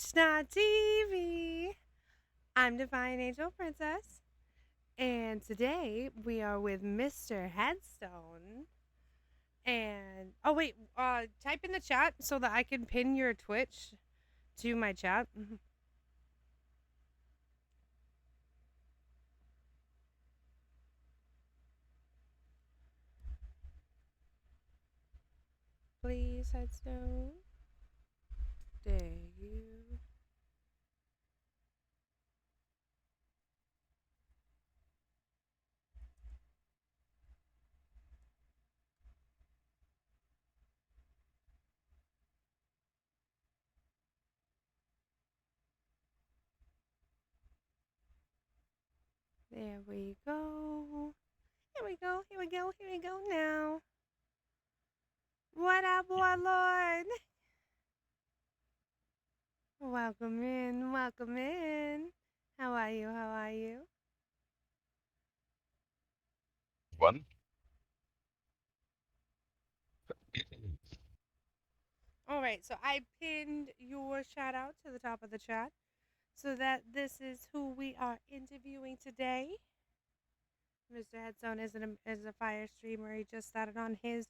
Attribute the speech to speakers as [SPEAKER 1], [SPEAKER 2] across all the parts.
[SPEAKER 1] It's not TV. I'm Divine Angel Princess, and today we are with Mr. Headstone. And oh wait, type in the chat so that I can pin your Twitch to my chat. Please, Headstone. There you. There we go. Here we go. Here we go. Here we go now. What up, Warlord? Welcome in. Welcome in. How are you? How are you?
[SPEAKER 2] One.
[SPEAKER 1] All right, so I pinned your shout out to the top of the chat so that this is who we are interviewing today. Mr. Headstone is a fire streamer. He just started on his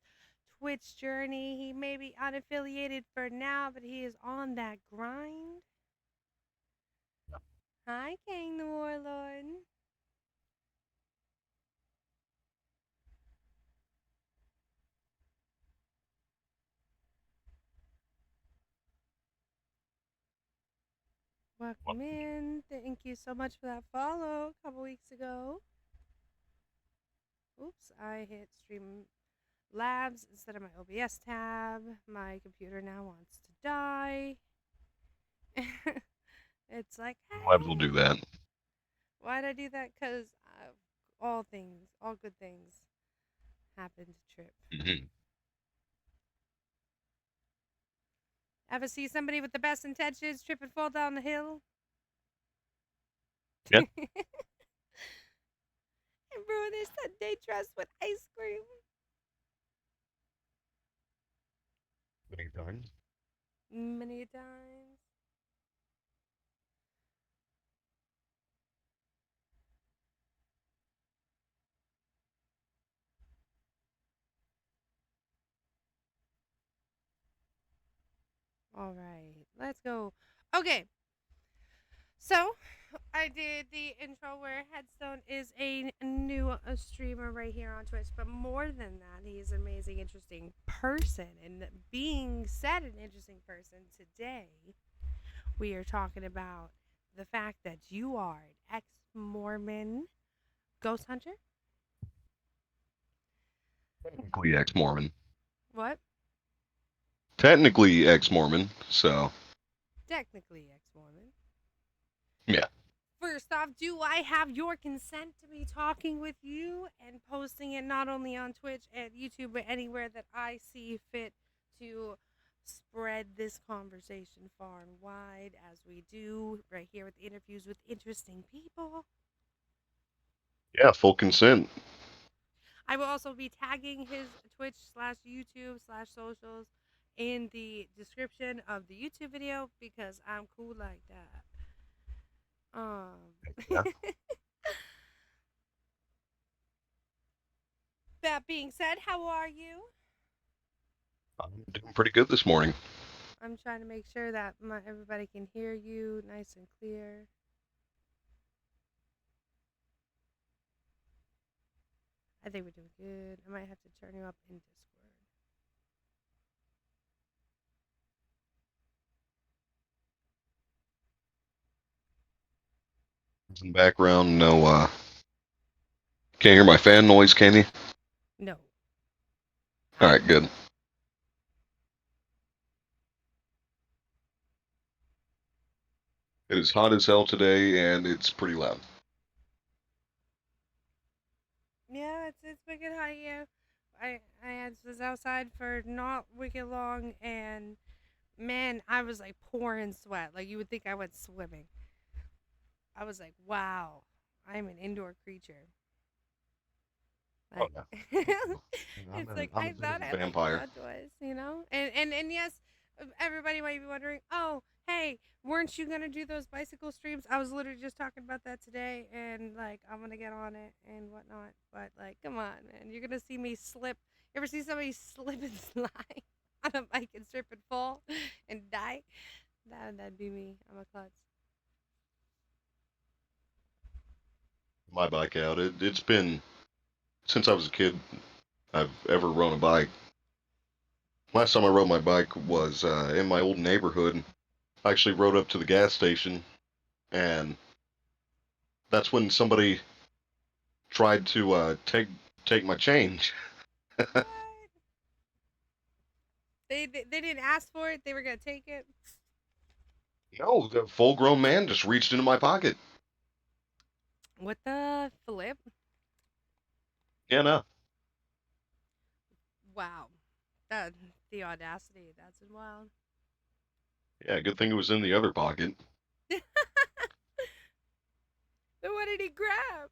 [SPEAKER 1] Twitch journey. He may be unaffiliated for now, but he is on that grind. Hi, King the Warlord. Welcome in. Thank you so much for that follow a couple weeks ago. Oops, I hit stream labs instead of my OBS tab. My computer now wants to die. It's like, hey.
[SPEAKER 2] Labs will do that.
[SPEAKER 1] Why'd I do that? Because all good things happen to Trip.
[SPEAKER 2] Mm-hmm.
[SPEAKER 1] Ever see somebody with the best intentions trip and fall down the hill?
[SPEAKER 2] Yeah.
[SPEAKER 1] And ruin their Sunday dress with ice cream.
[SPEAKER 2] Many times.
[SPEAKER 1] Many times. All right, let's go. Okay, so I did the intro where Headstone is a new streamer right here on Twitch, but more than that, he's an amazing, interesting person. And being said, an interesting person, today we are talking about the fact that you are an ex-Mormon ghost hunter.
[SPEAKER 2] Technically ex-Mormon.
[SPEAKER 1] What?
[SPEAKER 2] Technically ex-Mormon, so.
[SPEAKER 1] Technically ex-Mormon.
[SPEAKER 2] Yeah.
[SPEAKER 1] First off, do I have your consent to be talking with you and posting it not only on Twitch and YouTube, but anywhere that I see fit to spread this conversation far and wide, as we do right here with interviews with interesting people?
[SPEAKER 2] Yeah, full consent.
[SPEAKER 1] I will also be tagging his Twitch/YouTube/socials in the description of the YouTube video because I'm cool like that.
[SPEAKER 2] Yeah.
[SPEAKER 1] That being said, how are you?
[SPEAKER 2] I'm doing pretty good this morning.
[SPEAKER 1] I'm trying to make sure that everybody can hear you nice and clear. I think we're doing good. I might have to turn you up in Discord.
[SPEAKER 2] In the background, no, can't hear my fan noise, can you?
[SPEAKER 1] No.
[SPEAKER 2] All right, good. It is hot as hell today, and it's pretty loud.
[SPEAKER 1] Yeah, it's wicked hot here. I was outside for not wicked long, and man, I was like pouring sweat. Like you would think I went swimming. I was like, wow, I'm an indoor creature. Like, it's like I thought I liked
[SPEAKER 2] vampire.
[SPEAKER 1] the outdoors, you know. And yes, everybody might be wondering, oh, Hey, weren't you gonna do those bicycle streams? I was literally just talking about that today, and like I'm gonna get on it and whatnot. But like, come on, man, you're gonna see me slip. You ever see somebody slip and slide on a bike and trip and fall and die? That'd be me. I'm a klutz.
[SPEAKER 2] My bike out. It's been since I was a kid. I've ever rode a bike. Last time I rode my bike was in my old neighborhood. I actually rode up to the gas station, and that's when somebody tried to take my change.
[SPEAKER 1] What? They didn't ask for it. They were gonna take it.
[SPEAKER 2] No, the full grown man just reached into my pocket.
[SPEAKER 1] What the flip?
[SPEAKER 2] Yeah, no.
[SPEAKER 1] Wow, that the audacity. That's wild.
[SPEAKER 2] Yeah, good thing it was in the other pocket.
[SPEAKER 1] Then what did he grab?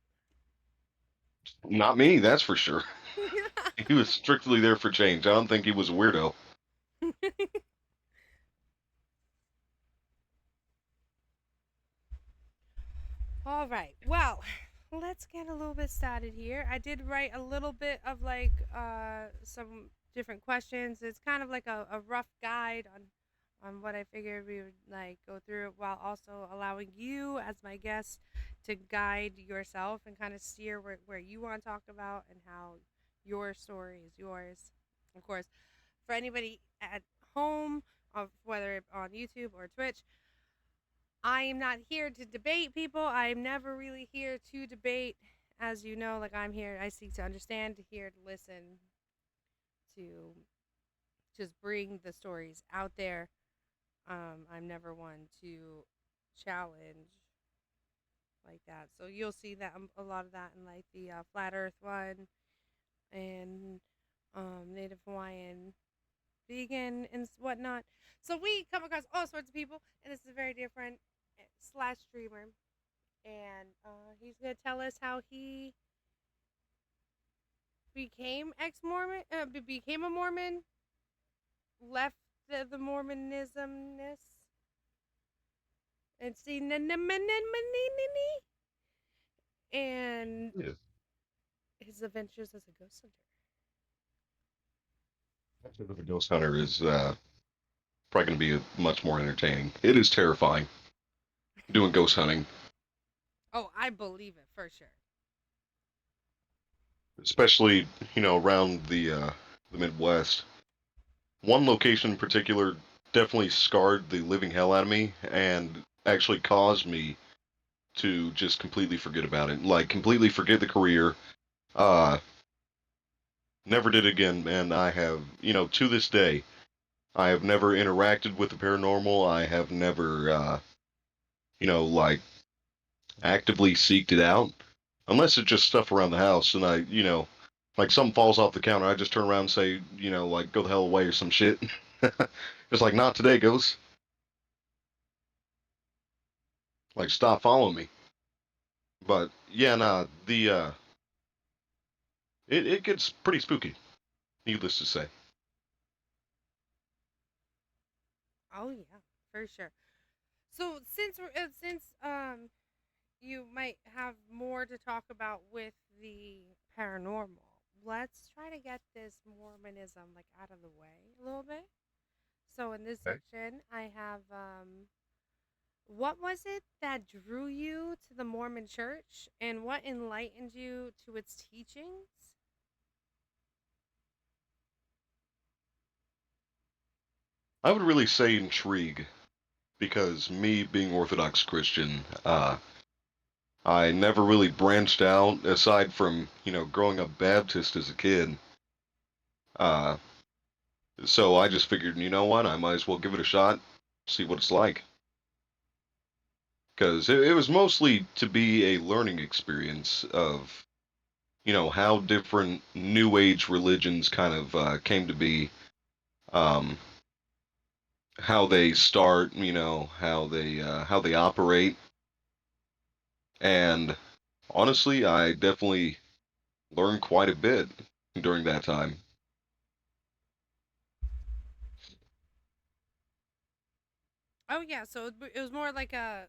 [SPEAKER 2] Not me, that's for sure. He was strictly there for change. I don't think he was a weirdo.
[SPEAKER 1] All right. Well, let's get a little bit started here. I did write a little bit of like some different questions. It's kind of like a rough guide on what I figured we would like go through while also allowing you as my guest to guide yourself and kind of steer where you want to talk about and how your story is yours. Of course, for anybody at home, whether on YouTube or Twitch, I am not here to debate people. I am never really here to debate. As you know, like I'm here, I seek to understand, to hear, to listen, to just bring the stories out there. I'm never one to challenge like that. So you'll see that a lot of that in like the flat Earth one and Native Hawaiian vegan and whatnot. So we come across all sorts of people, and this is very different slash streamer. And he's gonna tell us how he became ex-Mormon, became a Mormon, left the Mormonismness, and see and
[SPEAKER 2] Yeah.
[SPEAKER 1] his adventures as a ghost hunter.
[SPEAKER 2] The Ghost Hunter is probably going to be much more entertaining. It is terrifying doing ghost hunting,
[SPEAKER 1] Oh, I believe it for sure.
[SPEAKER 2] especially around the Midwest. One location in particular definitely scarred the living hell out of me and actually caused me to just completely forget about it. Like completely forget the career. Uh Never did again, and I have, to this day, I have never interacted with the paranormal. I have never like actively seeked it out. Unless it's just stuff around the house and like something falls off the counter, I just turn around and say, like go the hell away or some shit. Just like not today, ghost. Like stop following me. But yeah, nah, the it gets pretty spooky, needless to say.
[SPEAKER 1] Oh yeah, for sure. So since you might have more to talk about with the paranormal, let's try to get this Mormonism like out of the way a little bit. So in this
[SPEAKER 2] Okay.
[SPEAKER 1] section, I have what was it that drew you to the Mormon Church, and what enlightened you to its teachings?
[SPEAKER 2] I would really say intrigue because me being Orthodox Christian, I never really branched out aside from growing up Baptist as a kid. Uh, so I just figured, you know what, I might as well give it a shot, see what it's like. Because it was mostly to be a learning experience of how different New Age religions kind of came to be, um, how they start, how they operate, and honestly, I definitely learned quite a bit during that time.
[SPEAKER 1] Oh yeah, so it was more like a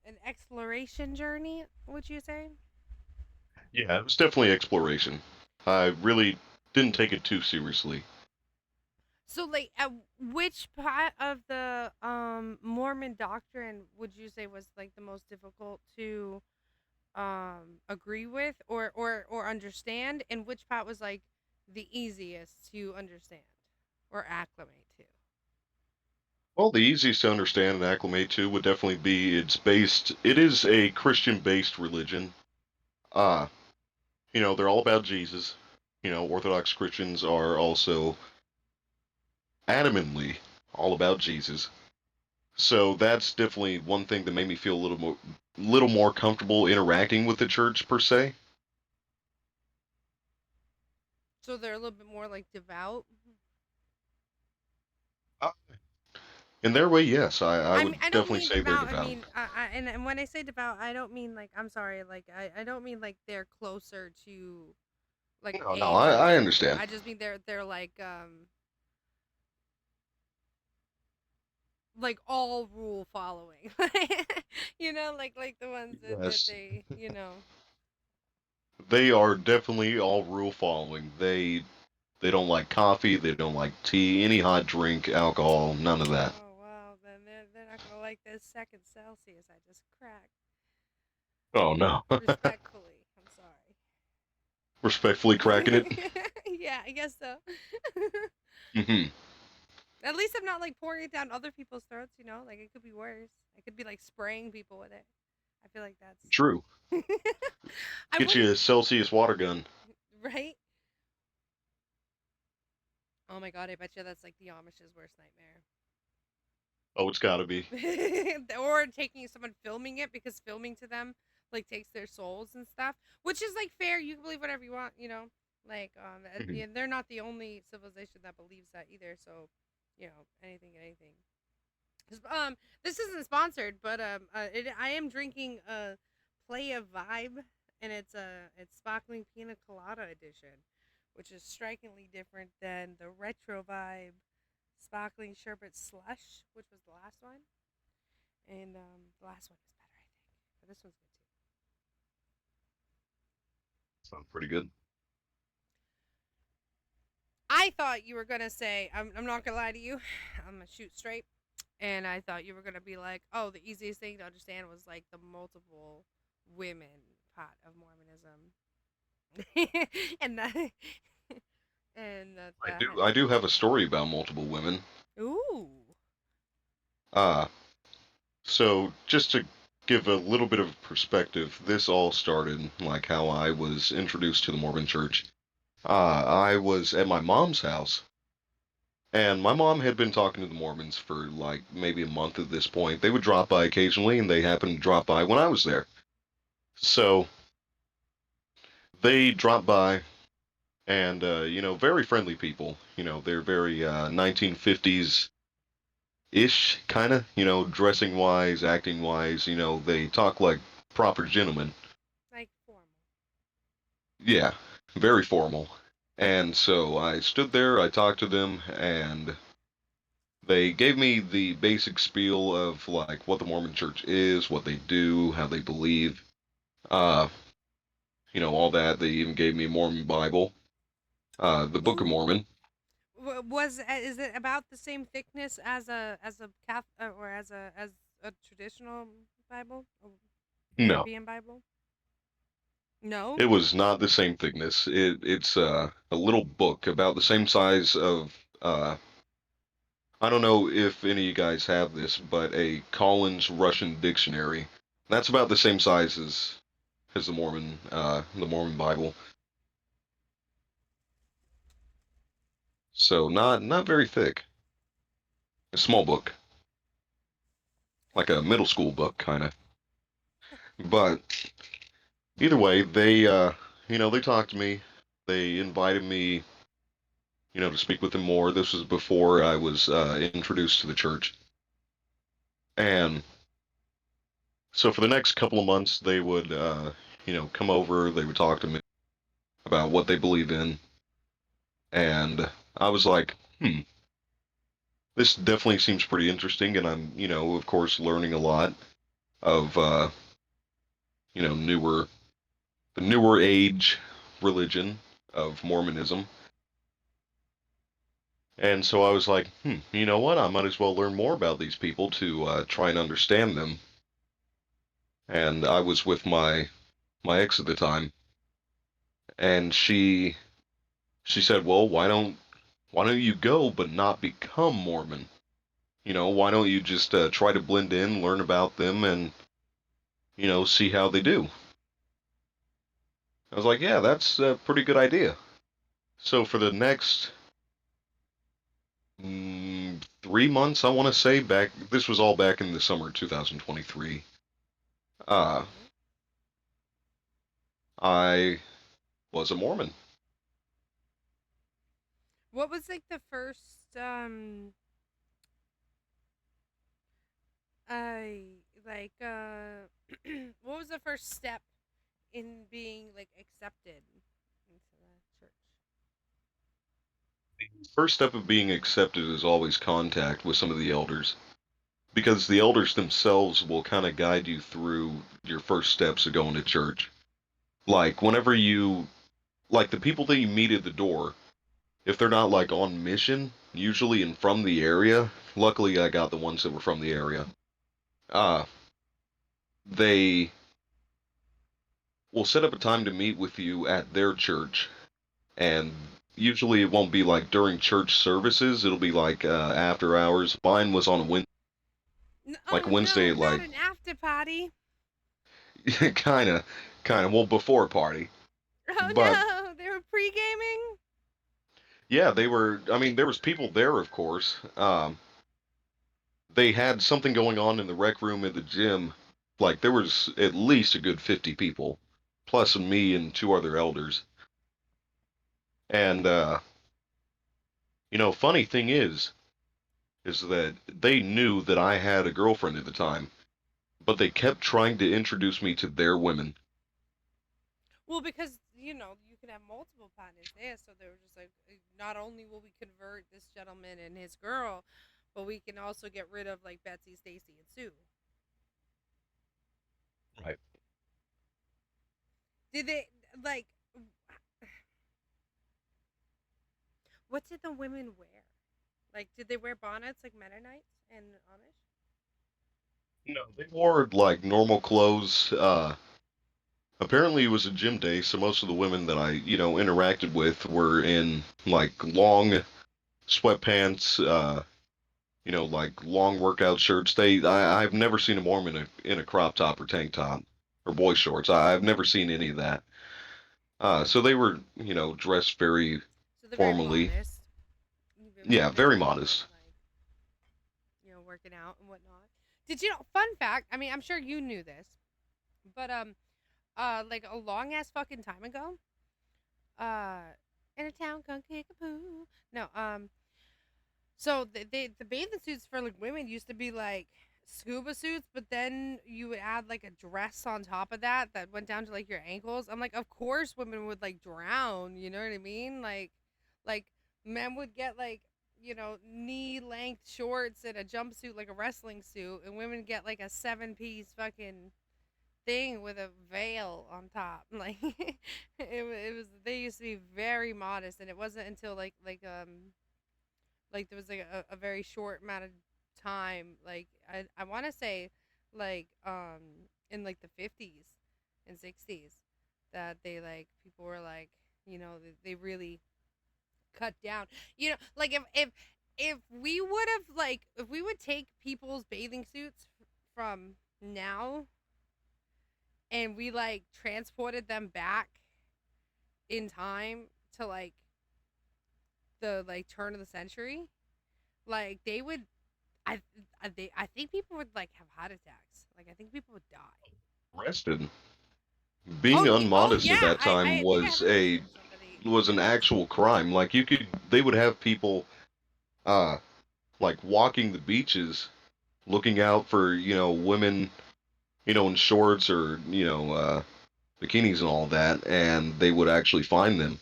[SPEAKER 1] an exploration journey. Would you say?
[SPEAKER 2] Yeah, it was definitely exploration. I really didn't take it too seriously.
[SPEAKER 1] So like, which part of the Mormon doctrine would you say was like the most difficult to agree with or understand, and which part was like the easiest to understand or acclimate to?
[SPEAKER 2] Well, the easiest to understand and acclimate to would definitely be it is a Christian based religion. Uh, they're all about Jesus. Orthodox Christians are also adamantly all about Jesus. So that's definitely one thing that made me feel little more comfortable interacting with the church per se.
[SPEAKER 1] So they're a little bit more like devout.
[SPEAKER 2] Uh, In their way, yes, I
[SPEAKER 1] I mean,
[SPEAKER 2] would
[SPEAKER 1] I don't
[SPEAKER 2] definitely
[SPEAKER 1] mean
[SPEAKER 2] say they're
[SPEAKER 1] devout. I
[SPEAKER 2] devout.
[SPEAKER 1] mean, and when I say devout, I don't mean like, I'm sorry, like I don't mean like they're closer to like
[SPEAKER 2] No, no,
[SPEAKER 1] a
[SPEAKER 2] I
[SPEAKER 1] hardcore.
[SPEAKER 2] understand.
[SPEAKER 1] I just mean they're like all rule following. Like the ones that
[SPEAKER 2] Yes,
[SPEAKER 1] they,
[SPEAKER 2] they are definitely all rule following. They don't like coffee, they don't like tea, any hot drink, alcohol, none of that.
[SPEAKER 1] Oh wow, then they're not gonna like this second Celsius I just cracked.
[SPEAKER 2] Oh no.
[SPEAKER 1] Respectfully, I'm
[SPEAKER 2] Respectfully cracking it.
[SPEAKER 1] sorry. Yeah, I guess so.
[SPEAKER 2] Hmm.
[SPEAKER 1] At least I'm not like pouring it down other people's throats. Like it could be worse. I could be like spraying people with it. I feel like
[SPEAKER 2] True.
[SPEAKER 1] that's. I
[SPEAKER 2] Get
[SPEAKER 1] wouldn't.
[SPEAKER 2] you a Celsius water gun.
[SPEAKER 1] Right? Oh my god, I bet you that's like the Amish's worst nightmare.
[SPEAKER 2] Oh, it's gotta be.
[SPEAKER 1] Or taking someone filming it, because filming to them like takes their souls and stuff, which is like fair. You can believe whatever you want. Like
[SPEAKER 2] Mhm.
[SPEAKER 1] yeah, they're not the only civilization that believes that either. So, anything. This isn't sponsored, but I am drinking a Playa Vibe, and it's sparkling pina colada edition, which is strikingly different than the retro vibe sparkling sherbet slush, which was the last one. And the last one is better, I think, but this one's good too.
[SPEAKER 2] Sounds pretty good.
[SPEAKER 1] I thought you were gonna say, I'm not gonna lie to you, I'm gonna shoot straight, and I thought you were gonna be like, oh, the easiest thing to understand was like the multiple women part of Mormonism, and that, and that had
[SPEAKER 2] I
[SPEAKER 1] to
[SPEAKER 2] do
[SPEAKER 1] be
[SPEAKER 2] have a
[SPEAKER 1] difficult.
[SPEAKER 2] story about multiple women.
[SPEAKER 1] Ooh,
[SPEAKER 2] Uh, so just to give a little bit of perspective, this all started like how I was introduced to the Mormon church. I was at my mom's house, and my mom had been talking to the Mormons for like maybe a month at this point. They would drop by occasionally, and they happened to drop by when I was there. So they dropped by, and very friendly people. They're very 1950s ish, kind of. Dressing wise, acting wise. They talk like proper gentlemen.
[SPEAKER 1] like formal.
[SPEAKER 2] Yeah, very formal. And so I stood there, I talked to them, and they gave me the basic spiel of like what the Mormon Church is, what they do, how they believe, uh, all that. They even gave me a Mormon Bible, the Book of
[SPEAKER 1] Ooh,
[SPEAKER 2] Mormon.
[SPEAKER 1] is it about the same thickness as a or as a traditional Bible, a
[SPEAKER 2] No,
[SPEAKER 1] European Bible? No.
[SPEAKER 2] it was not the same thickness. It's a little book about the same size of. I don't know if any of you guys have this, but a Collins Russian dictionary. That's about the same size as the Mormon Bible. So not very thick. A small book, like a middle school book, kind of. But either way, they talked to me. They invited me, to speak with them more. This was before I was introduced to the church, and so for the next couple of months, they would, come over. They would talk to me about what they believe in, and I was like, this definitely seems pretty interesting, and I'm, of course, learning a lot of, newer the newer age religion of Mormonism. And so I was like, you know what? I might as well learn more about these people to try and understand them. And I was with my ex at the time, and she said, "Well, why don't you go but not become Mormon? Why don't you just try to blend in, learn about them, and see how they do?" I was like, "Yeah, that's a pretty good idea." So for the next 3 months, I want to say back. This was all back in the summer of 2023. Uh,
[SPEAKER 1] Mm-hmm.
[SPEAKER 2] I was a Mormon.
[SPEAKER 1] What was like the first like what was the first step in being like accepted into the church?
[SPEAKER 2] First step of being accepted is always contact with some of the elders, because the elders themselves will kind of guide you through your first steps of going to church. Like like the people that you meet at the door, if they're not like on mission, usually and from the area. Luckily, I got the ones that were from the area. Uh, they will set up a time to meet with you at their church, and usually it won't be like during church services. It'll be like after hours. Mine was on a like
[SPEAKER 1] Oh
[SPEAKER 2] Wednesday,
[SPEAKER 1] no,
[SPEAKER 2] like
[SPEAKER 1] not an after party.
[SPEAKER 2] kind of well before party.
[SPEAKER 1] Oh
[SPEAKER 2] But
[SPEAKER 1] no, they were pre gaming.
[SPEAKER 2] yeah, they were. I mean, there was people there, of course. They had something going on in the rec room at the gym. Like there was at least a good 50 people, plus me and two other elders. And funny thing is that they knew that I had a girlfriend at the time, but they kept trying to introduce me to their women.
[SPEAKER 1] Well, because you can have multiple partners there, so they were just like, not only will we convert this gentleman and his girl, but we can also get rid of like Betsy, Stacy, and Sue.
[SPEAKER 2] Right.
[SPEAKER 1] Did they like? What did the women wear? Like, did they wear bonnets like Mennonites and Amish?
[SPEAKER 2] No, they wore like normal clothes. Apparently, it was a gym day, so most of the women that I, interacted with were in like long sweatpants, like long workout shirts. I've never seen a Mormon in a crop top or tank top or boy shorts. I've never seen any of that. So they were, dressed very
[SPEAKER 1] So they're very
[SPEAKER 2] formally.
[SPEAKER 1] modest,
[SPEAKER 2] Yeah,
[SPEAKER 1] very
[SPEAKER 2] very
[SPEAKER 1] modest,
[SPEAKER 2] modest.
[SPEAKER 1] like working out and whatnot. Did you know? Fun fact. I mean, I'm sure you knew this, but like a long ass fucking time ago, uh, in a town called Kickapoo. No, so the bathing suits for like women used to be like scuba suits, but then you would add like a dress on top of that went down to like your ankles. I'm like, of course women would like drown. You know what I mean? Like men would get like knee length shorts and a jumpsuit like a wrestling suit, and women get like a 7 piece fucking thing with a veil on top. Like it was they used to be very modest, and it wasn't until like there was like a very short amount of time, like I want to say like in like the 50s and 60s, that they like people were like they really cut down, like if we would have like if we would take people's bathing suits from now and we like transported them back in time to like the like turn of the century, like they would I I think people would like have heart attacks. Like I think people would die.
[SPEAKER 2] Arrested. Being
[SPEAKER 1] Oh
[SPEAKER 2] unmodest at
[SPEAKER 1] yeah.
[SPEAKER 2] that time
[SPEAKER 1] I think I
[SPEAKER 2] was
[SPEAKER 1] heard
[SPEAKER 2] a
[SPEAKER 1] somebody
[SPEAKER 2] was an
[SPEAKER 1] get
[SPEAKER 2] actual
[SPEAKER 1] arrested.
[SPEAKER 2] crime. Like they would have people, uh, like walking the beaches, looking out for women, in shorts or bikinis and all that, and they would actually find them.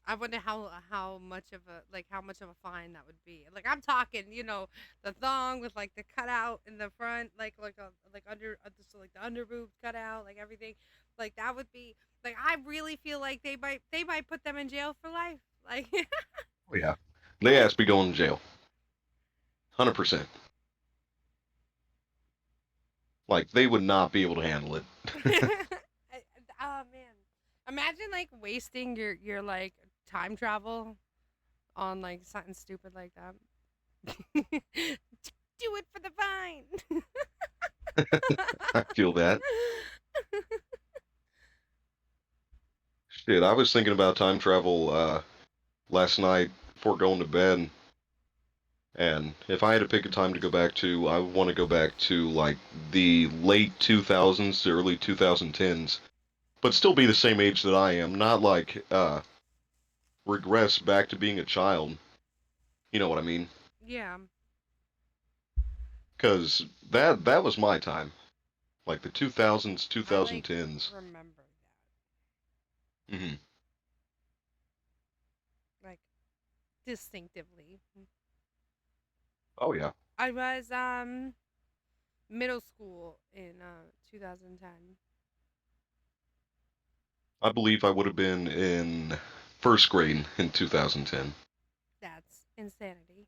[SPEAKER 1] I wonder how much of a how much of a fine that would be. Like I'm talking, the thong with like the cutout in the front, like under so like the under boob cut out, like everything, like that would be like I really feel like they might put them in jail for life. Like
[SPEAKER 2] Oh, yeah. They asked me going to jail. 100%. Like, they would not be able to handle it.
[SPEAKER 1] oh man, imagine like wasting your like time travel on like something stupid like that. Do it for the vine.
[SPEAKER 2] I feel that. Shit, I was thinking about time travel last night before going to bed, and if I had to pick a time to go back to, I would want to go back to like the late 2000s to early 2010s, but still be the same age that I am, not like regress back to being a child. You know what I mean?
[SPEAKER 1] Yeah,
[SPEAKER 2] Because that was my time, like the 2000s,
[SPEAKER 1] I like
[SPEAKER 2] 2010s.
[SPEAKER 1] remember
[SPEAKER 2] Hmm.
[SPEAKER 1] that like distinctively.
[SPEAKER 2] Oh yeah,
[SPEAKER 1] I was middle school in 2010.
[SPEAKER 2] I believe I would have been in first grade in 2010.
[SPEAKER 1] That's insanity.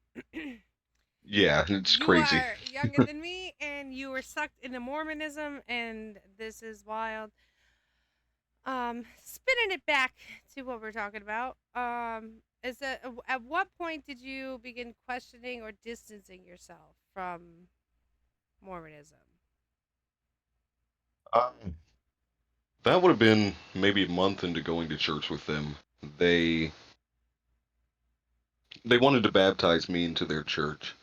[SPEAKER 2] Yeah, it's
[SPEAKER 1] You
[SPEAKER 2] crazy.
[SPEAKER 1] are younger than me, and you were sucked into Mormonism, and this is wild. Spinning it back to what we're talking about. Is that at what point did you begin questioning or distancing yourself from Mormonism?
[SPEAKER 2] Um, that would have been maybe a month into going to church with them. They they wanted to baptize me into their church.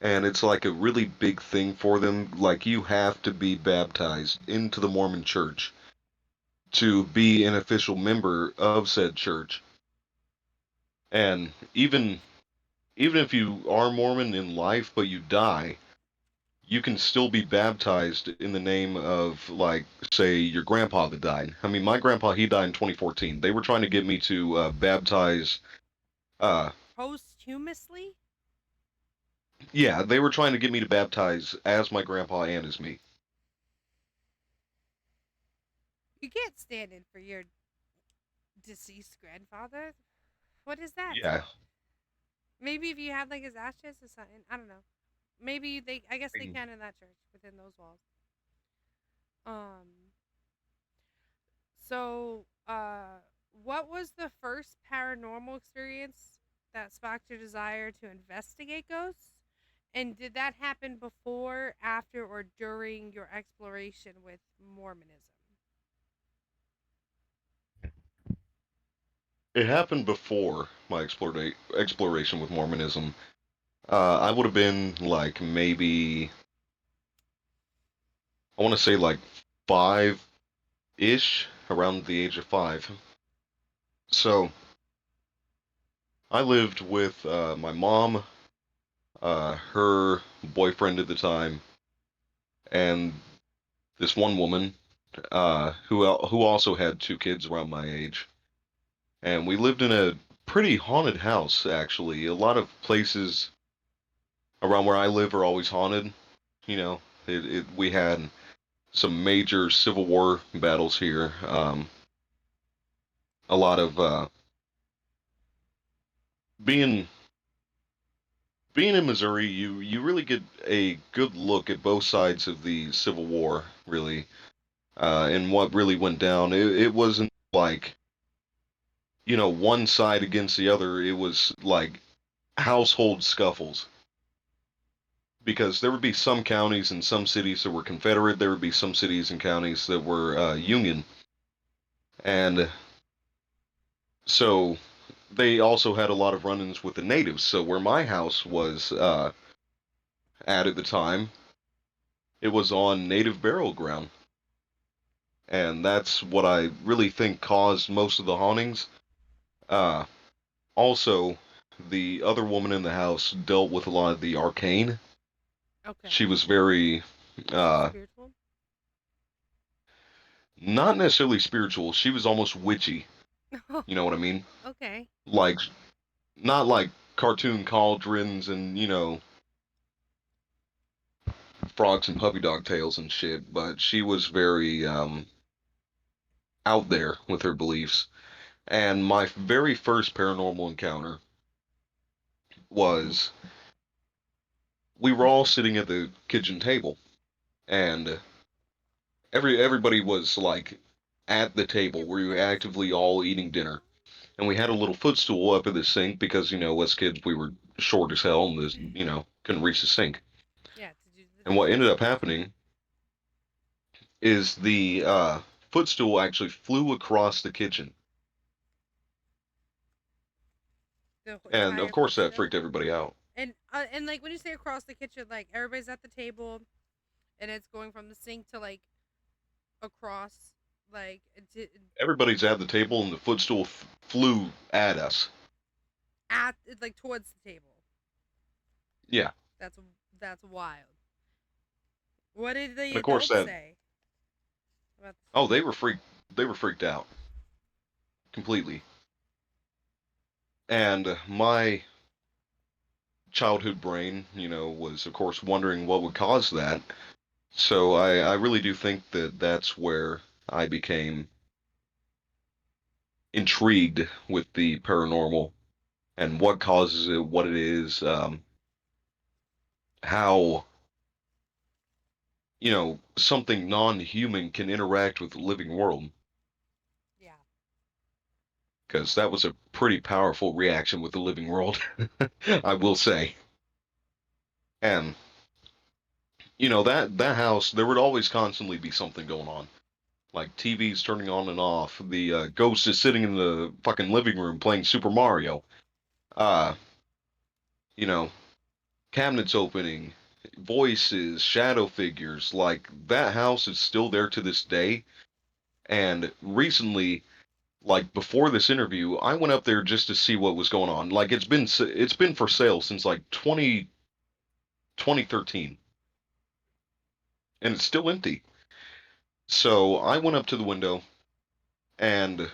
[SPEAKER 2] And it's like a really big thing for them. Like you have to be baptized into the Mormon church to be an official member of said church. And even if you are Mormon in life but you die, you can still be baptized in the name of, like, say your grandpa that died. I mean, my grandpa, he died in 2014. They were trying to get me to baptize. Uh,
[SPEAKER 1] Posthumously?
[SPEAKER 2] yeah, they were trying to get me to baptize as my grandpa and as me.
[SPEAKER 1] You can't stand in for your deceased grandfather. What is that?
[SPEAKER 2] Yeah.
[SPEAKER 1] Maybe if you had like his ashes or something. I don't know. Maybe they. I guess they can in that church within those walls. Um. So, what was the first paranormal experience that sparked your desire to investigate ghosts? And did that happen before, after, or during your exploration with Mormonism?
[SPEAKER 2] It happened before my exploration with Mormonism. I would have been like maybe, I want to say like 5-ish, around the age of 5. So I lived with my mom, her boyfriend at the time, and this one woman who also had 2 kids around my age. And we lived in a pretty haunted house, actually. A lot of places around where I live are always haunted. You know, we had some major Civil War battles here. A lot of being being in Missouri, you really get a good look at both sides of the Civil War, really, and what really went down. It wasn't like one side against the other. It was like household scuffles because there would be some counties and some cities that were Confederate. There would be some cities and counties that were Union, and so they also had a lot of run-ins with the natives. So where my house was at the time, it was on native burial ground, and that's what I really think caused most of the hauntings. Uh, Also, the other woman in the house dealt with a lot of the arcane. She
[SPEAKER 1] Okay.
[SPEAKER 2] was very uh,
[SPEAKER 1] Spiritual?
[SPEAKER 2] not necessarily spiritual. She was almost witchy. You know what I mean?
[SPEAKER 1] Okay.
[SPEAKER 2] Like, not like cartoon cauldrons and, frogs and puppy dog tails and shit, but she was very out there with her beliefs. And my very first paranormal encounter was we were all sitting at the kitchen table, and everybody was like at the table.
[SPEAKER 1] Your
[SPEAKER 2] We were
[SPEAKER 1] first
[SPEAKER 2] actively all eating dinner,
[SPEAKER 1] paranormal?
[SPEAKER 2] and we had a little footstool up at the sink because us kids we were short as hell and this couldn't reach the sink.
[SPEAKER 1] Yeah, to do the
[SPEAKER 2] And what ended up
[SPEAKER 1] dishes.
[SPEAKER 2] happening is the footstool actually flew across the kitchen,
[SPEAKER 1] The
[SPEAKER 2] and of
[SPEAKER 1] entire
[SPEAKER 2] course that
[SPEAKER 1] footstool.
[SPEAKER 2] freaked everybody out.
[SPEAKER 1] And like when you say across the kitchen, like everybody's at the table, and it's going from the sink to like across, like
[SPEAKER 2] Everybody's at the table, and the footstool flew at us.
[SPEAKER 1] at like towards the table.
[SPEAKER 2] Yeah,
[SPEAKER 1] That's that's wild. What did the
[SPEAKER 2] and of course
[SPEAKER 1] adults
[SPEAKER 2] that.
[SPEAKER 1] say about the
[SPEAKER 2] Oh,
[SPEAKER 1] story?
[SPEAKER 2] they were freaked. They were freaked out completely. And my childhood brain, was of course wondering what would cause that. So I really do think that that's where I became intrigued with the paranormal and what causes it, what it is, how, something non-human can interact with the living world.
[SPEAKER 1] Yeah.
[SPEAKER 2] Because that was a pretty powerful reaction with the living world, I will say. And that house, there would always constantly be something going on, like TVs turning on and off. The ghost is sitting in the fucking living room playing Super Mario. Uh, you know, cabinets opening, voices, shadow figures. Like that house is still there to this day. And recently, like before this interview, I went up there just to see what was going on. Like it's been for sale since like 2013, and it's still empty. So I went up to the window, and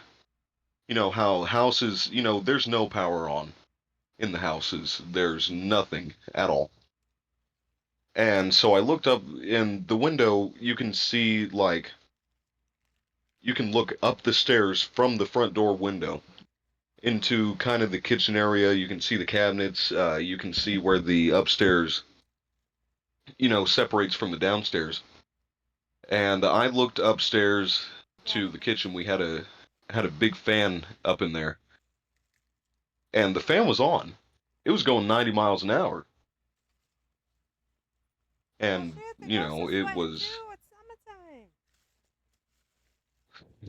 [SPEAKER 2] how houses, there's no power on in the houses. There's nothing at all. And so I looked up in the window, you can see like you can look up the stairs from the front door window into kind of the kitchen area. You can see the cabinets. You can see where the upstairs, separates from the downstairs. And I looked upstairs to the kitchen. We had a big fan up in there, and the fan was on. It was going 90 miles an hour,
[SPEAKER 1] Well,
[SPEAKER 2] and
[SPEAKER 1] shit, the ghosts are
[SPEAKER 2] it
[SPEAKER 1] sweating
[SPEAKER 2] was
[SPEAKER 1] too. It's summertime.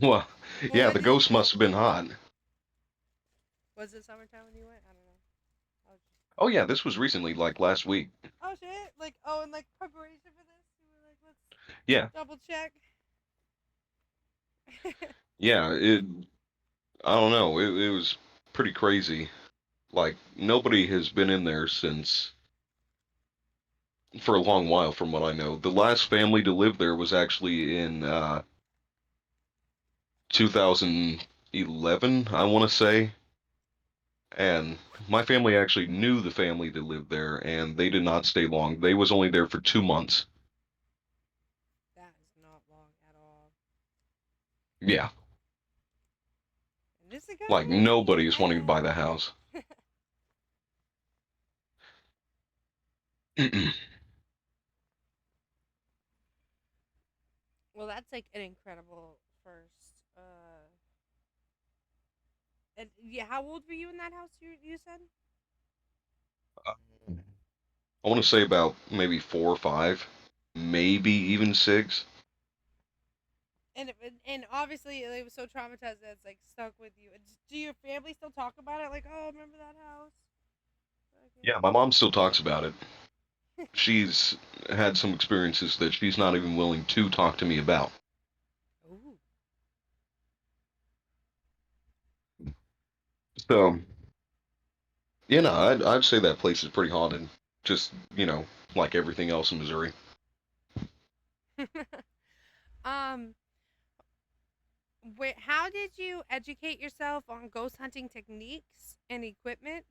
[SPEAKER 2] well,
[SPEAKER 1] Well,
[SPEAKER 2] yeah,
[SPEAKER 1] when
[SPEAKER 2] the
[SPEAKER 1] did
[SPEAKER 2] ghost must have been hot.
[SPEAKER 1] was it summertime when you went? I don't know. I was just...
[SPEAKER 2] Oh yeah, this was recently, like last week.
[SPEAKER 1] Oh shit! Like oh, and like preparation for this, you were like, let's
[SPEAKER 2] Yeah,
[SPEAKER 1] double check.
[SPEAKER 2] yeah. I don't know. It was pretty crazy. Like nobody has been in there since for a long while, from what I know. The last family to live there was actually in 2011, I want to say. And my family actually knew the family that lived there, and they did not stay long. They was only there for 2 months.
[SPEAKER 1] That is not long at all.
[SPEAKER 2] Yeah,
[SPEAKER 1] And this is a good
[SPEAKER 2] like
[SPEAKER 1] movie.
[SPEAKER 2] nobody is wanting to buy the house.
[SPEAKER 1] Well, that's like an incredible first. And yeah, how old were you in that house? You said.
[SPEAKER 2] I want to say about maybe 4 or 5, maybe even 6.
[SPEAKER 1] And obviously it was so traumatized that it's like stuck with you. Do your family still talk about it? Like, oh, remember that house?
[SPEAKER 2] Yeah, my mom still talks about it. She's had some experiences that she's not even willing to talk to me about.
[SPEAKER 1] Ooh.
[SPEAKER 2] So, I'd say that place is pretty haunted. Just, like everything else in Missouri.
[SPEAKER 1] um, Wait, how did you educate yourself on ghost hunting techniques and equipment?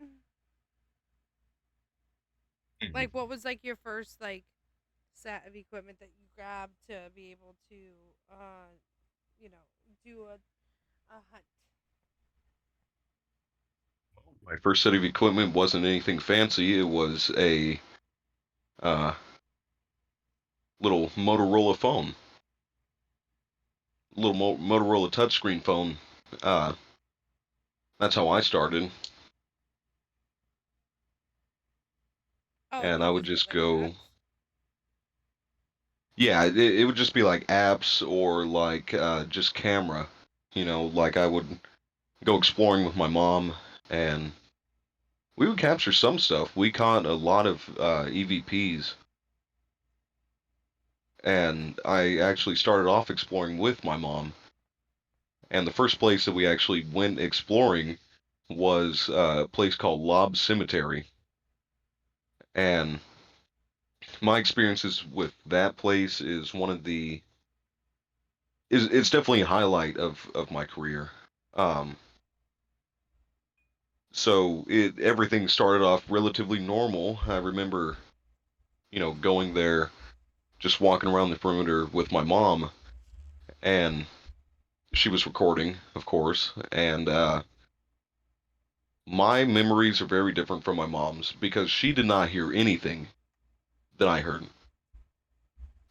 [SPEAKER 2] Mhm.
[SPEAKER 1] Like, what was like your first like set of equipment that you grabbed to be able to, uh, you know, do a hunt?
[SPEAKER 2] My first set of equipment wasn't anything fancy. It was a uh, little Motorola phone, little Motorola touchscreen phone. Uh, that's how I started,
[SPEAKER 1] Oh,
[SPEAKER 2] and I would
[SPEAKER 1] was it
[SPEAKER 2] just
[SPEAKER 1] like
[SPEAKER 2] go.
[SPEAKER 1] apps?
[SPEAKER 2] Yeah, it would just be like apps or like just camera. Like I would go exploring with my mom, and we would capture some stuff. We caught a lot of EVPs, and I actually started off exploring with my mom. And the first place that we actually went exploring was a place called Lob Cemetery. And my experiences with that place is one of the is it's definitely a highlight of my career. Um, so it everything started off relatively normal. I remember, going there, just walking around the perimeter with my mom, and she was recording, of course, and my memories are very different from my mom's because she did not hear anything that I heard.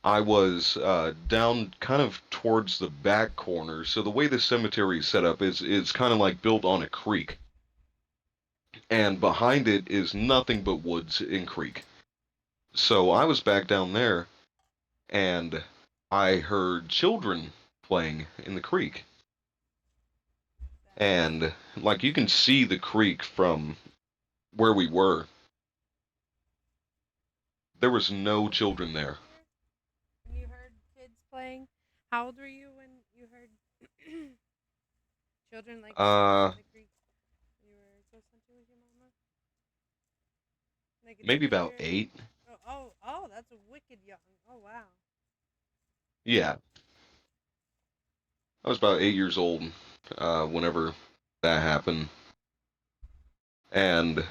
[SPEAKER 2] I was down kind of towards the back corner. So the way the cemetery is set up is kind of like built on a creek, and behind it is nothing but woods and creek. So I was back down there, and I heard children playing in the creek,
[SPEAKER 1] That's
[SPEAKER 2] and like you can see the creek from where we were. There was
[SPEAKER 1] how
[SPEAKER 2] no
[SPEAKER 1] old were
[SPEAKER 2] children
[SPEAKER 1] you
[SPEAKER 2] there.
[SPEAKER 1] when you heard kids playing? How old were you when you heard children like playing
[SPEAKER 2] Uh,
[SPEAKER 1] in the creek? You were ghost hunting with your mama, like a
[SPEAKER 2] Maybe about
[SPEAKER 1] teenager.
[SPEAKER 2] 8.
[SPEAKER 1] Oh, that's wicked young. Oh wow.
[SPEAKER 2] Yeah, I was about 8 years old whenever that happened, and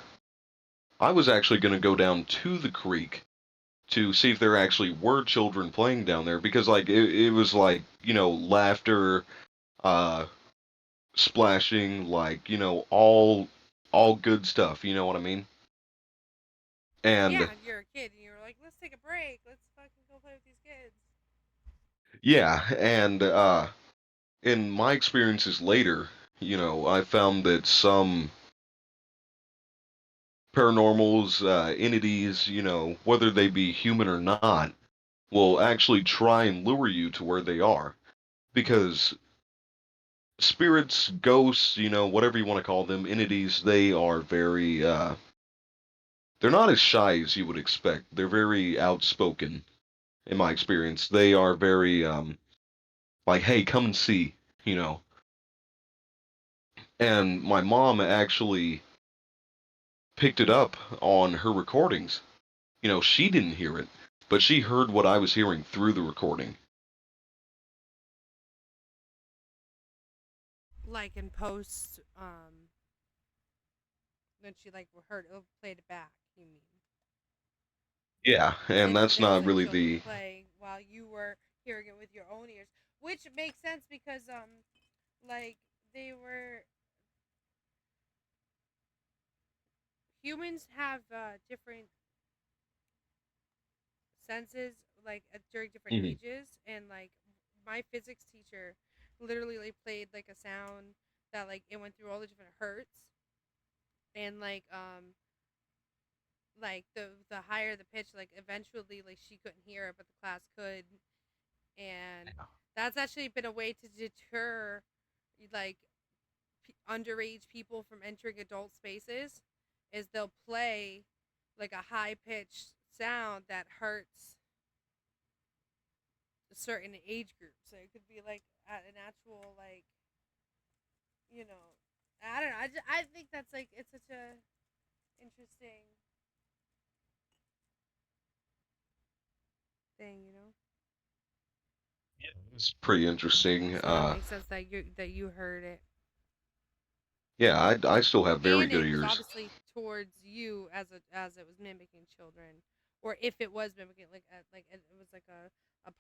[SPEAKER 2] I was actually going to go down to the creek to see if there actually were children playing down there because like it was like laughter, uh, splashing, like all good stuff. You know what I mean? And
[SPEAKER 1] Yeah, you're a kid and you were like, let's take a break. Let's fucking go play with these kids.
[SPEAKER 2] yeah, and in my experiences later, I found that some paranormals, entities, whether they be human or not, will actually try and lure you to where they are. Because spirits, ghosts, whatever you want to call them, entities, they are very, they're not as shy as you would expect. They're very outspoken, in my experience. They are very, like, hey, come and see, you know. And my mom actually picked it up on her recordings. She didn't hear it, but she heard what I was hearing through the recording.
[SPEAKER 1] Like in post, when she like heard it played it back. You mean?
[SPEAKER 2] Yeah, and
[SPEAKER 1] That
[SPEAKER 2] that's
[SPEAKER 1] there was
[SPEAKER 2] not
[SPEAKER 1] like
[SPEAKER 2] really
[SPEAKER 1] children
[SPEAKER 2] the.
[SPEAKER 1] playing while you were hearing it with your own ears, which makes sense because like they were humans have different senses like during different
[SPEAKER 2] Mhm.
[SPEAKER 1] ages, and like my physics teacher literally like played like a sound that like it went through all the different hertz, and like the higher the pitch, like eventually like she couldn't hear it but the class could, and that's actually been a way to deter like underage people from entering adult spaces, is they'll play like a high pitched sound that hurts a certain age group. So it could be like at an actual like, you know, I don't know. I think that's like it's such a interesting thing, you know.
[SPEAKER 2] It's pretty interesting.
[SPEAKER 1] So that makes sense that you heard it.
[SPEAKER 2] Yeah, I still have very
[SPEAKER 1] And
[SPEAKER 2] good
[SPEAKER 1] it was
[SPEAKER 2] ears.
[SPEAKER 1] obviously towards you as it was mimicking children, or if it was mimicking like it was like a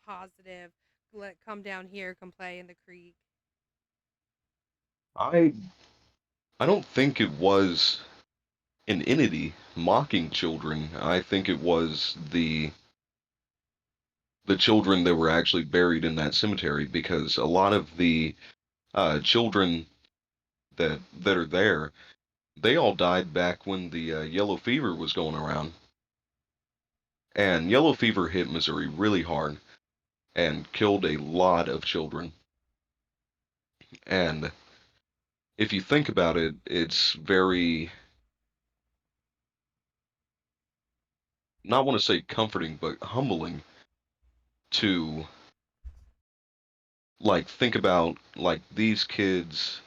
[SPEAKER 1] positive. Let come down here, come play in the creek.
[SPEAKER 2] I I don't think it was an entity mocking children. I think it was the children that were actually buried in that cemetery because a lot of the children that are there, they all died back when the yellow fever was going around. And yellow fever hit Missouri really hard and killed a lot of children. And if you think about it, it's very, not want to say comforting, but humbling to like think about like these kids,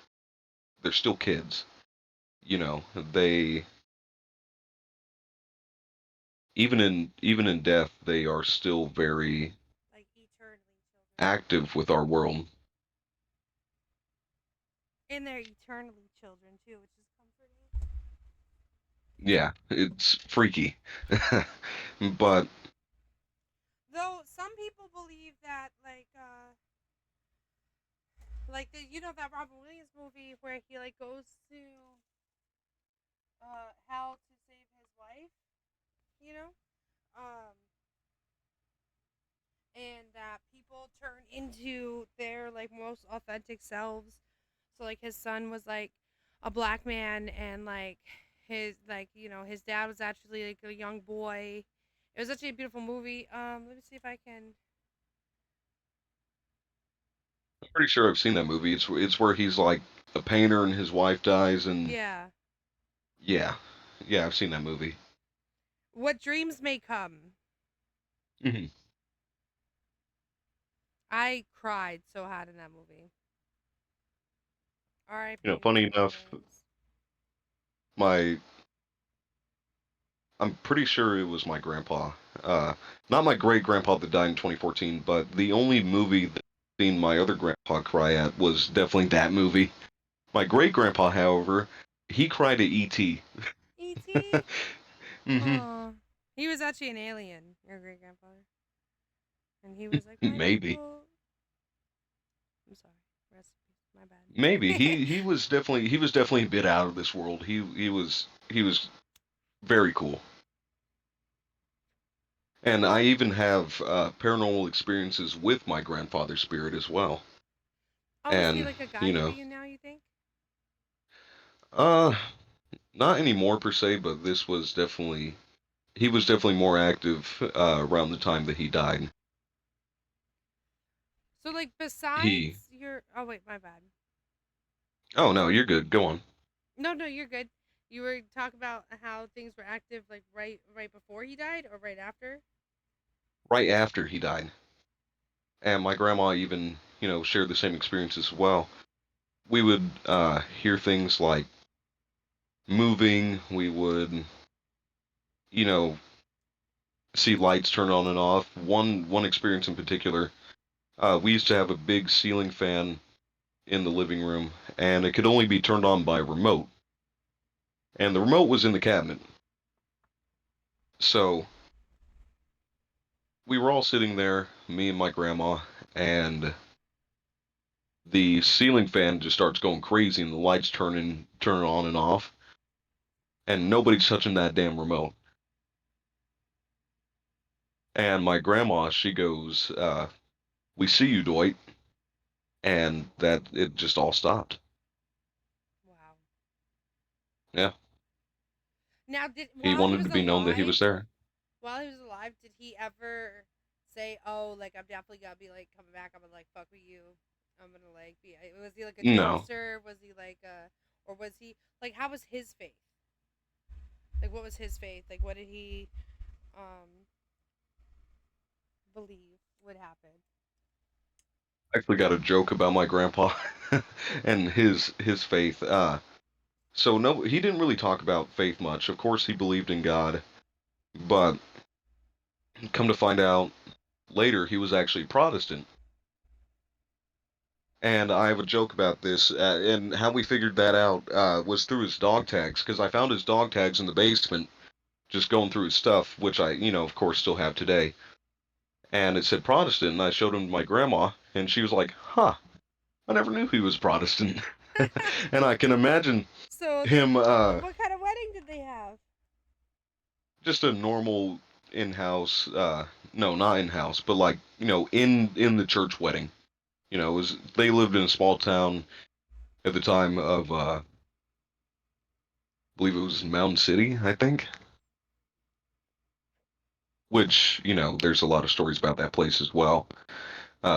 [SPEAKER 2] they're still kids, you know, they even in death, they are still very
[SPEAKER 1] Like eternally children.
[SPEAKER 2] active with our world.
[SPEAKER 1] And they're eternally children too, which is comforting.
[SPEAKER 2] Yeah, it's freaky. But
[SPEAKER 1] Though some people believe that like the that Robin Williams movie where he like goes to hell to save his wife, you know? Um and that people turn into their like most authentic selves. So like his son was like a black man, and like his dad was actually like a young boy. It was actually a beautiful movie. Let me see if I can.
[SPEAKER 2] I'm pretty sure I've seen that movie. It's where he's like a painter and his wife dies and
[SPEAKER 1] Yeah,
[SPEAKER 2] yeah. Yeah, I've seen that movie.
[SPEAKER 1] what dreams may come.
[SPEAKER 2] Hmm.
[SPEAKER 1] I cried so hard in that movie. R.I.P.
[SPEAKER 2] Funny
[SPEAKER 1] Robin
[SPEAKER 2] enough,
[SPEAKER 1] Williams.
[SPEAKER 2] my I'm pretty sure it was my grandpa. Uh, Not my great grandpa that died in 2014, but the only movie that I've seen my other grandpa cry at was definitely that movie. My great grandpa, however, he cried at E.T.
[SPEAKER 1] E.T.
[SPEAKER 2] Hmm.
[SPEAKER 1] Oh, he was actually an alien. Your great grandfather, and he was like my
[SPEAKER 2] Maybe.
[SPEAKER 1] people. I'm sorry. Recipes. My
[SPEAKER 2] Maybe
[SPEAKER 1] bad.
[SPEAKER 2] he was definitely a bit out of this world. He was very cool. And I even have paranormal experiences with my grandfather's spirit as well.
[SPEAKER 1] Oh, is he
[SPEAKER 2] And
[SPEAKER 1] like a
[SPEAKER 2] you
[SPEAKER 1] guide for
[SPEAKER 2] know,
[SPEAKER 1] you now? You think?
[SPEAKER 2] uh, not anymore per se, but this was definitely he was definitely more active around the time that he died.
[SPEAKER 1] So like
[SPEAKER 2] He
[SPEAKER 1] besides your oh wait, my bad.
[SPEAKER 2] Oh no, you're good. Go on.
[SPEAKER 1] No, no, you're good. You were talking about how things were active like right before he died or right after?
[SPEAKER 2] Right after he died, and my grandma even shared the same experience as well. We would hear things like moving. We would you know see lights turn on and off. One experience in particular, we used to have a big ceiling fan in the living room, and it could only be turned on by remote. And the remote was in the cabinet. So we were all sitting there, me and my grandma, and the ceiling fan just starts going crazy, and the lights turn on and off, and nobody's touching that damn remote. And my grandma, she goes, "We see you, Dwight," and that it just all stopped.
[SPEAKER 1] Wow.
[SPEAKER 2] Yeah,
[SPEAKER 1] Now did
[SPEAKER 2] he wanted to be known that he was there.
[SPEAKER 1] while he was alive, did he ever say, "Oh, like I'm definitely gonna be like coming back. I'm gonna like fuck with you. I'm gonna like be." Was he like a
[SPEAKER 2] No,
[SPEAKER 1] jokester? Was he like or was he like how was his faith? Like what was his faith? Like what did he um believe would happen?
[SPEAKER 2] I actually got a joke about my grandpa and his faith. So no, he didn't really talk about faith much. Of course, he believed in God, but come to find out later, he was actually Protestant. And I have a joke about this, and how we figured that out was through his dog tags, because I found his dog tags in the basement, just going through his stuff, which I, of course, still have today. And it said Protestant, and I showed him to my grandma, and she was like, "Huh, I never knew he was Protestant." And I can imagine
[SPEAKER 1] So they,
[SPEAKER 2] him,
[SPEAKER 1] what kind of wedding did they have?
[SPEAKER 2] just a normal in-house, no, not in-house, but like, in the church wedding. It was they lived in a small town at the time of, I believe it was Mountain City, I think. Which, there's a lot of stories about that place as well.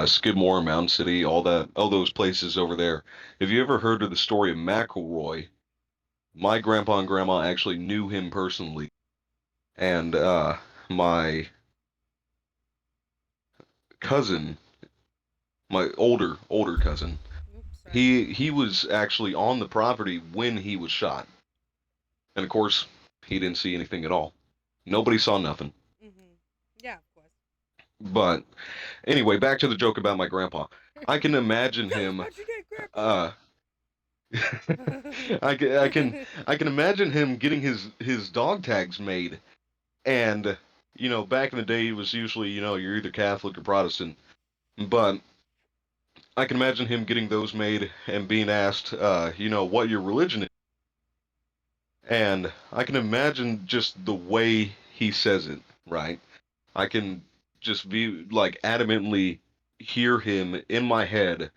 [SPEAKER 2] Skidmore, Mountain City, all those places over there. Have you ever heard of the story of McElroy? My grandpa and grandma actually knew him personally, and my cousin, my older cousin,
[SPEAKER 1] Oops, sorry.
[SPEAKER 2] he was actually on the property when he was shot, and of course, he didn't see anything at all. Nobody saw nothing.
[SPEAKER 1] Mm-hmm. Yeah, of course.
[SPEAKER 2] But anyway, back to the joke about my grandpa. I can imagine
[SPEAKER 1] Tell us
[SPEAKER 2] him.
[SPEAKER 1] about your day, Grandpa.
[SPEAKER 2] Uh, I can, I can I can imagine him getting his dog tags made, and back in the day it was usually you're either Catholic or Protestant, but I can imagine him getting those made and being asked what your religion is, and I can imagine just the way he says it, right? I can just be like adamantly hear him in my head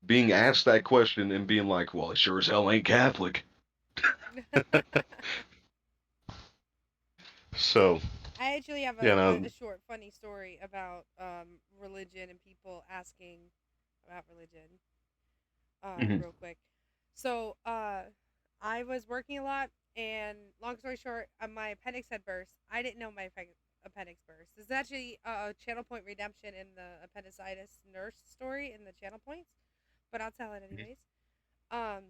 [SPEAKER 2] being asked that question and being like, well, it sure as hell ain't Catholic. So,
[SPEAKER 1] I actually have
[SPEAKER 2] you
[SPEAKER 1] a
[SPEAKER 2] know,
[SPEAKER 1] short funny story about religion and people asking about religion.
[SPEAKER 2] mhm.
[SPEAKER 1] Real quick. So I was working a lot, and long story short, my appendix had burst. I didn't know my appendix burst. This is actually a channel point redemption in the appendicitis nurse story in the channel points, but I'll tell it anyways. Um,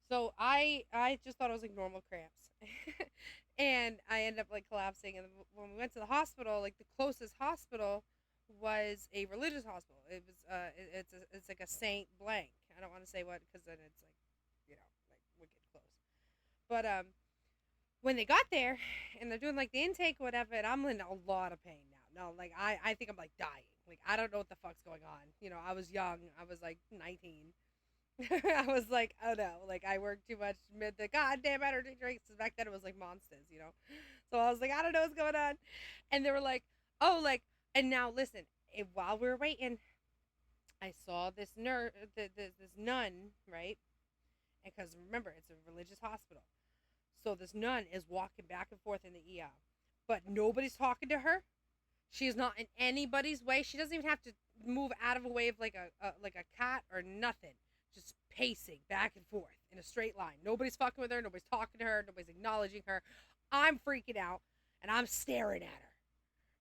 [SPEAKER 1] so I just thought it was like normal cramps, and I ended up like collapsing. And when we went to the hospital, like the closest hospital was a religious hospital. It was it's like a Saint blank. I don't want to say what because then it's like like wicked close. But when they got there and they're doing like the intake or whatever, and I'm in a lot of pain now. No, like I think I'm like dying. Like I don't know what the fuck's going on. I was young. I was like 19. I was like, oh no, like I worked too much mid the goddamn energy drinks. Back then it was like monsters. So I was like, I don't know what's going on, and they were like, oh, like, and now listen, while we were waiting, I saw this this nun, right? Because remember, it's a religious hospital, so this nun is walking back and forth in the ER, but nobody's talking to her. She is not in anybody's way. She doesn't even have to move out of a way of like a cat or nothing. Just pacing back and forth in a straight line. Nobody's fucking with her. Nobody's talking to her. Nobody's acknowledging her. I'm freaking out and I'm staring at her.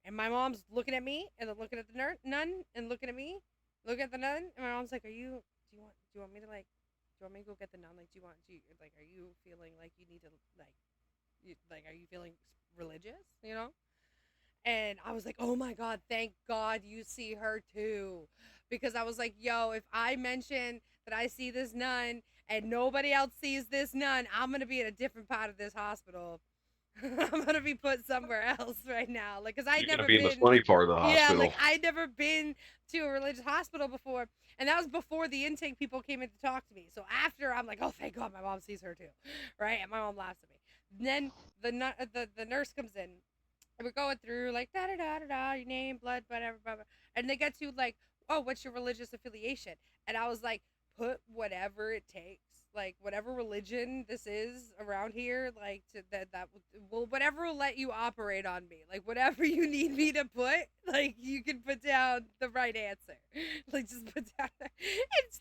[SPEAKER 1] And my mom's looking at me and then looking at the nun and looking at me, looking at the nun. And my mom's like, "Are you? Do you want me to like? Do you want me to go get the nun? Like, do you like? Are you feeling like you need to like? Are you feeling religious? And I was like, oh my God, thank God you see her too. Because I was like, yo, if I mention that I see this nun and nobody else sees this nun, I'm going to be in a different part of this hospital. I'm going to be put somewhere else right now. Like, because I'd
[SPEAKER 2] You're gonna
[SPEAKER 1] never
[SPEAKER 2] be in the
[SPEAKER 1] been,
[SPEAKER 2] funny part of the
[SPEAKER 1] yeah, like
[SPEAKER 2] hospital.
[SPEAKER 1] I'd never been to a religious hospital before. And that was before the intake people came in to talk to me. So after, I'm like, oh, thank God my mom sees her too. Right. And my mom laughs at me. Then the nurse comes in, we're going through like da da da da da, your name, blood, whatever, blah, blah. And they get to like, oh, what's your religious affiliation? And I was like, put whatever it takes, like whatever religion this is around here, like to that will whatever will let you operate on me, like whatever you need me to put, like you can put down the right answer, like just put down. And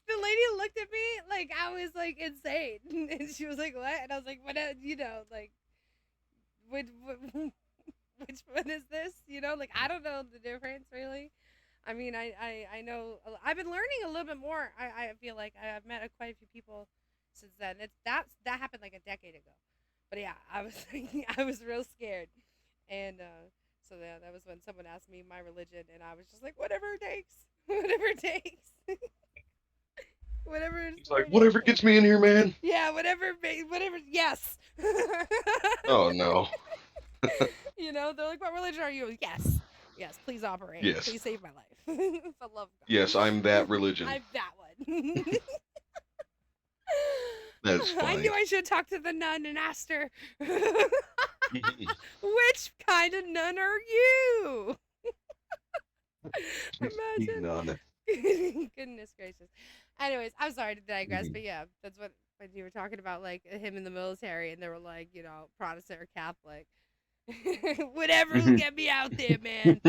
[SPEAKER 1] the lady looked at me like I was like insane, and she was like, what? And I was like, what? Like what which one is this? Like I don't know the difference really. I mean, I know I've been learning a little bit more. I feel like I've met quite a few people since then. That happened like a decade ago. But yeah, I was I was real scared, and so yeah, that was when someone asked me my religion, and I was just like, whatever it takes, whatever it takes. whatever
[SPEAKER 2] He's like,
[SPEAKER 1] story needs
[SPEAKER 2] whatever
[SPEAKER 1] it.
[SPEAKER 2] gets me in here, man.
[SPEAKER 1] Yeah, whatever. Yes.
[SPEAKER 2] Oh no.
[SPEAKER 1] They're like, "What religion are you?" Yes, yes. Please operate.
[SPEAKER 2] Yes.
[SPEAKER 1] Please save my life. For love of
[SPEAKER 2] Yes, I'm
[SPEAKER 1] God,
[SPEAKER 2] that religion.
[SPEAKER 1] I'm that one.
[SPEAKER 2] That's
[SPEAKER 1] I knew
[SPEAKER 2] funny.
[SPEAKER 1] I should talk to the nun and asked her, which kind of nun are you?
[SPEAKER 2] None.
[SPEAKER 1] Imagine. Goodness gracious. Anyways, I'm sorry to digress,
[SPEAKER 2] Mhm.
[SPEAKER 1] but yeah, that's what when you were talking about like him in the military, and they were like, Protestant or Catholic. Whatever will
[SPEAKER 2] Mhm.
[SPEAKER 1] get me out there, man.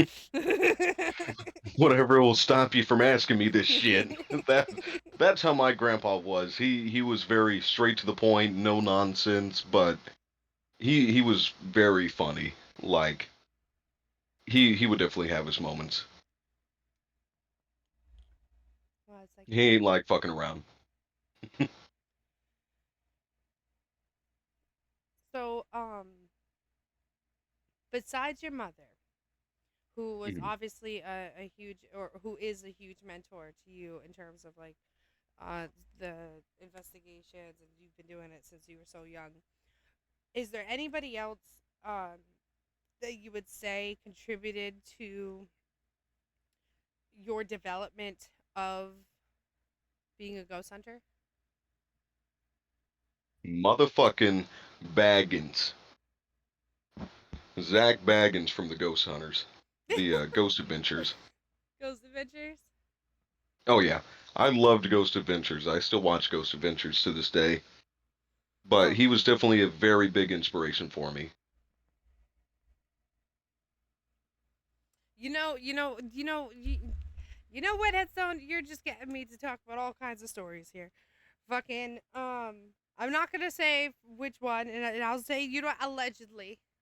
[SPEAKER 2] Whatever will stop you from asking me this shit. That that's how my grandpa was. He was very straight to the point, no nonsense, but he was very funny. Like he would definitely have his moments.
[SPEAKER 1] Well, it's like
[SPEAKER 2] He ain't like fucking around.
[SPEAKER 1] so. Besides your mother, who was
[SPEAKER 2] Mhm.
[SPEAKER 1] obviously a huge, or who is a huge mentor to you in terms of like uh the investigations, and you've been doing it since you were so young. Is there anybody else um that you would say contributed to your development of being a ghost hunter?
[SPEAKER 2] Motherfucking Baggins. Zach Baggins from the Ghost Hunters. The Ghost Adventures.
[SPEAKER 1] Ghost Adventures?
[SPEAKER 2] Oh yeah. I loved Ghost Adventures. I still watch Ghost Adventures to this day. But
[SPEAKER 1] Well,
[SPEAKER 2] he was definitely a very big inspiration for me.
[SPEAKER 1] you know what, Headstone? You're just getting me to talk about all kinds of stories here. Fucking, I'm not gonna say which one, and I'll say,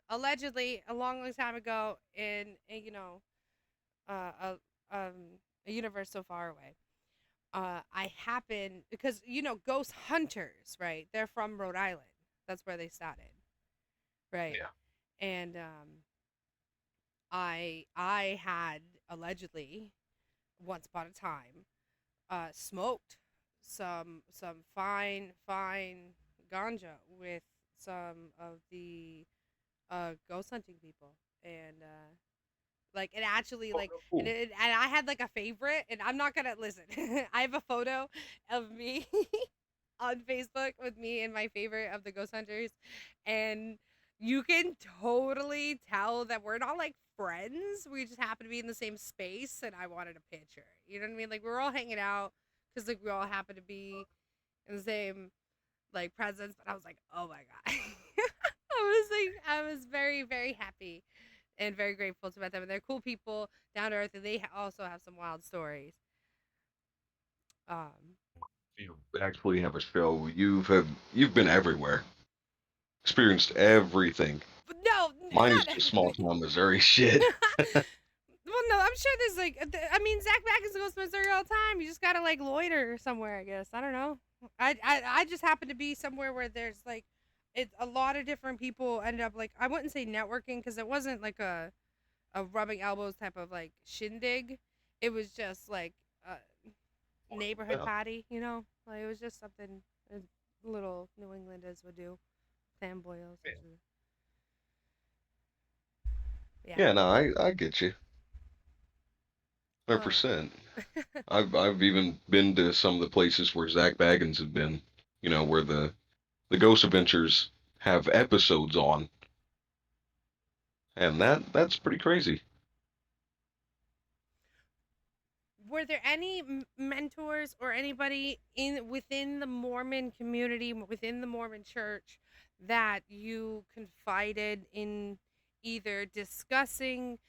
[SPEAKER 1] allegedly, a long, long time ago, in uh, a, um, a universe so far away. I happen because ghost hunters, right? They're from Rhode Island. That's where they started, right?
[SPEAKER 2] Yeah.
[SPEAKER 1] And I had allegedly once upon a time smoked some fine ganja with some of the ghost hunting people, and like it actually
[SPEAKER 2] Oh,
[SPEAKER 1] like
[SPEAKER 2] no,
[SPEAKER 1] and
[SPEAKER 2] cool.
[SPEAKER 1] it and I had like a favorite, and I'm not gonna listen. I have a photo of me on Facebook with me and my favorite of the ghost hunters, and you can totally tell that we're not like friends. We just happen to be in the same space, and I wanted a picture. You know what I mean? Like we're all hanging out because like we all happen to be in the same like presence. But I was like, oh my god, I was very very happy and very grateful to meet them. And they're cool people, down to earth, and they also have some wild stories. Um,
[SPEAKER 2] You actually have a show. You've been everywhere. Experienced everything.
[SPEAKER 1] but no,
[SPEAKER 2] Mine is
[SPEAKER 1] not
[SPEAKER 2] just small
[SPEAKER 1] everything.
[SPEAKER 2] town Missouri shit.
[SPEAKER 1] Well, no, I'm sure there's like, I mean, Zach Baggins goes to Missouri all the time. You just gotta like loiter somewhere, I guess. I don't know. I just happen to be somewhere where there's like, a lot of different people ended up like, I wouldn't say networking because it wasn't like a rubbing elbows type of like shindig. It was just like a neighborhood
[SPEAKER 2] Yeah.
[SPEAKER 1] party, Like it was just something little New Englanders would do. Fanboy, essentially. Yeah.
[SPEAKER 2] Yeah, no, I get you.
[SPEAKER 1] Uh,
[SPEAKER 2] 100%. I've even been to some of the places where Zach Baggins had been. Where the Ghost Adventures have episodes on, and that's pretty crazy.
[SPEAKER 1] were there any mentors or anybody in within the Mormon community, within the Mormon church, that you confided in, either discussing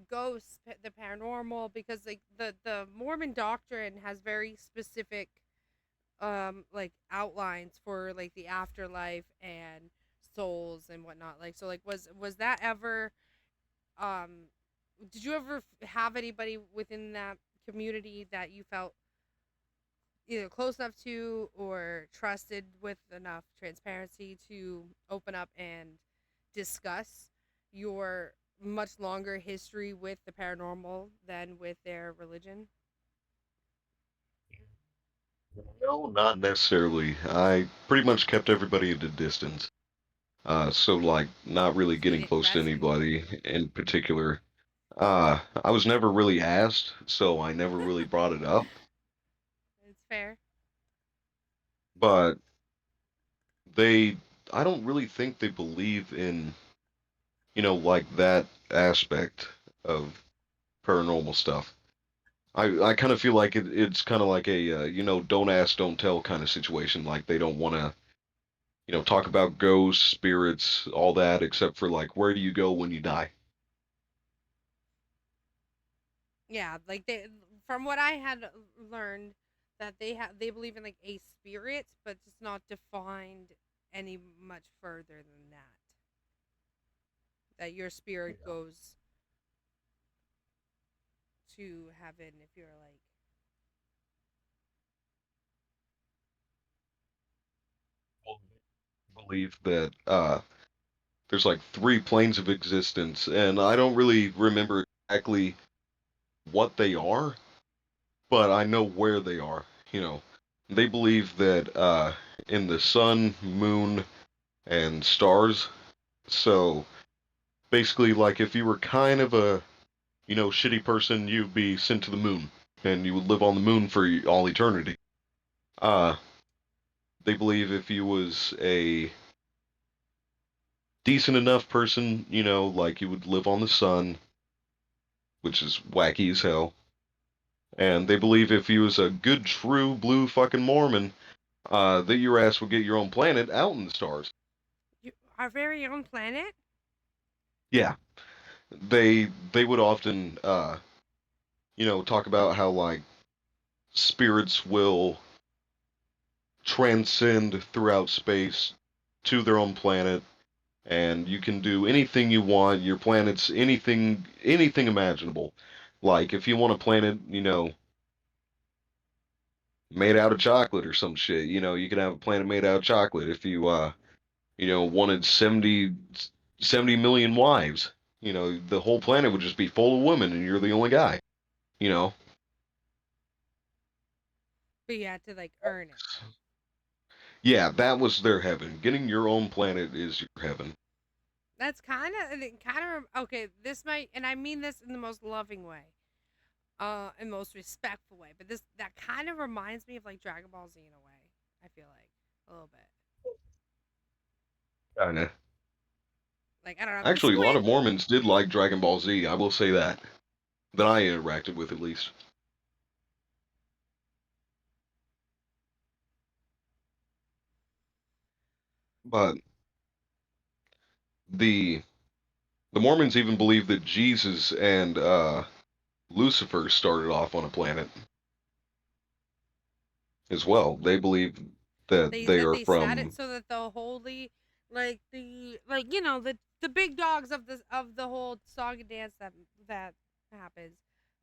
[SPEAKER 1] ghosts, the paranormal, because like the Mormon doctrine has very specific like outlines for like the afterlife and souls and whatnot, like, so like was that ever um did you ever have anybody within that community that you felt either close enough to or trusted with enough transparency to open up and discuss your much longer history with the paranormal than with their religion?
[SPEAKER 2] No, not necessarily. I pretty much kept everybody at a distance. So like not really
[SPEAKER 1] So you
[SPEAKER 2] getting
[SPEAKER 1] didn't
[SPEAKER 2] close to
[SPEAKER 1] investigate.
[SPEAKER 2] anybody in particular. I was never really asked, so I never really brought it up.
[SPEAKER 1] It's fair.
[SPEAKER 2] But they, I don't really think they believe in, like that aspect of paranormal stuff. I kind of feel like it's kind of like a, don't ask, don't tell kind of situation. Like they don't want to, talk about ghosts, spirits, all that, except for like where do you go when you die?
[SPEAKER 1] Yeah, like from what I had learned, that they believe in like a spirit, but it's not defined any much further than that. That your spirit goes to heaven if you're like,
[SPEAKER 2] Believe that there's like three planes of existence, and I don't really remember exactly what they are, but I know where they are. You know, they believe that in the sun, moon, and stars. So basically, like if you were kind of a shitty person, you'd be sent to the moon, and you would live on the moon for all eternity. Uh, they believe if you was a decent enough person, like you would live on the sun, which is wacky as hell. And they believe if you was a good, true blue fucking Mormon, that your ass would get your own planet out in the stars.
[SPEAKER 1] you, our very own planet.
[SPEAKER 2] Yeah, they would often, talk about how like spirits will transcend throughout space to their own planet, and you can do anything you want. Your planet's anything imaginable. Like if you want a planet, made out of chocolate or some shit, you can have a planet made out of chocolate. If you wanted 70 million wives, the whole planet would just be full of women and you're the only guy, you know.
[SPEAKER 1] But you had to like earn it.
[SPEAKER 2] Yeah, that was their heaven. Getting your own planet is your heaven.
[SPEAKER 1] That's kind of okay. This might, and I mean this in the most loving way, and most respectful way. But that kind of reminds me of like Dragon Ball Z in a way. I feel like a little bit.
[SPEAKER 2] Kinda.
[SPEAKER 1] Like I don't know the
[SPEAKER 2] Actually, a lot
[SPEAKER 1] squid.
[SPEAKER 2] of Mormons did like Dragon Ball Z. I will say that. That I interacted with at least. But the the Mormons even believe that Jesus and Lucifer started off on a planet as well. They believe that they
[SPEAKER 1] That
[SPEAKER 2] are
[SPEAKER 1] they set it
[SPEAKER 2] from.
[SPEAKER 1] so that the holy, like the big dogs of the whole song and dance that happens,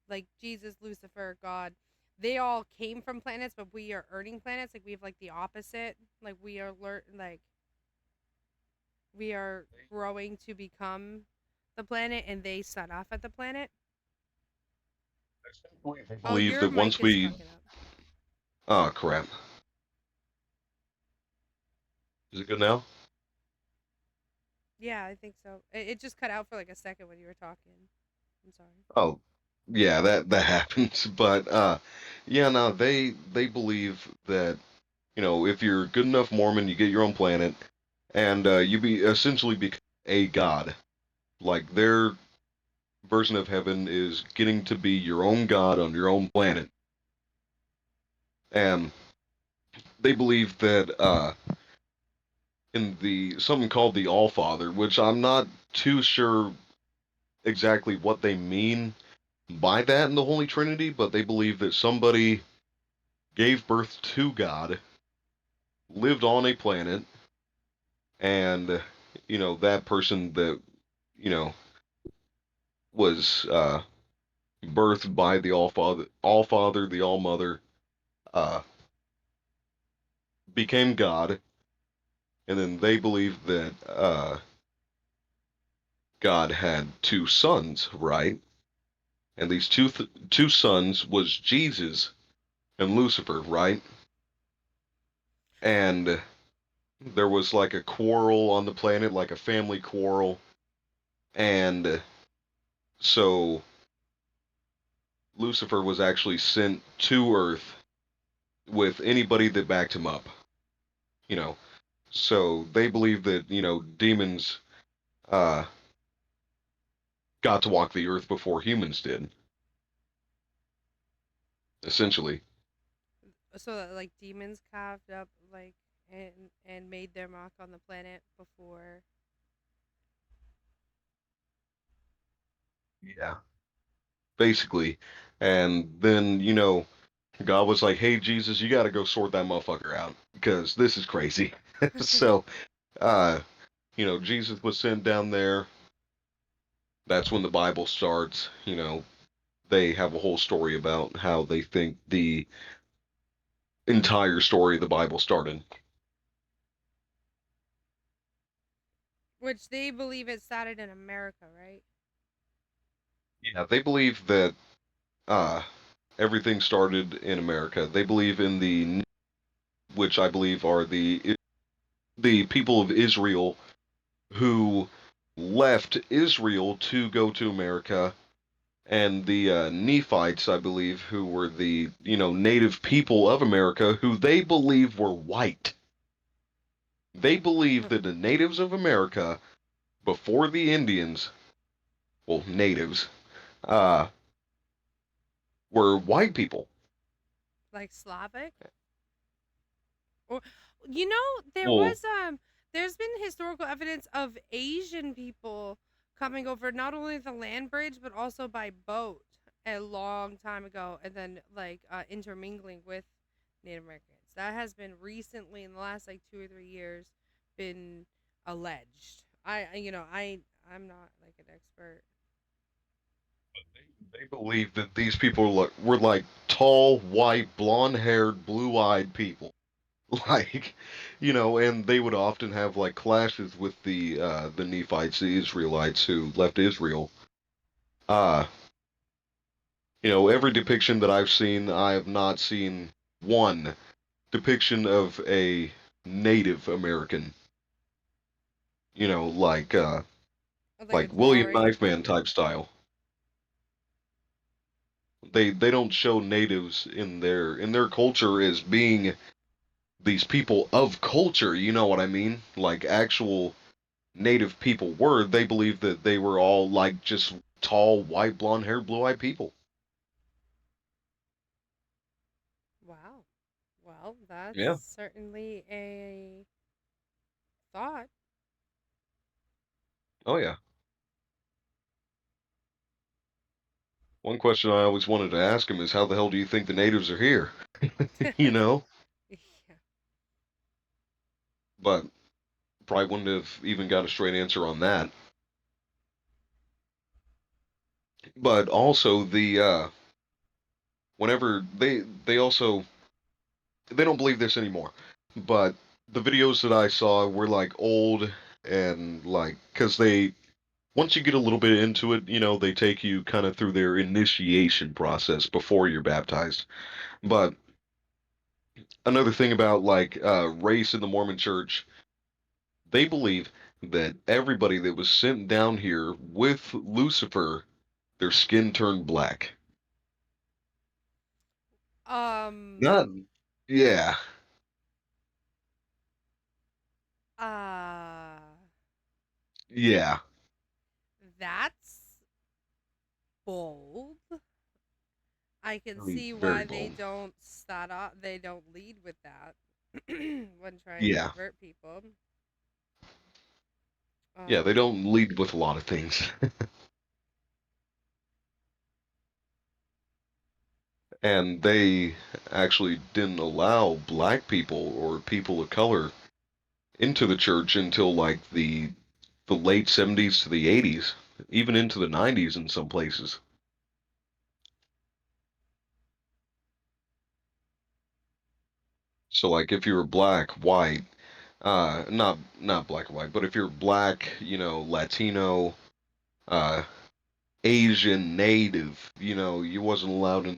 [SPEAKER 1] like Jesus, Lucifer, God, they all came from planets, but we are earning planets. Like we have like the opposite. Like we are growing to become the planet, and they set off at the planet.
[SPEAKER 2] They
[SPEAKER 1] Oh,
[SPEAKER 2] believe
[SPEAKER 1] your
[SPEAKER 2] that
[SPEAKER 1] mic
[SPEAKER 2] once
[SPEAKER 1] is
[SPEAKER 2] we.
[SPEAKER 1] fucking up.
[SPEAKER 2] Oh crap! Is it good now?
[SPEAKER 1] Yeah, I think so. It just cut out for like a second when you were talking. I'm sorry.
[SPEAKER 2] Oh, yeah, that happens. But yeah, no, they believe that if you're a good enough Mormon, you get your own planet, and you be essentially become a god. Like their version of heaven is getting to be your own god on your own planet, and they believe that in the something called the All Father, which I'm not too sure exactly what they mean by that in the Holy Trinity, but they believe that somebody gave birth to God, lived on a planet, and that person that you know was birthed by the All Father, the All Mother, uh, became God, and then they believe that God had two sons, right? And these two sons was Jesus and Lucifer, right? and there was like a quarrel on the planet, like a family quarrel, and so Lucifer was actually sent to Earth with anybody that backed him up. You know, so they believe that demons uh, got to walk the Earth before humans did, essentially.
[SPEAKER 1] So that, like, demons carved up, like, and made their mark on the planet before.
[SPEAKER 2] Yeah, basically. And then God was like, "Hey Jesus, you got to go sort that motherfucker out because this is crazy." So, uh, Jesus was sent down there. That's when the Bible starts. They have a whole story about how they think the entire story of the Bible started.
[SPEAKER 1] Which they believe it started in America, right?
[SPEAKER 2] Yeah, they believe that uh, everything started in America. They believe in which I believe are the people of Israel who left Israel to go to America, and the Nephites, I believe, who were the native people of America, who they believe were white. They believe that the natives of America before the Indians, well, natives, uh, were white people.
[SPEAKER 1] Like Slavic. Or, you know,
[SPEAKER 2] Well,
[SPEAKER 1] there's been historical evidence of Asian people coming over not only the land bridge but also by boat a long time ago, and then, like, intermingling with Native Americans. That has been recently, in the last, like, 2 or 3 years, been alleged. I'm not, like, an expert.
[SPEAKER 2] they believe that these people were like tall, white, blonde-haired, blue-eyed people. Like, and they would often have like clashes with the Nephites, the Israelites who left Israel. Uh, every depiction that I've seen, I have not seen one depiction of a Native American. Like
[SPEAKER 1] Like a
[SPEAKER 2] like William
[SPEAKER 1] drawing.
[SPEAKER 2] Knifeman type style. They don't show natives in their culture as being these people of culture, you know what I mean? Like actual native people were. They believed that they were all like just tall, white, blonde haired, blue eyed people.
[SPEAKER 1] Wow. Well, that's
[SPEAKER 2] Yeah.
[SPEAKER 1] certainly a thought.
[SPEAKER 2] Oh yeah. One question I always wanted to ask him is how the hell do you think the natives are here? you know?
[SPEAKER 1] Yeah.
[SPEAKER 2] But probably wouldn't have even got a straight answer on that. But also whenever they also they don't believe this anymore. But the videos that I saw were like old and like cuz they once you get a little bit into it, they take you kind of through their initiation process before you're baptized. But another thing about like race in the Mormon church, they believe that everybody that was sent down here with Lucifer, their skin turned black.
[SPEAKER 1] Um.
[SPEAKER 2] Not, yeah,
[SPEAKER 1] Uh.
[SPEAKER 2] yeah,
[SPEAKER 1] That's bold. I can
[SPEAKER 2] very,
[SPEAKER 1] see
[SPEAKER 2] very
[SPEAKER 1] why they
[SPEAKER 2] bold.
[SPEAKER 1] don't start off. They don't lead with that when trying to
[SPEAKER 2] Yeah,
[SPEAKER 1] convert people.
[SPEAKER 2] yeah, they
[SPEAKER 1] Um.
[SPEAKER 2] don't lead with a lot of things. And they actually didn't allow black people or people of color into the church until like the late 70s to the 80s, even into the 90s in some places. So like if you were black, white, not black or white, but if you're black, Latino, uh, Asian, Native, you wasn't allowed in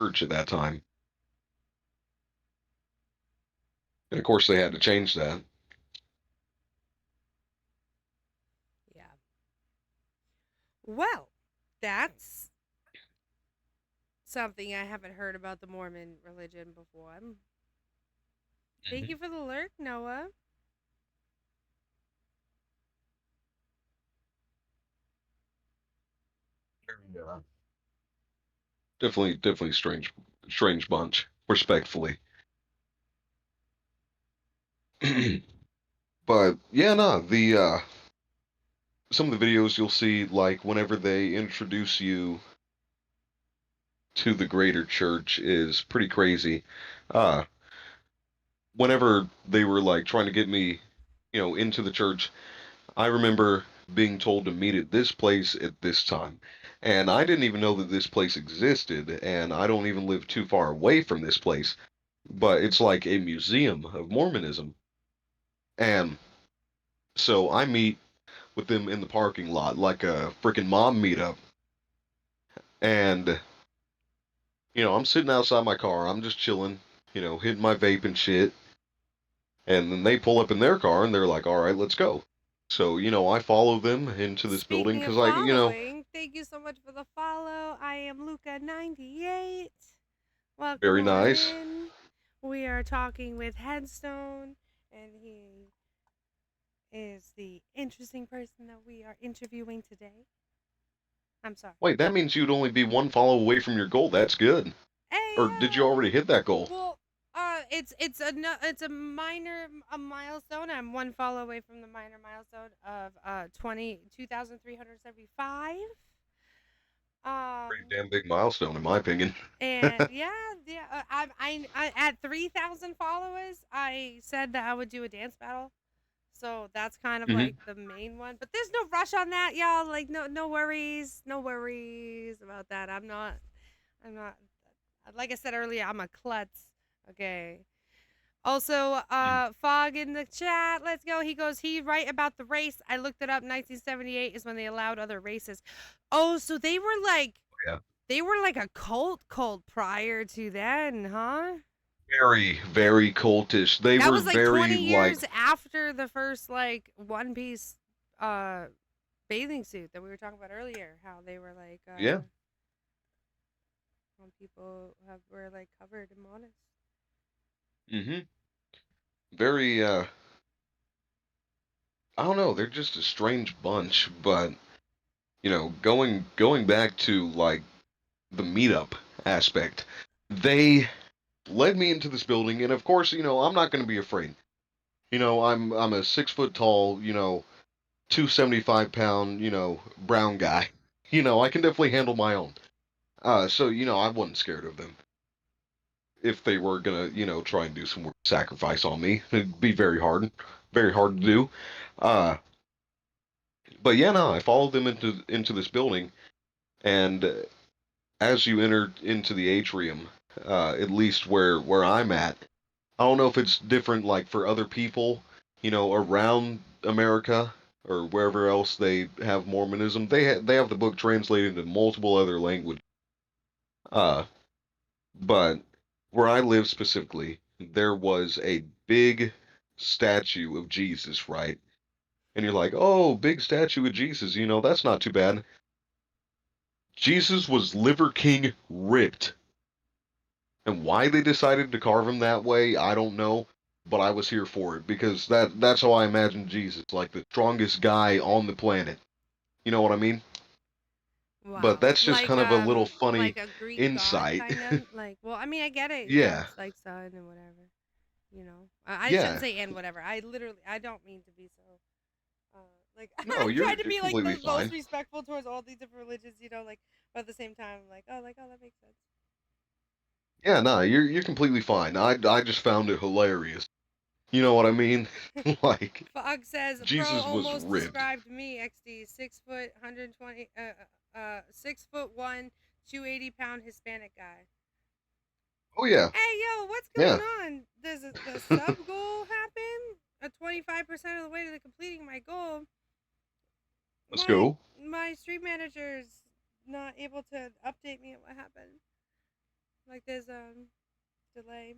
[SPEAKER 2] church at that time. And of course, they had to change that.
[SPEAKER 1] Yeah. Well, that's something I haven't heard about the Mormon religion before. Thank
[SPEAKER 2] Mhm.
[SPEAKER 1] you for the lurk, Noah.
[SPEAKER 2] Yeah. Definitely strange bunch, respectfully. But yeah, no, the some of the videos you'll see, like whenever they introduce you to the greater church, is pretty crazy. Uh, Whenever they were like trying to get me, into the church, I remember being told to meet at this place at this time. And I didn't even know that this place existed, and I don't even live too far away from this place. But it's like a museum of Mormonism. And so I meet with them in the parking lot like a freaking mom meetup. And, I'm sitting outside my car, I'm just chilling, hitting my vape and shit. And then they pull up in their car and they're like, all right, let's go. So, I follow them into this building
[SPEAKER 1] Speaking of
[SPEAKER 2] because I.
[SPEAKER 1] following, thank you so much for the follow. I am Luca98. Welcome
[SPEAKER 2] Very
[SPEAKER 1] on
[SPEAKER 2] nice.
[SPEAKER 1] in. We are talking with Headstone, and he is the interesting person that we are interviewing today. I'm sorry.
[SPEAKER 2] Wait, that means you'd only be one follow away from your goal. That's good.
[SPEAKER 1] Hey,
[SPEAKER 2] Or did you already hit that goal?
[SPEAKER 1] well, it's a minor a milestone. I'm one follow away from the minor milestone of 2,375.
[SPEAKER 2] Pretty
[SPEAKER 1] Um,
[SPEAKER 2] damn big milestone, in my opinion.
[SPEAKER 1] and yeah, yeah. I at 3,000 followers, I said that I would do a dance battle. So that's kind of like
[SPEAKER 2] Hmm.
[SPEAKER 1] the main one. But there's no rush on that, y'all. Like no worries. No worries about that. I'm not like I said earlier, I'm a klutz. Okay. Also, Fog in the chat. Let's go. He goes, he right about the race. I looked it up. 1978 is when they allowed other races. Oh, so
[SPEAKER 2] Yeah.
[SPEAKER 1] they were like a cult prior to then, huh?
[SPEAKER 2] Very cultish. They
[SPEAKER 1] That
[SPEAKER 2] were
[SPEAKER 1] was like
[SPEAKER 2] very
[SPEAKER 1] 20
[SPEAKER 2] like,
[SPEAKER 1] years after the first like One Piece uh bathing suit that we were talking about earlier. How they were like
[SPEAKER 2] yeah.
[SPEAKER 1] when people were like covered in modest.
[SPEAKER 2] Hmm. Very I don't know, they're just a strange bunch, but going back to like the meetup aspect, they led me into this building, and of course, I'm not going to be afraid. I'm a 6 foot tall, 275 pound, brown guy. I can definitely handle my own. So I wasn't scared of them. If they were gonna, try and do some sacrifice on me, it'd be very hard to do. Uh, but yeah, no, I followed them into this building, and as you enter into the atrium, at least where I'm at, I don't know if it's different like for other people, around America or wherever else they have Mormonism. They have the book translated into multiple other languages. Uh, but where I live specifically, there was a big statue of Jesus, right? And you're like, oh, big statue of Jesus, that's not too bad. Jesus was Liver King ripped. And why they decided to carve him that way, I don't know. But I was here for it because that's how I imagine Jesus, like the strongest guy on the planet. You know what I mean? But
[SPEAKER 1] Wow.
[SPEAKER 2] that's just kind of a little funny
[SPEAKER 1] Like a Greek god
[SPEAKER 2] insight.
[SPEAKER 1] kind of like well, I mean I get it. Yeah,
[SPEAKER 2] Yeah.
[SPEAKER 1] it's like sun and whatever. You know. I shouldn't
[SPEAKER 2] Yeah.
[SPEAKER 1] say and whatever. I don't mean to be so like
[SPEAKER 2] No,
[SPEAKER 1] I'm trying to
[SPEAKER 2] you're
[SPEAKER 1] be like
[SPEAKER 2] completely
[SPEAKER 1] the most
[SPEAKER 2] fine.
[SPEAKER 1] respectful towards all these different religions, like but at the same time like oh that makes sense.
[SPEAKER 2] Yeah, no, you're completely fine. I just found it hilarious. You know what I mean? Like
[SPEAKER 1] Fog says, "Bro
[SPEAKER 2] Jesus was
[SPEAKER 1] almost
[SPEAKER 2] ripped.
[SPEAKER 1] described me. XD 6 foot, 120, 6 foot 1, 280 pound Hispanic guy.
[SPEAKER 2] Oh yeah.
[SPEAKER 1] Hey yo, what's going
[SPEAKER 2] Yeah.
[SPEAKER 1] on? Does the sub goal happen? 25% of the way to the completing my goal.
[SPEAKER 2] Let's
[SPEAKER 1] My
[SPEAKER 2] go.
[SPEAKER 1] my stream manager's not able to update me on what happened. Like there's delay.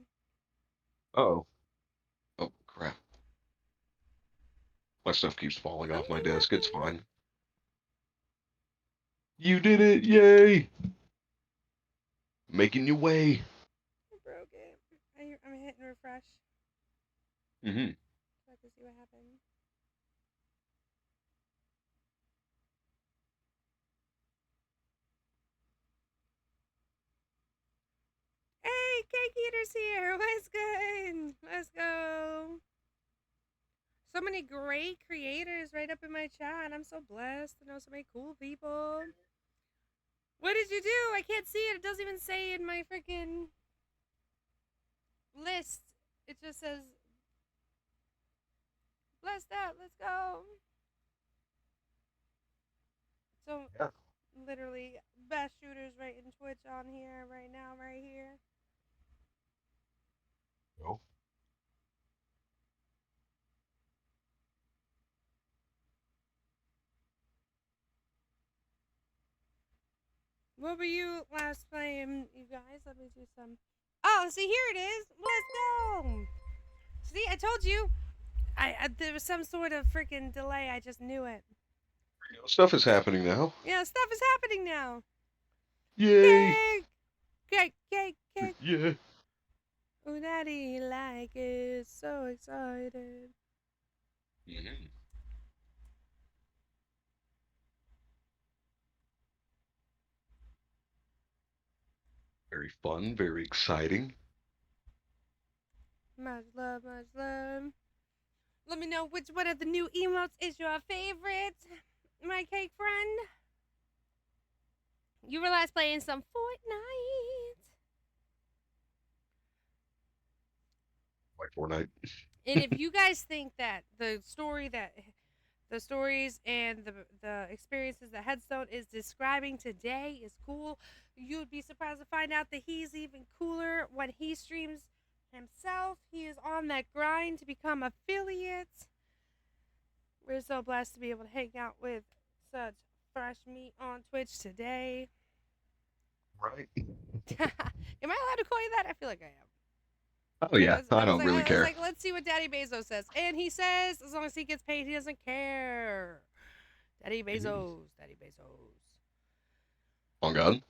[SPEAKER 2] Oh. stuff keeps falling off my
[SPEAKER 1] Something
[SPEAKER 2] desk. It's
[SPEAKER 1] happened.
[SPEAKER 2] fine. You did it! Yay! Making your way.
[SPEAKER 1] I broke it. I'm hitting refresh.
[SPEAKER 2] Hmm.
[SPEAKER 1] Try to see what happened. Hey, Cake Eater's here. What's good? Let's go. So many great creators right up in my chat. I'm so blessed to know so many cool people. What did you do? I can't see it. It doesn't even say in my freaking list. It just says blessed out. Let's go. So
[SPEAKER 2] Yeah.
[SPEAKER 1] literally best shooters right in Twitch on here right now, right here.
[SPEAKER 2] Oh.
[SPEAKER 1] What were you last playing, you guys? Let me do some. Oh, see, here it is. Let's go. See, I told you. There was some sort of freaking delay. I just knew it.
[SPEAKER 2] Stuff is happening now.
[SPEAKER 1] Yeah, stuff is happening now.
[SPEAKER 2] Yay!
[SPEAKER 1] Cake, cake, cake, cake.
[SPEAKER 2] Yeah.
[SPEAKER 1] Oh, daddy, like it. So excited.
[SPEAKER 2] Hmm. Very fun, very exciting.
[SPEAKER 1] Much love, much love. Let me know which one of the new emotes is your favorite, my cake friend. You were last playing some Fortnite.
[SPEAKER 2] Like Fortnite.
[SPEAKER 1] And if you guys think that the stories and the experiences that Headstone is describing today is cool, you'd be surprised to find out that he's even cooler when he streams himself. He is on that grind to become affiliate. We're so blessed to be able to hang out with such fresh meat on Twitch today.
[SPEAKER 2] Right.
[SPEAKER 1] Am I allowed to call you that? I feel like I am.
[SPEAKER 2] Oh yeah, I don't really
[SPEAKER 1] I was
[SPEAKER 2] care.
[SPEAKER 1] like, let's see what Daddy Bezos says. And he says, as long as he gets paid, he doesn't care. Daddy
[SPEAKER 2] Mhm.
[SPEAKER 1] Bezos. Daddy Bezos.
[SPEAKER 2] On God.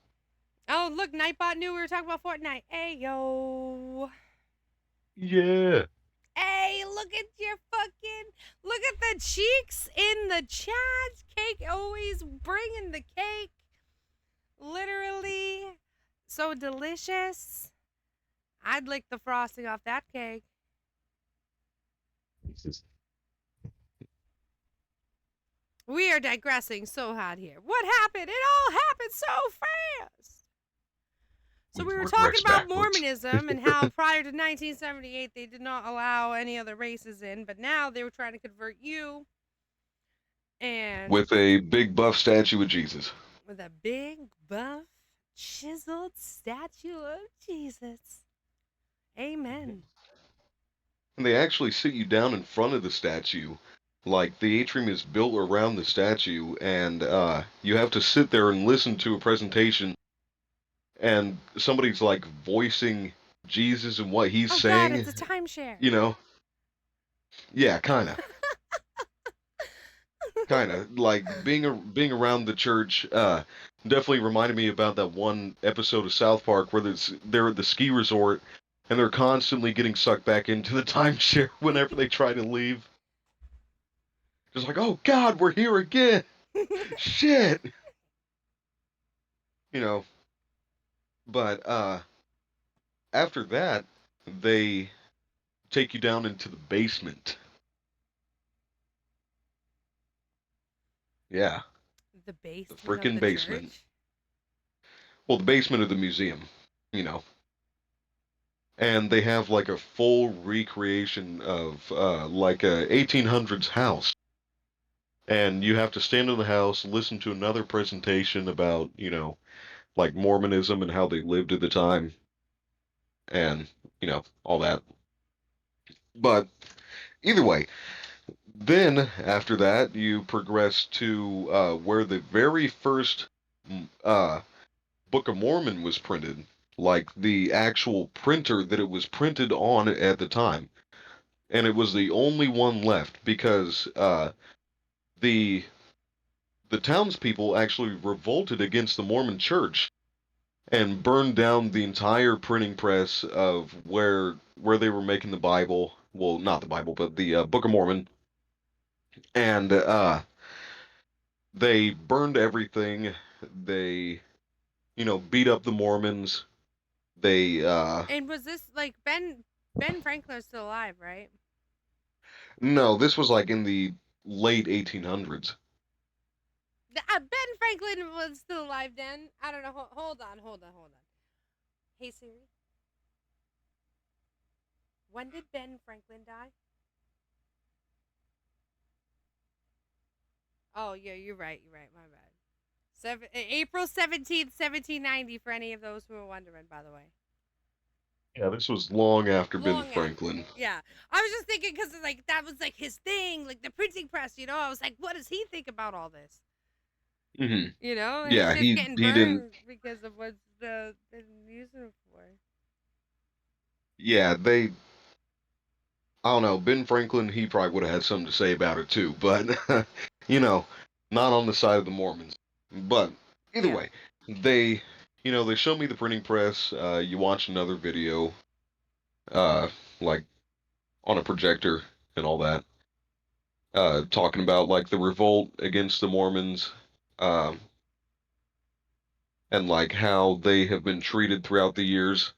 [SPEAKER 1] Oh, look, Nightbot knew we were talking about Fortnite. Hey, yo.
[SPEAKER 2] Yeah.
[SPEAKER 1] Hey, look at your fucking. Look at the cheeks in the chat. Cake always bringing the cake. Literally. So delicious. I'd lick the frosting off that cake. We are digressing so hard here. What happened? It all happened so fast. So
[SPEAKER 2] We
[SPEAKER 1] we were talking
[SPEAKER 2] progress
[SPEAKER 1] about
[SPEAKER 2] backwards.
[SPEAKER 1] Mormonism and how prior to 1978 they did not allow any other races in, but now they were trying to convert you and
[SPEAKER 2] With a big buff statue of Jesus.
[SPEAKER 1] with a big buff chiseled statue of Jesus. Amen.
[SPEAKER 2] And they actually sit you down in front of the statue. Like, the atrium is built around the statue, and you have to sit there and listen to a presentation, and somebody's, like, voicing Jesus and what he's
[SPEAKER 1] Oh god,
[SPEAKER 2] saying,
[SPEAKER 1] it's a timeshare.
[SPEAKER 2] you know? Yeah, kinda. Kinda. Like, being around the church, definitely reminded me about that one episode of South Park where they're at the ski resort, and they're constantly getting sucked back into the timeshare whenever they try to leave. Just like, oh God, we're here again. Shit. You know, but after that, they take you down into the basement. Yeah,
[SPEAKER 1] The
[SPEAKER 2] the
[SPEAKER 1] basement of
[SPEAKER 2] frickin'
[SPEAKER 1] the
[SPEAKER 2] basement.
[SPEAKER 1] church?
[SPEAKER 2] Well, the basement of the museum, you know. And they have like a full recreation of like a 1800s house. And you have to stand in the house, listen to another presentation about, like Mormonism and how they lived at the time, and all that. But either way, then after that, you progress to where the very first Book of Mormon was printed, like the actual printer that it was printed on at the time. and it was the only one left because the the townspeople actually revolted against the Mormon Church and burned down the entire printing press of where they were making the Bible. Well, not the Bible, but the Book of Mormon, and they burned everything. They, beat up the Mormons. They
[SPEAKER 1] And was this like Ben Franklin's still alive, right?
[SPEAKER 2] no, this was like in the late 1800s.
[SPEAKER 1] Ben Franklin was still alive then. I don't know. Hold on, hold on, hold on. Hey Siri, when did Ben Franklin die? Oh yeah, you're right. You're right. My bad. April 17th, 1790. For any of those who are wondering, by the way.
[SPEAKER 2] Yeah, this was long after Ben
[SPEAKER 1] Long after.
[SPEAKER 2] Franklin.
[SPEAKER 1] Yeah, I was just thinking because like that was like his thing, like the printing press. I was like, what does he think about all this?
[SPEAKER 2] Hmm.
[SPEAKER 1] And
[SPEAKER 2] Yeah,
[SPEAKER 1] shit's
[SPEAKER 2] he
[SPEAKER 1] getting
[SPEAKER 2] he didn't.
[SPEAKER 1] burned because of what's been using it for.
[SPEAKER 2] Yeah, they. I don't know. Ben Franklin, he probably would have had something to say about it too, but you know, not on the side of the Mormons. But either
[SPEAKER 1] Yeah.
[SPEAKER 2] way, they, they show me the printing press. You watch another video, uh, like on a projector and all that, talking about like the revolt against the Mormons, um, and like how they have been treated throughout the years.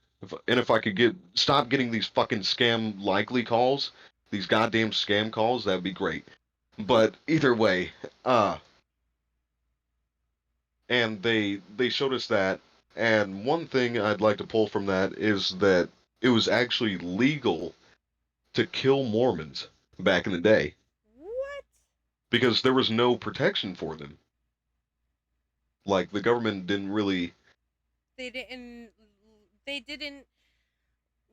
[SPEAKER 2] If I could stop getting these fucking scam likely calls, these goddamn scam calls, that'd be great. But either way, uh, and they showed us that, and one thing I'd like to pull from that is that it was actually legal to kill Mormons back in the day
[SPEAKER 1] What?
[SPEAKER 2] because there was no protection for them. Like the government didn't really.
[SPEAKER 1] They didn't. They didn't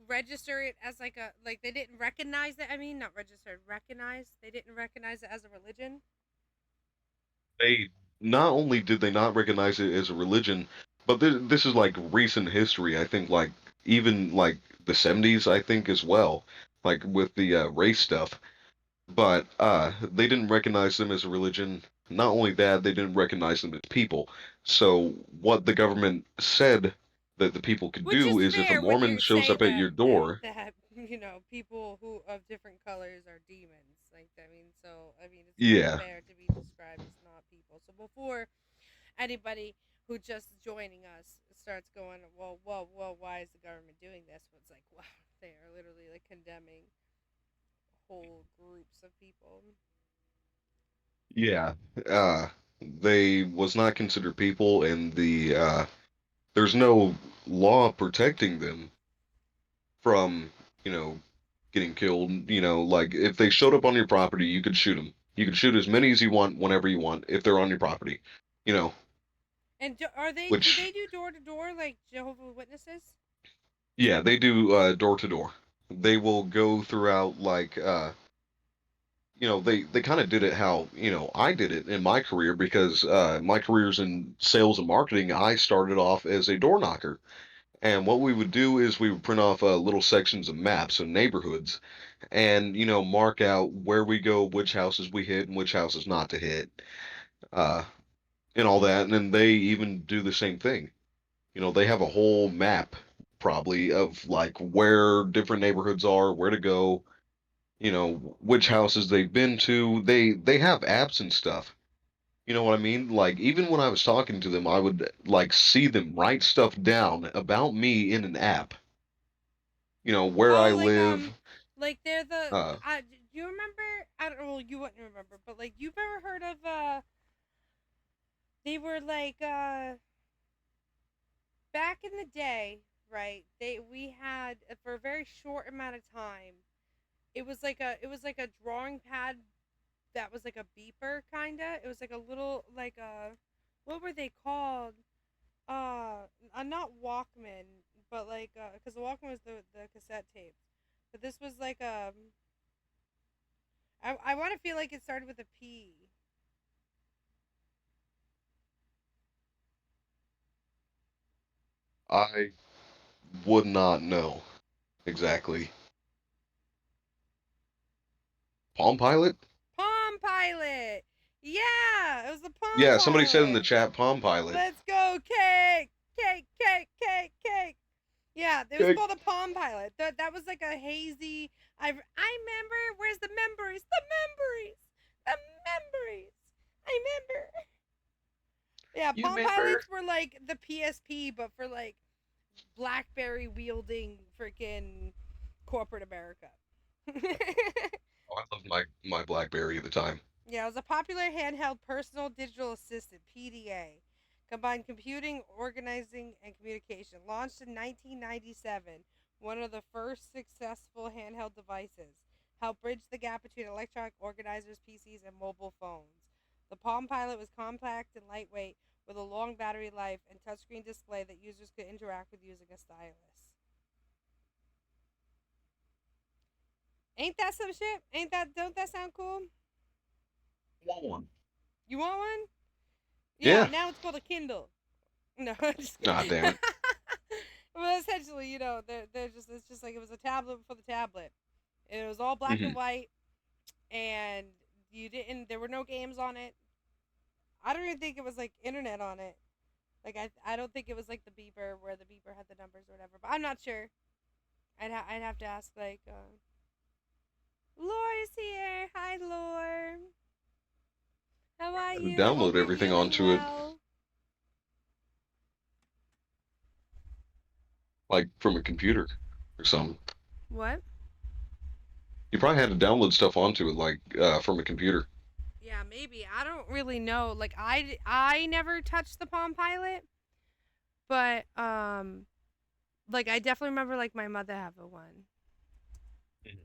[SPEAKER 1] register it as like they didn't recognize it. I mean, not registered, recognize. They didn't recognize it as a religion.
[SPEAKER 2] They not only did they not recognize it as a religion, but this is like recent history. I think like even like the 70s, I think as well, like with the race stuff. But they didn't recognize them as a religion. Not only that, they didn't recognize them as people. So what the government said that the people could
[SPEAKER 1] Which
[SPEAKER 2] do
[SPEAKER 1] is
[SPEAKER 2] is if a
[SPEAKER 1] fair when
[SPEAKER 2] Mormon
[SPEAKER 1] you
[SPEAKER 2] shows
[SPEAKER 1] say
[SPEAKER 2] up at
[SPEAKER 1] that
[SPEAKER 2] your door,
[SPEAKER 1] people who of different colors are demons. Like I mean, so I mean, it's only
[SPEAKER 2] yeah,
[SPEAKER 1] fair to be described as not people. So before anybody who just joining us starts going, well, why is the government doing this? It's like, wow, they are literally like condemning whole groups of people.
[SPEAKER 2] yeah, they was not considered people, and there's no law protecting them from, you know, getting killed. Like if they showed up on your property, you could shoot them. You could shoot as many as you want, whenever you want, if they're on your property. You know,
[SPEAKER 1] And are they? Do
[SPEAKER 2] which
[SPEAKER 1] they do door to door like Jehovah Witnesses?
[SPEAKER 2] yeah, they do door to door. They will go throughout like they kind of did it how I did it in my career because my career's in sales and marketing. I started off as a door knocker. And what we would do is we would print off little sections of maps of neighborhoods and, mark out where we go, which houses we hit and which houses not to hit, uh, and all that. And then they even do the same thing. They have a whole map probably of like where different neighborhoods are, where to go, which houses they've been to. They have apps and stuff. You know what I mean? Like even when I was talking to them, I would like see them write stuff down about me in an app, where I
[SPEAKER 1] Oh,
[SPEAKER 2] live.
[SPEAKER 1] like they're the.
[SPEAKER 2] Uh,
[SPEAKER 1] Do you remember? I don't know. Well, you wouldn't remember, but like you've ever heard of They were like back in the day, right? We had for a very short amount of time. It was like a drawing pad that was like a beeper kinda. It was like a little like a what were they called? Not Walkman, but like because the Walkman was the cassette tape, but this was like I want to feel like it started with a P.
[SPEAKER 2] I would not know exactly. Palm Pilot?
[SPEAKER 1] Palm Pilot. Yeah, it was the Palm
[SPEAKER 2] Yeah, somebody said in the
[SPEAKER 1] Pilot.
[SPEAKER 2] chat Palm Pilot.
[SPEAKER 1] Let's go, cake, cake, cake, cake, cake. Yeah, it was
[SPEAKER 2] Okay.
[SPEAKER 1] called a Palm Pilot. That was like a hazy. I remember. Where's the memories? The memories. The memories. I remember. Yeah,
[SPEAKER 2] You
[SPEAKER 1] Palm
[SPEAKER 2] remember?
[SPEAKER 1] Pilots were like the PSP, but for like BlackBerry wielding freaking corporate America.
[SPEAKER 2] Oh, I loved my BlackBerry at the time.
[SPEAKER 1] Yeah, it was a popular handheld personal digital assistant (PDA), combined computing, organizing, and communication. Launched in 1997, one of the first successful handheld devices, helped bridge the gap between electronic organizers, PCs, and mobile phones. The Palm Pilot was compact and lightweight, with a long battery life and touchscreen display that users could interact with using a stylus. Ain't that some shit? Ain't that? Don't that sound cool?
[SPEAKER 2] Want one?
[SPEAKER 1] You want one? Yeah,
[SPEAKER 2] Yeah.
[SPEAKER 1] now it's called a Kindle. No, I'm just
[SPEAKER 2] Ah,
[SPEAKER 1] kidding.
[SPEAKER 2] damn it.
[SPEAKER 1] Well, essentially, they're just it's just like it was a tablet for the tablet. And it was all black and
[SPEAKER 2] Hmm.
[SPEAKER 1] white, and you didn't. There were no games on it. I don't even think it was like internet on it. Like I don't think it was like the beeper where the beeper had the numbers or whatever. But I'm not sure. I'd have to ask like. Lore is here. Hi, Lore. How are
[SPEAKER 2] I had to
[SPEAKER 1] you? Hope
[SPEAKER 2] download
[SPEAKER 1] you're
[SPEAKER 2] everything
[SPEAKER 1] feeling
[SPEAKER 2] onto it,
[SPEAKER 1] well.
[SPEAKER 2] like from a computer or something.
[SPEAKER 1] What?
[SPEAKER 2] You probably had to download stuff onto it, like from a computer.
[SPEAKER 1] Yeah, maybe. I don't really know. Like I never touched the Palm Pilot, but like I definitely remember like my mother have a one.
[SPEAKER 2] Mhm.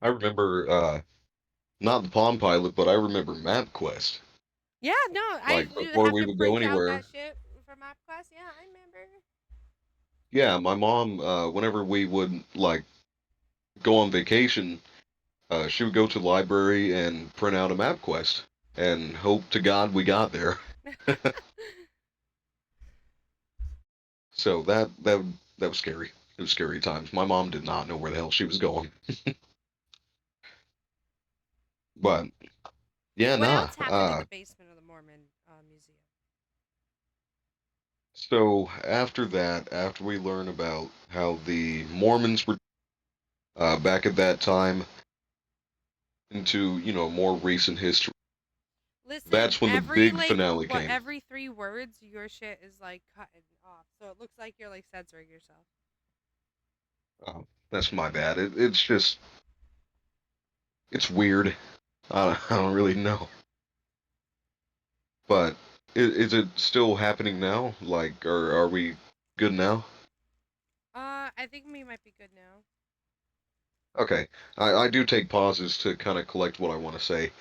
[SPEAKER 2] I remember not the Palm Pilot, but I remember MapQuest.
[SPEAKER 1] Yeah, no, I
[SPEAKER 2] Like
[SPEAKER 1] you
[SPEAKER 2] before
[SPEAKER 1] have
[SPEAKER 2] we
[SPEAKER 1] to
[SPEAKER 2] would go
[SPEAKER 1] print out that
[SPEAKER 2] anywhere.
[SPEAKER 1] shit for MapQuest. Yeah, I remember.
[SPEAKER 2] Yeah, my mom, whenever we would like go on vacation, she would go to the library and print out a MapQuest and hope to God we got there. So that was scary. It was scary times. My mom did not know where the hell she was going. But yeah,
[SPEAKER 1] What
[SPEAKER 2] nah.
[SPEAKER 1] else happened in the basement of the Mormon museum?
[SPEAKER 2] So after that, after we learn about how the Mormons were back at that time into more recent history,
[SPEAKER 1] Listen,
[SPEAKER 2] that's when the
[SPEAKER 1] every
[SPEAKER 2] big
[SPEAKER 1] like
[SPEAKER 2] finale
[SPEAKER 1] what
[SPEAKER 2] came.
[SPEAKER 1] every 3 words, your shit is like cutting off, so it looks like you're like censoring yourself.
[SPEAKER 2] That's my bad. It's just it's weird. I don't really know. But is it still happening now? Like, are we good now?
[SPEAKER 1] I think we might be good now.
[SPEAKER 2] Okay, I do take pauses to kind of collect what I want to say,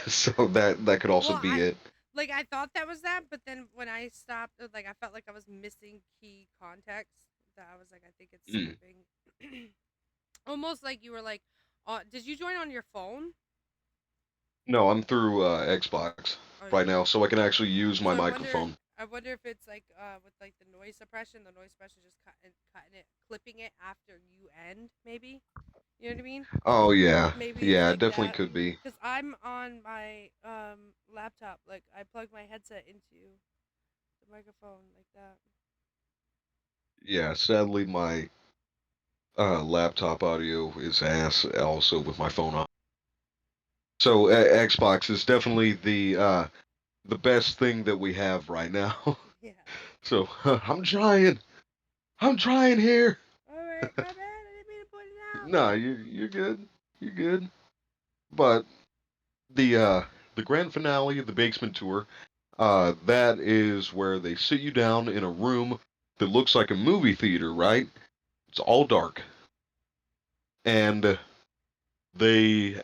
[SPEAKER 2] so that could also
[SPEAKER 1] Well,
[SPEAKER 2] be it.
[SPEAKER 1] I thought that was that, but then when I stopped, like I felt like I was missing key context. That I was like, I think it's
[SPEAKER 2] Mm.
[SPEAKER 1] skipping. Almost like you were like, did you join on your phone?
[SPEAKER 2] No, I'm through Xbox
[SPEAKER 1] Oh,
[SPEAKER 2] right now, so I can actually use my
[SPEAKER 1] so
[SPEAKER 2] microphone.
[SPEAKER 1] I wonder if it's like with like the noise suppression just cutting it, clipping it after you end, maybe. You know what I mean?
[SPEAKER 2] Oh yeah,
[SPEAKER 1] Maybe it's
[SPEAKER 2] yeah, it
[SPEAKER 1] like
[SPEAKER 2] definitely
[SPEAKER 1] that.
[SPEAKER 2] could be.
[SPEAKER 1] Cause I'm on my laptop, like I plug my headset into the microphone like that.
[SPEAKER 2] Yeah, sadly my laptop audio is ass also with my phone on. So Xbox is definitely the best thing that we have right now.
[SPEAKER 1] Yeah.
[SPEAKER 2] So I'm trying here.
[SPEAKER 1] All right, my bad. I didn't mean to point it out.
[SPEAKER 2] No, you're good. You're good. But the grand finale of the basement tour, that is where they sit you down in a room that looks like a movie theater, right? It's all dark, and they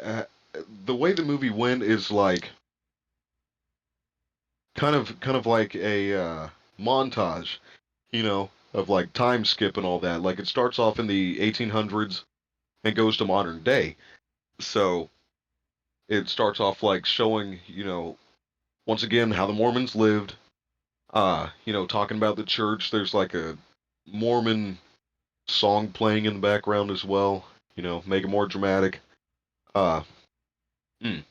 [SPEAKER 2] the way the movie went is like kind of like a montage, of like time skip and all that. Like it starts off in the 1800s and goes to modern day. So it starts off like showing, once again how the Mormons lived. Talking about the church. There's like a Mormon song playing in the background as well. make it more dramatic. Uh, mm.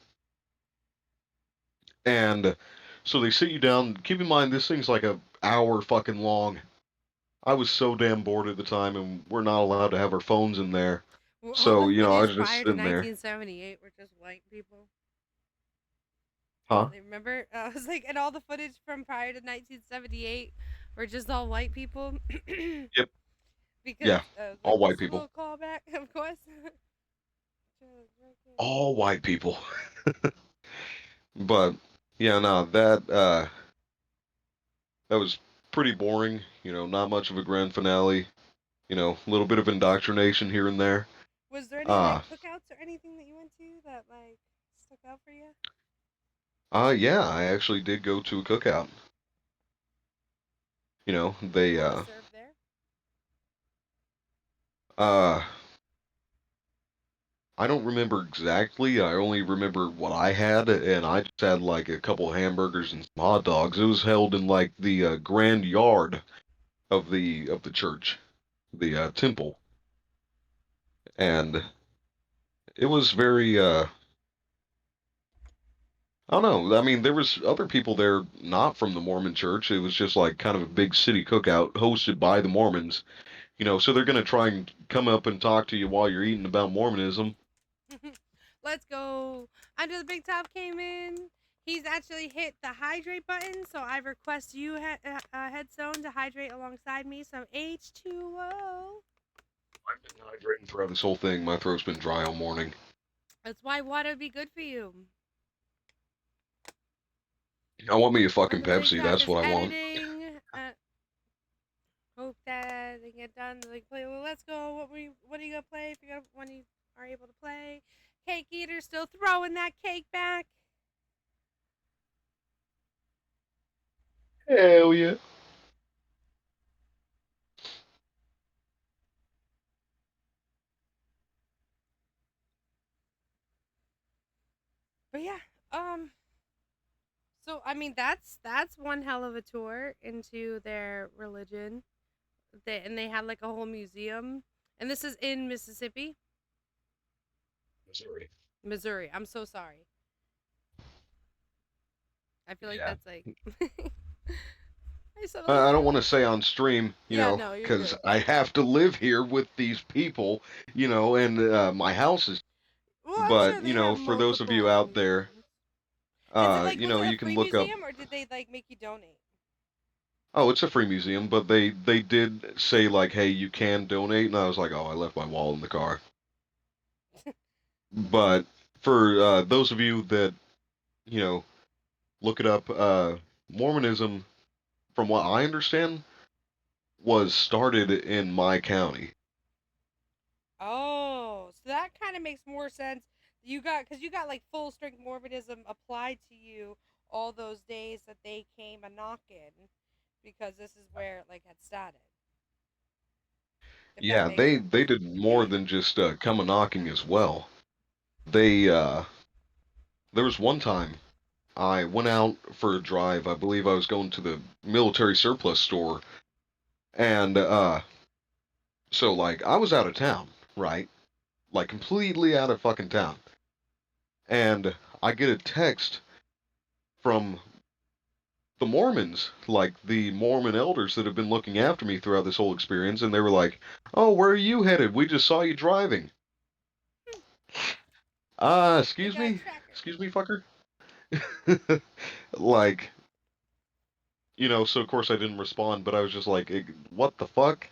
[SPEAKER 2] And so they sit you down. Keep in mind, this thing's like a hour fucking long. I was so damn bored at the time, and we're not allowed to have our phones in there.
[SPEAKER 1] Well, all
[SPEAKER 2] So,
[SPEAKER 1] the
[SPEAKER 2] I
[SPEAKER 1] footage
[SPEAKER 2] was just
[SPEAKER 1] prior to
[SPEAKER 2] sitting there.
[SPEAKER 1] 1978 were just white people.
[SPEAKER 2] Huh?
[SPEAKER 1] They remember? I was like, and all the footage from prior to 1978 were just all white people.
[SPEAKER 2] Yep.
[SPEAKER 1] Because
[SPEAKER 2] Yeah.
[SPEAKER 1] like
[SPEAKER 2] All white
[SPEAKER 1] just a
[SPEAKER 2] people.
[SPEAKER 1] little callback, of course.
[SPEAKER 2] All white people. But, yeah, no, that was pretty boring. Not much of a grand finale. A little bit of indoctrination here and there.
[SPEAKER 1] Was there any
[SPEAKER 2] Uh,
[SPEAKER 1] like cookouts or anything that you went to that like stuck out for you?
[SPEAKER 2] yeah, I actually did go to a cookout. They,
[SPEAKER 1] What was served there?
[SPEAKER 2] uh, I don't remember exactly. I only remember what I had, and I just had like a couple of hamburgers and some hot dogs. It was held in like the grand yard of the church, the temple, and it was very. I don't know. I mean, there was other people there not from the Mormon church. It was just like kind of a big city cookout hosted by the Mormons. So they're gonna try and come up and talk to you while you're eating about Mormonism.
[SPEAKER 1] Let's go. Under the big top came in. He's actually hit the hydrate button, so I request you, Headstone, to hydrate alongside me. Some H2O.
[SPEAKER 2] I've been hydrating throughout this whole thing. My throat's been dry all morning.
[SPEAKER 1] That's why water would be good for you.
[SPEAKER 2] I want me a fucking
[SPEAKER 1] Under the big
[SPEAKER 2] Pepsi.
[SPEAKER 1] top
[SPEAKER 2] That's
[SPEAKER 1] is
[SPEAKER 2] what I want.
[SPEAKER 1] editing. Hope that they get done. Like, play. Well, let's go. What are you gonna play? If you gonna when you are able to play, Cake Eater still throwing that cake back.
[SPEAKER 2] Hell yeah.
[SPEAKER 1] But yeah, um, so I mean that's one hell of a tour into their religion. They had like a whole museum, and this is in Mississippi,
[SPEAKER 2] Missouri.
[SPEAKER 1] Missouri. I'm so sorry. I feel like
[SPEAKER 2] Yeah.
[SPEAKER 1] that's like I said
[SPEAKER 2] I don't want to
[SPEAKER 1] Missouri.
[SPEAKER 2] say on stream,
[SPEAKER 1] Yeah, no, you're
[SPEAKER 2] because
[SPEAKER 1] good.
[SPEAKER 2] I have to live here with these people, and my house is.
[SPEAKER 1] Well, I'm
[SPEAKER 2] But,
[SPEAKER 1] sure they have
[SPEAKER 2] for those of you
[SPEAKER 1] multiple
[SPEAKER 2] out there,
[SPEAKER 1] museums. Is it like was it a
[SPEAKER 2] you can
[SPEAKER 1] free
[SPEAKER 2] look up.
[SPEAKER 1] museum or did they like make you donate?
[SPEAKER 2] Oh, it's a free museum, but they did say like, hey, you can donate, and I was like, oh, I left my wallet in the car. But for those of you that you know look it up, Mormonism, from what I understand, was started in my county.
[SPEAKER 1] Oh, so that kind of makes more sense. You got because you got like full strength Mormonism applied to you all those days that they came a knocking, because this is where it like had started. If that
[SPEAKER 2] Yeah,
[SPEAKER 1] makes
[SPEAKER 2] they did more
[SPEAKER 1] sense.
[SPEAKER 2] than just come a knocking as well. They there was one time I went out for a drive. I believe I was going to the military surplus store, and so like I was out of town, right? Like completely out of fucking town, and I get a text from the Mormons, like the Mormon elders that have been looking after me throughout this whole experience, and they were like, "Oh, where are you headed? We just saw you driving."
[SPEAKER 1] They
[SPEAKER 2] Excuse
[SPEAKER 1] got
[SPEAKER 2] me,
[SPEAKER 1] tracker.
[SPEAKER 2] fucker. Like, so of course I didn't respond, but I was just like, "What the fuck?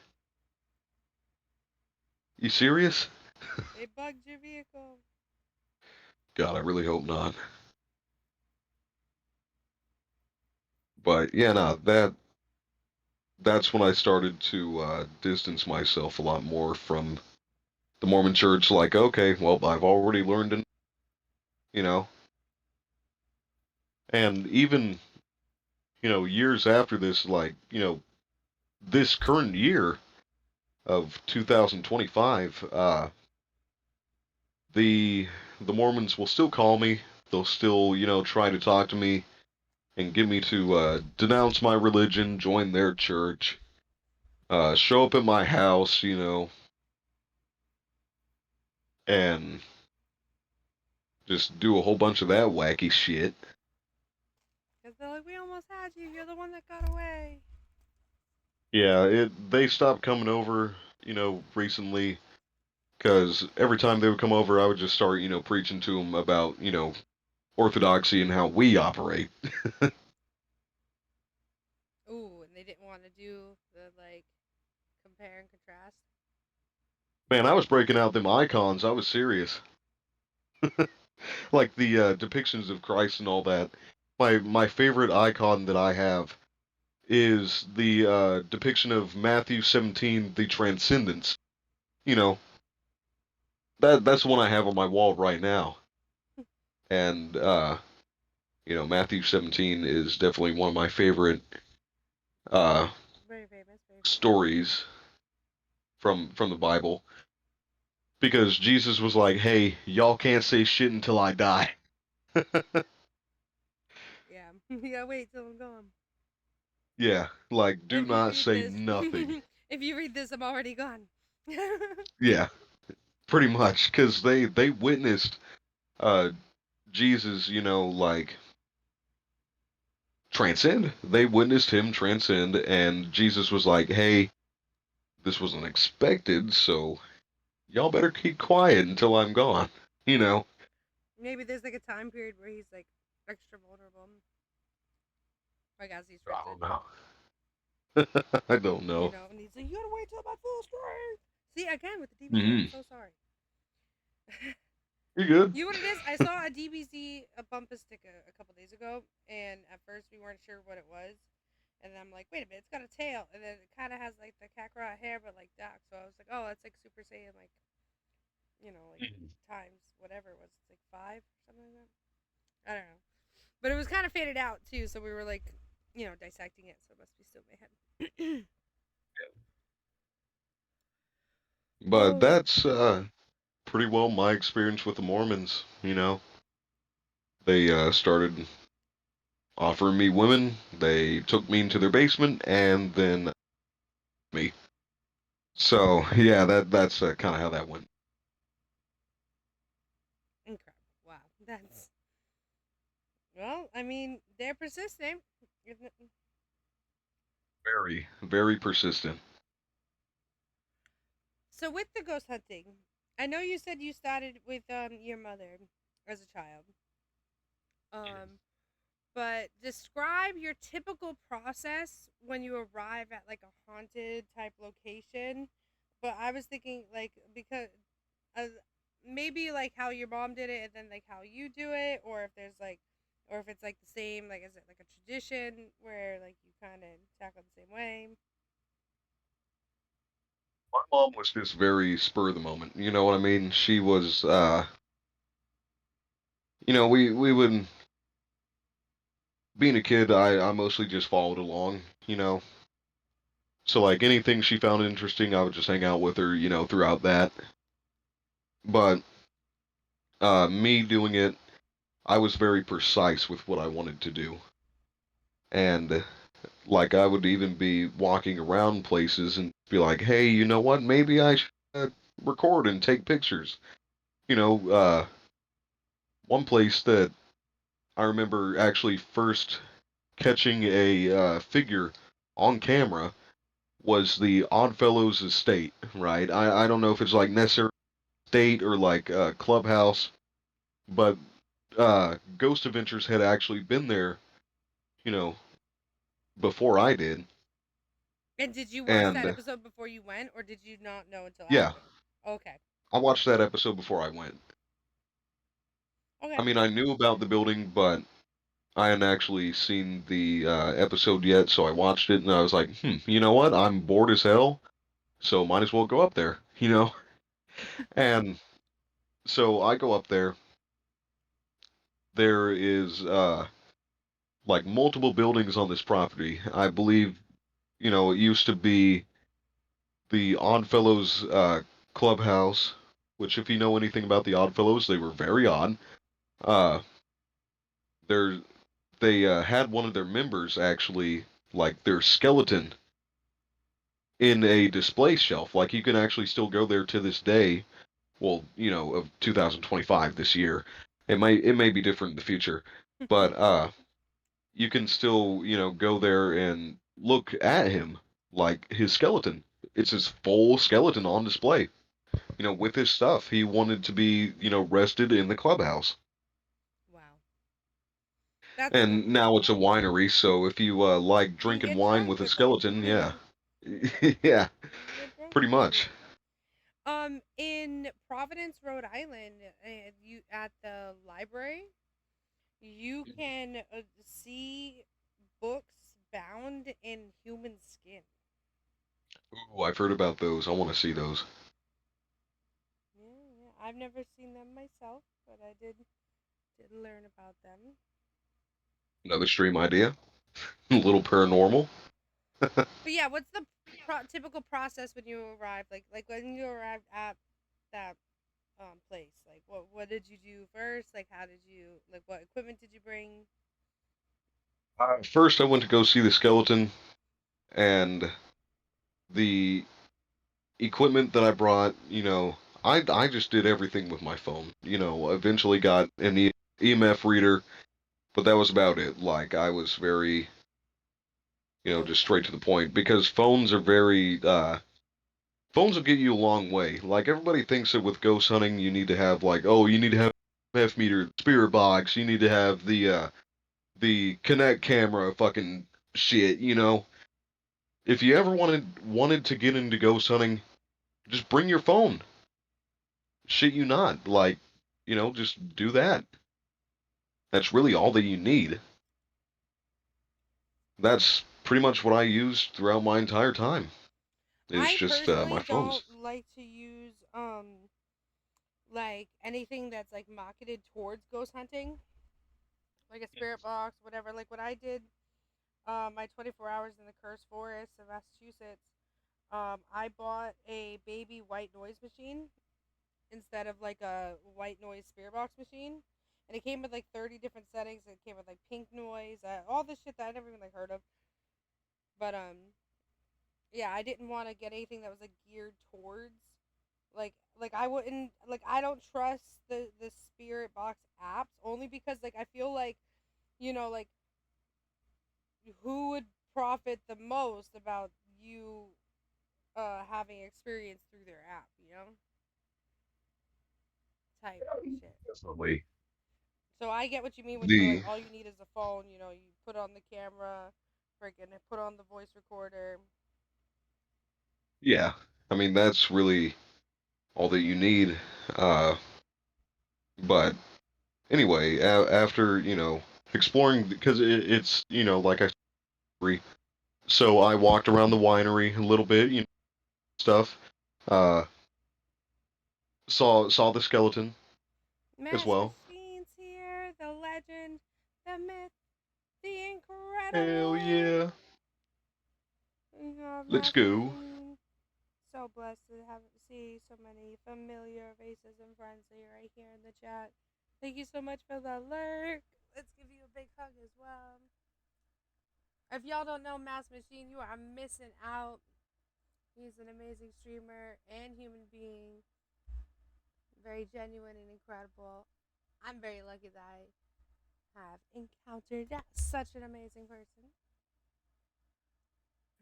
[SPEAKER 2] You serious?"
[SPEAKER 1] They bugged your vehicle.
[SPEAKER 2] God, I really hope not. But yeah, no, that's when I started to distance myself a lot more from the Mormon Church. Like, okay, well, I've already learned, you know, and even years after this, like, this current year of 2025, the the Mormons will still call me. They'll still, try to talk to me and get me to denounce my religion, join their church, show up at my house, and just do a whole bunch of that wacky shit.
[SPEAKER 1] Because they're like, we almost had you. You're the one that got away.
[SPEAKER 2] Yeah, they stopped coming over, recently because every time they would come over, I would just start, preaching to them about, orthodoxy and how we operate.
[SPEAKER 1] Ooh, and they didn't want to do the like compare and contrast.
[SPEAKER 2] Man, I was breaking out them icons. I was serious. Like the depictions of Christ and all that. My favorite icon that I have is the depiction of Matthew 17, the transcendence. You know, that's the one I have on my wall right now. And Matthew 17 is definitely one of my favorite uh,
[SPEAKER 1] Very famous, very famous.
[SPEAKER 2] stories from the Bible because Jesus was like, "Hey, y'all can't say shit until I die."
[SPEAKER 1] Yeah, you gotta wait till I'm gone.
[SPEAKER 2] Yeah, like do
[SPEAKER 1] If you
[SPEAKER 2] not
[SPEAKER 1] read
[SPEAKER 2] say
[SPEAKER 1] this,
[SPEAKER 2] nothing.
[SPEAKER 1] if you read this, I'm already gone.
[SPEAKER 2] Yeah, pretty much because they witnessed uh Jesus, like transcend. They witnessed him transcend, and Jesus was like, "Hey, this wasn't expected, so y'all better keep quiet until I'm gone." You know,
[SPEAKER 1] Maybe there's like a time period where he's like extra vulnerable, like as he's
[SPEAKER 2] I don't
[SPEAKER 1] transcending.
[SPEAKER 2] know. I don't
[SPEAKER 1] You
[SPEAKER 2] know.
[SPEAKER 1] know, and he's like, "You gotta wait till my full strength." See, again with the DBZ, I'm
[SPEAKER 2] Hmm.
[SPEAKER 1] so sorry.
[SPEAKER 2] You good?
[SPEAKER 1] You know what it is? I saw a DBZ a bumper sticker a couple days ago, and at first we weren't sure what it was. And then I'm like, wait a minute, it's got a tail, and then it kind of has like the Kakarot hair, but like dark. So I was like, oh, that's like Super Saiyan, like like
[SPEAKER 2] Mhm.
[SPEAKER 1] times whatever it was, it's like five or something like that. I don't know, but it was kind of faded out too, so we were like, dissecting it, so it must be still my head.
[SPEAKER 2] But
[SPEAKER 1] Oh,
[SPEAKER 2] that's pretty well my experience with the Mormons. They started offering me women. They took me into their basement and then me. So yeah, that's kind of how that went.
[SPEAKER 1] incredible! Wow, that's well. I mean, they're persistent.
[SPEAKER 2] Very, very persistent.
[SPEAKER 1] So with the ghost hunting, I know you said you started with your mother as a child. Um, but describe your typical process when you arrive at like a haunted type location. But I was thinking like because uh, maybe like how your mom did it and then like how you do it, or if there's like or if it's like the same, like is it like a tradition where like you kind of tackle the same way?
[SPEAKER 2] My mom was just very spur of the moment. You know what I mean? She was, we would, being a kid, I mostly just followed along, So like anything she found interesting, I would just hang out with her, throughout that. But me doing it, I was very precise with what I wanted to do. And like I would even be walking around places and be like, "Hey, you know what? Maybe I should record and take pictures." You know, one place that I remember actually first catching a figure on camera was the Oddfellows estate, right? I don't know if it's like necessary estate or like clubhouse, but Ghost Adventures had actually been there, you know, before I did,
[SPEAKER 1] And did you watch that
[SPEAKER 2] and
[SPEAKER 1] episode before you went, or did you not know until
[SPEAKER 2] yeah,
[SPEAKER 1] after? Okay.
[SPEAKER 2] I watched that episode before I went. I
[SPEAKER 1] Okay.
[SPEAKER 2] mean, I knew about the building, but I hadn't actually seen the episode yet, so I watched it and I was like, you know what? I'm bored as hell, so might as well go up there. And so I go up there. There is like multiple buildings on this property. I believe, it used to be the Oddfellows clubhouse, which if you know anything about the Oddfellows, they were very odd. Uh, they're, they had one of their members actually, like their skeleton, in a display shelf. Like you can actually still go there to this day well, of 2025 this year. It may be different in the future, but you can still, go there and look at him like his skeleton. It's his full skeleton on display, with his stuff. He wanted to be, rested in the clubhouse.
[SPEAKER 1] Wow, that's
[SPEAKER 2] And
[SPEAKER 1] cool.
[SPEAKER 2] now it's a winery, so if you like
[SPEAKER 1] You can
[SPEAKER 2] drinking
[SPEAKER 1] get
[SPEAKER 2] wine
[SPEAKER 1] drunk
[SPEAKER 2] with a
[SPEAKER 1] with them.
[SPEAKER 2] skeleton, yeah.
[SPEAKER 1] You
[SPEAKER 2] Yeah,
[SPEAKER 1] can get drunk
[SPEAKER 2] pretty
[SPEAKER 1] with them.
[SPEAKER 2] much.
[SPEAKER 1] In Providence, Rhode Island, you at the library, you can see books bound in human skin.
[SPEAKER 2] Ooh, I've heard about those. I want to see those.
[SPEAKER 1] Yeah, yeah. I've never seen them myself, but I did learn about them.
[SPEAKER 2] Another stream idea. A little paranormal.
[SPEAKER 1] But yeah, what's the typical process when you arrive? Like when you arrived at that place. Like what did you do first? Like how did you like what equipment did you bring?
[SPEAKER 2] First, I went to go see the skeleton, and the equipment that I brought, I just did everything with my phone. Eventually got an EMF reader, but that was about it. Like I was very, just
[SPEAKER 1] Okay.
[SPEAKER 2] straight to the point because phones are very phones will get you a long way. Like everybody thinks that with ghost hunting you need to have like, oh, you need to have F meter spirit box, you need to have the Kinect camera fucking shit. If you ever wanted to get into ghost hunting, just bring your phone. Shit you not. Like, just do that. That's really all that you need. That's pretty much what I used throughout my entire time. Is
[SPEAKER 1] I
[SPEAKER 2] just my
[SPEAKER 1] personally
[SPEAKER 2] phones.
[SPEAKER 1] don't like to use like anything that's like marketed towards ghost hunting, like a spirit box, whatever. Like when I did my 24 hours in the cursed forest of Massachusetts, I bought a baby white noise machine instead of like a white noise spirit box machine. And it came with like 30 different settings. It came with like pink noise, all this shit that I never even like heard of. But yeah, I didn't want to get anything that was like geared towards like I wouldn't like I don't trust the spirit box apps only because like I feel like like who would profit the most about you having experience through their app, type shit.
[SPEAKER 2] Definitely.
[SPEAKER 1] So I get what you mean when you're like
[SPEAKER 2] The
[SPEAKER 1] all you need is a phone, you put on the camera, freaking put on the voice recorder.
[SPEAKER 2] Yeah. I mean that's really all that you need. Uh, but anyway, after exploring because it's like I said, free. So I walked around the winery a little bit, stuff. Uh, saw the skeleton as
[SPEAKER 1] Mass
[SPEAKER 2] well.
[SPEAKER 1] Machines here, the legend, the myth, the
[SPEAKER 2] Hell
[SPEAKER 1] incredible.
[SPEAKER 2] yeah.
[SPEAKER 1] We have
[SPEAKER 2] Let's
[SPEAKER 1] Mass
[SPEAKER 2] go.
[SPEAKER 1] Machine. So blessed to have see so many familiar faces and friends right here in the chat. Thank you so much for the alert. Let's give you a big hug as well. If y'all don't know Mass Machine, you are missing out. He's an amazing streamer and human being. Very genuine and incredible. I'm very lucky that I have encountered such an amazing person.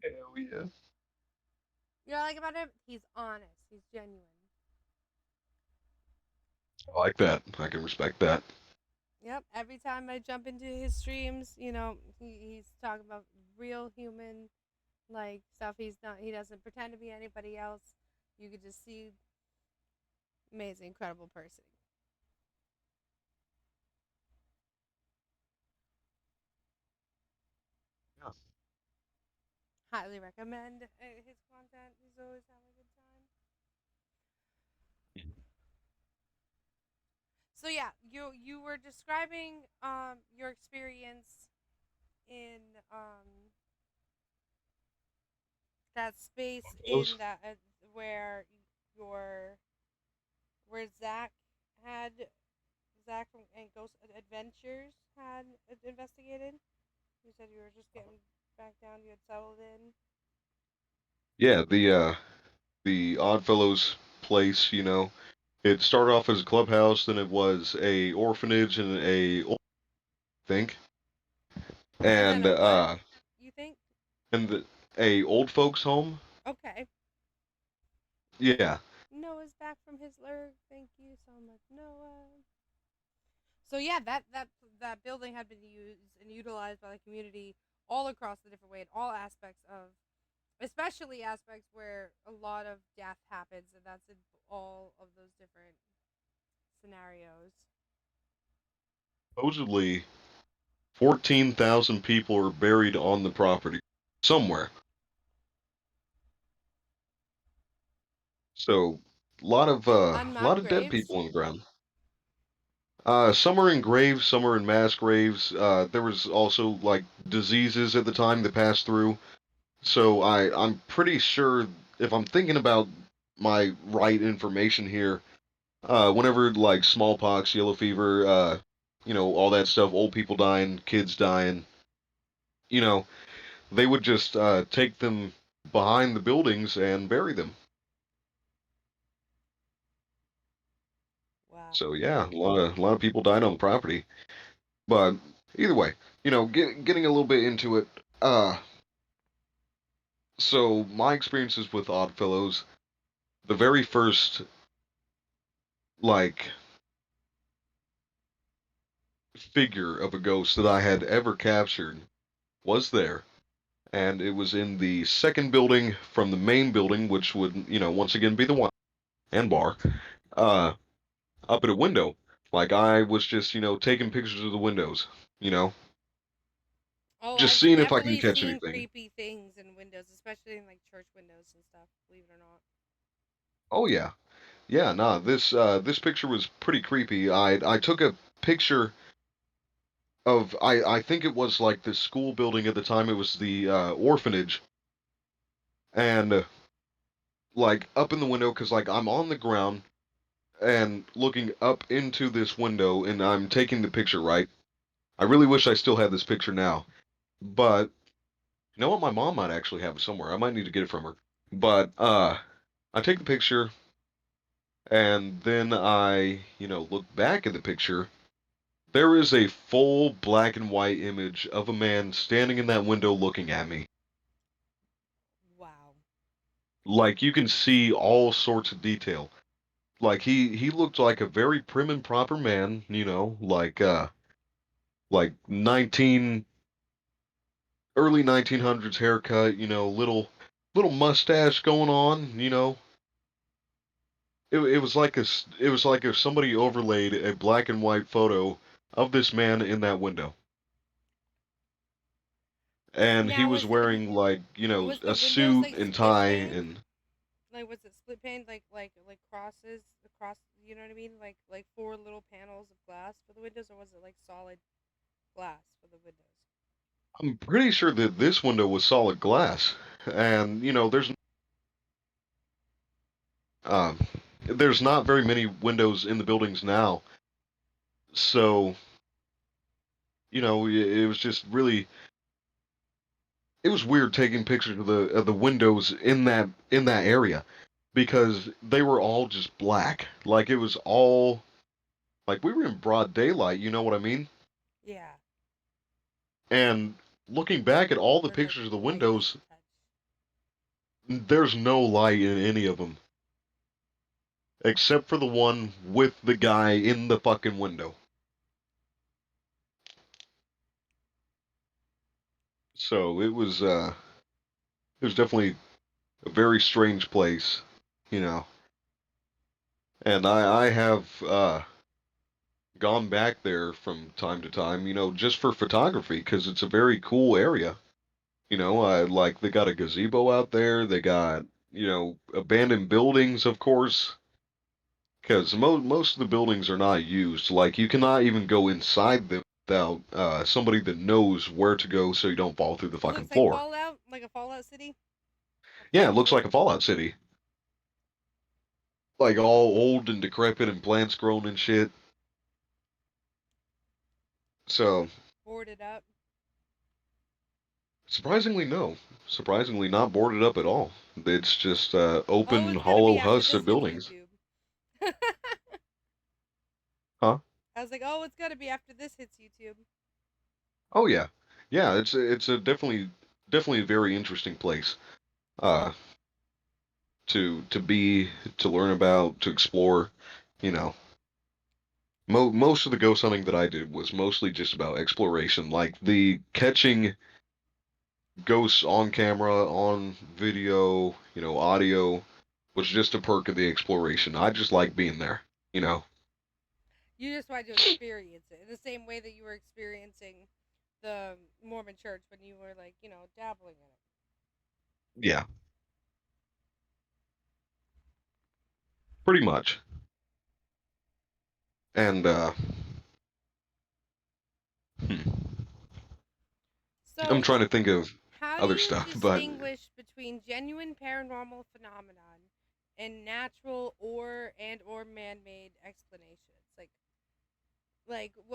[SPEAKER 2] Hell yeah.
[SPEAKER 1] You know what I like about him? He's honest. He's genuine.
[SPEAKER 2] I like that. I can respect that.
[SPEAKER 1] Yep. Every time I jump into his streams, he's talking about real human like stuff. He's not. He doesn't pretend to be anybody else. You could just see amazing, incredible person.
[SPEAKER 2] Yeah.
[SPEAKER 1] Highly recommend his content. He's always having a good time. So yeah, you were describing your experience in that space
[SPEAKER 2] Those?
[SPEAKER 1] in that where your where had Zach and Ghost Adventures had investigated. You said you were just getting back down. You had settled in.
[SPEAKER 2] Yeah, the Oddfellows place, It started off as a clubhouse, then it was a orphanage and think,
[SPEAKER 1] And then
[SPEAKER 2] and
[SPEAKER 1] a what? You think?
[SPEAKER 2] and the, a old folks home.
[SPEAKER 1] Okay.
[SPEAKER 2] Yeah,
[SPEAKER 1] Noah's back from his lurk. Thank you so much, Noah. So yeah, that building had been used and utilized by the community all across the different way in all aspects of, especially aspects where a lot of death happens, and that's in all of those different scenarios.
[SPEAKER 2] supposedly 14,000 people are buried on the property somewhere. So a lot
[SPEAKER 1] Unmarked
[SPEAKER 2] of dead
[SPEAKER 1] graves.
[SPEAKER 2] people on the ground. Some are in graves, some are in mass graves. There was also like diseases at the time that passed through. So I'm pretty sure if I'm thinking about my right information here, whenever like smallpox, yellow fever, all that stuff, old people dying, kids dying, you know, they would just take them behind the buildings and bury them.
[SPEAKER 1] Wow.
[SPEAKER 2] So yeah, a lot of people died on the property. But either way, getting a little bit into it. Uh, so my experiences with Oddfellows, the very first like figure of a ghost that I had ever captured was there, and it was in the second building from the main building, which would once again be the wine and bar. Uh, Up at a window, like I was just taking pictures of the windows, you know,
[SPEAKER 1] Oh,
[SPEAKER 2] just
[SPEAKER 1] I've
[SPEAKER 2] seeing if I can
[SPEAKER 1] definitely
[SPEAKER 2] catch
[SPEAKER 1] seen
[SPEAKER 2] anything.
[SPEAKER 1] creepy things in windows, especially in like church windows and stuff. Believe it or not.
[SPEAKER 2] Oh yeah, yeah. Nah, this picture was pretty creepy. I took a picture of I think it was like the school building at the time. It was the orphanage, and like up in the window because like I'm on the ground and looking up into this window and I'm taking the picture. Right. I really wish I still had this picture now, but you know what? My mom might actually have it somewhere. I might need to get it from her. But I take the picture and then I look back at the picture. There is a full black and white image of a man standing in that window looking at me.
[SPEAKER 1] Wow.
[SPEAKER 2] Like you can see all sorts of detail. Like he looked like a very prim and proper man, like 19 early 1900s haircut, little mustache going on, It was like it was like if somebody overlaid a black and white photo of this man in that window. And he
[SPEAKER 1] Now
[SPEAKER 2] was wearing like,
[SPEAKER 1] was the
[SPEAKER 2] a
[SPEAKER 1] windows
[SPEAKER 2] suit
[SPEAKER 1] like
[SPEAKER 2] and
[SPEAKER 1] split
[SPEAKER 2] tie
[SPEAKER 1] paned?
[SPEAKER 2] and
[SPEAKER 1] Like was it split paned like crosses across? You know what I mean? Like four little panels of glass for the windows, or was it like solid glass for the windows?
[SPEAKER 2] I'm pretty sure that this window was solid glass. And, um there's not very many windows in the buildings now. So, it was just really it was weird taking pictures of the windows in that area because they were all just black. Like it was all like we were in broad daylight, you know what I mean?
[SPEAKER 1] Yeah.
[SPEAKER 2] And looking back at all the
[SPEAKER 1] Or like
[SPEAKER 2] pictures of the
[SPEAKER 1] lightless
[SPEAKER 2] windows,
[SPEAKER 1] touch.
[SPEAKER 2] there's no light in any of them except for the one with the guy in the fucking window. So it was definitely a very strange place, you know. And I have gone back there from time to time, just for photography because it's a very cool area. Like they got a gazebo out there. They got, abandoned buildings, of course, because most of the buildings are not used. Like you cannot even go inside them without somebody that knows where to go so you don't fall through the
[SPEAKER 1] It
[SPEAKER 2] fucking
[SPEAKER 1] looks like
[SPEAKER 2] floor.
[SPEAKER 1] Fallout, like a Fallout City, a
[SPEAKER 2] Yeah, it
[SPEAKER 1] Fallout
[SPEAKER 2] looks like a
[SPEAKER 1] building,
[SPEAKER 2] Fallout City. Like all old and decrepit and plants grown and shit. So
[SPEAKER 1] boarded up.
[SPEAKER 2] surprisingly, no. Surprisingly, not boarded up at all. It's just
[SPEAKER 1] Oh,
[SPEAKER 2] open,
[SPEAKER 1] it's gonna be
[SPEAKER 2] hollow
[SPEAKER 1] after
[SPEAKER 2] husks
[SPEAKER 1] this
[SPEAKER 2] of
[SPEAKER 1] hits
[SPEAKER 2] buildings.
[SPEAKER 1] YouTube.
[SPEAKER 2] Huh?
[SPEAKER 1] I was like, oh, it's gotta be after this hits YouTube.
[SPEAKER 2] Oh yeah, yeah. It's a definitely a very interesting place. Uh, to be, to learn about, to explore. You know, most of the ghost hunting that I did was mostly just about exploration, like the catching ghosts on camera, on video, audio was just a perk of the exploration. I just like being there, you know.
[SPEAKER 1] You just wanted to experience it in the same way that you were experiencing the Mormon church when you were like, dabbling in it.
[SPEAKER 2] Yeah, pretty much. And hmm, I'm
[SPEAKER 1] So,
[SPEAKER 2] trying to think of
[SPEAKER 1] how do
[SPEAKER 2] other
[SPEAKER 1] you
[SPEAKER 2] stuff, but
[SPEAKER 1] distinguish between genuine paranormal phenomenon and natural or man-made explanations?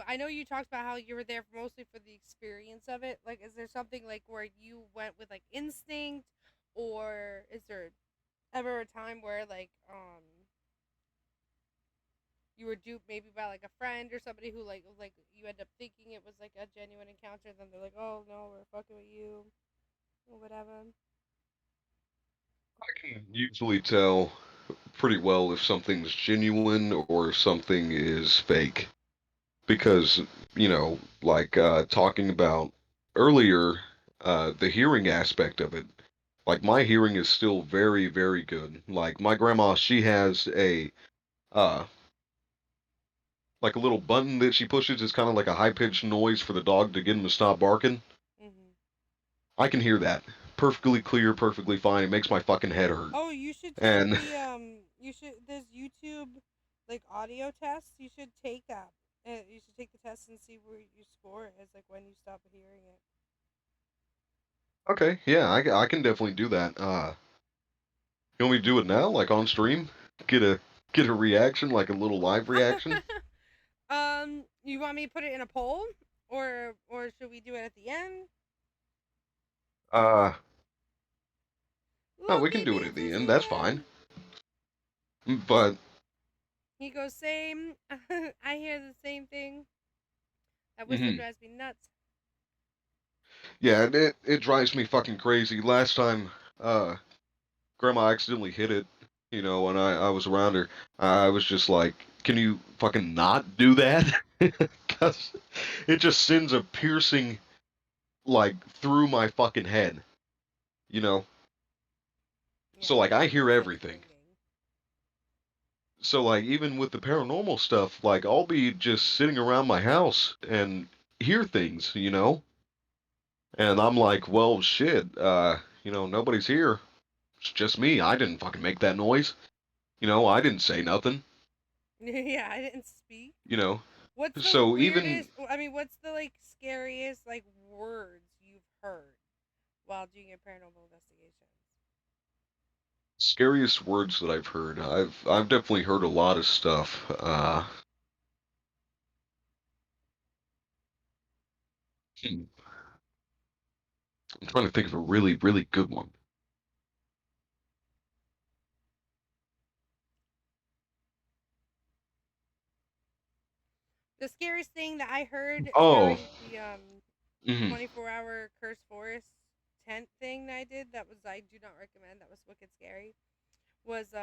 [SPEAKER 1] I know you talked about how you were there mostly for the experience of it. Like, is there something like where you went with like instinct, or is there ever a time where you were duped maybe by like a friend or somebody who like you end up thinking it was like a genuine encounter, and then they're like, oh no, we're fucking with you or whatever.
[SPEAKER 2] I can usually tell pretty well if something's genuine or if something is fake. Because, like talking about earlier, the hearing aspect of it, like my hearing is still very, very good. Like my grandma, she has uh, like a little button that she pushes. It's kind of like a high pitched noise for the dog to get him to stop barking.
[SPEAKER 1] Hmm.
[SPEAKER 2] I can hear that perfectly clear, perfectly fine. It makes my fucking head hurt.
[SPEAKER 1] Oh, you should take
[SPEAKER 2] And
[SPEAKER 1] the you should there's YouTube like audio tests. You should take that. You should take the test and see where you score it as like when you stop hearing it.
[SPEAKER 2] okay, yeah, I can definitely do that. You want me to do it now, like on stream? Get a get a reaction, like a little live reaction.
[SPEAKER 1] You want me to put it in a poll, or should we do it at the end?
[SPEAKER 2] Uh, oh,
[SPEAKER 1] Look
[SPEAKER 2] we can
[SPEAKER 1] at
[SPEAKER 2] do it at the
[SPEAKER 1] Ninja's
[SPEAKER 2] end. That's fine.
[SPEAKER 1] here.
[SPEAKER 2] But
[SPEAKER 1] He goes, same. I hear the same thing. That whistle
[SPEAKER 2] mhm.
[SPEAKER 1] drives me nuts.
[SPEAKER 2] Yeah, it drives me fucking crazy. Last time, uh, Grandma accidentally hit it, when I was around her. I was just like, can you fucking not do that? Because it just sends a piercing, like, through my fucking head, you know?
[SPEAKER 1] Yeah,
[SPEAKER 2] So, like,
[SPEAKER 1] it
[SPEAKER 2] I
[SPEAKER 1] definitely
[SPEAKER 2] hear
[SPEAKER 1] sends
[SPEAKER 2] everything.
[SPEAKER 1] ringing.
[SPEAKER 2] So, like, even with the paranormal stuff, like, I'll be just sitting around my house and hear things. And I'm like, well, shit, nobody's here. It's just me. I didn't fucking make that noise. I didn't say nothing,
[SPEAKER 1] Yeah, I didn't speak.
[SPEAKER 2] you know.
[SPEAKER 1] What's the
[SPEAKER 2] So even
[SPEAKER 1] weirdest? I mean, what's the like scariest like words you've heard while doing your paranormal investigations?
[SPEAKER 2] scariest words that I've heard, I've definitely heard a lot of stuff. Hmm, I'm trying to think of a really, really good one.
[SPEAKER 1] The scariest thing that I heard
[SPEAKER 2] Oh,
[SPEAKER 1] during the
[SPEAKER 2] hmm
[SPEAKER 1] 24-hour Curse Forest tent thing that I did, that was, I do not recommend. That was wicked scary. Was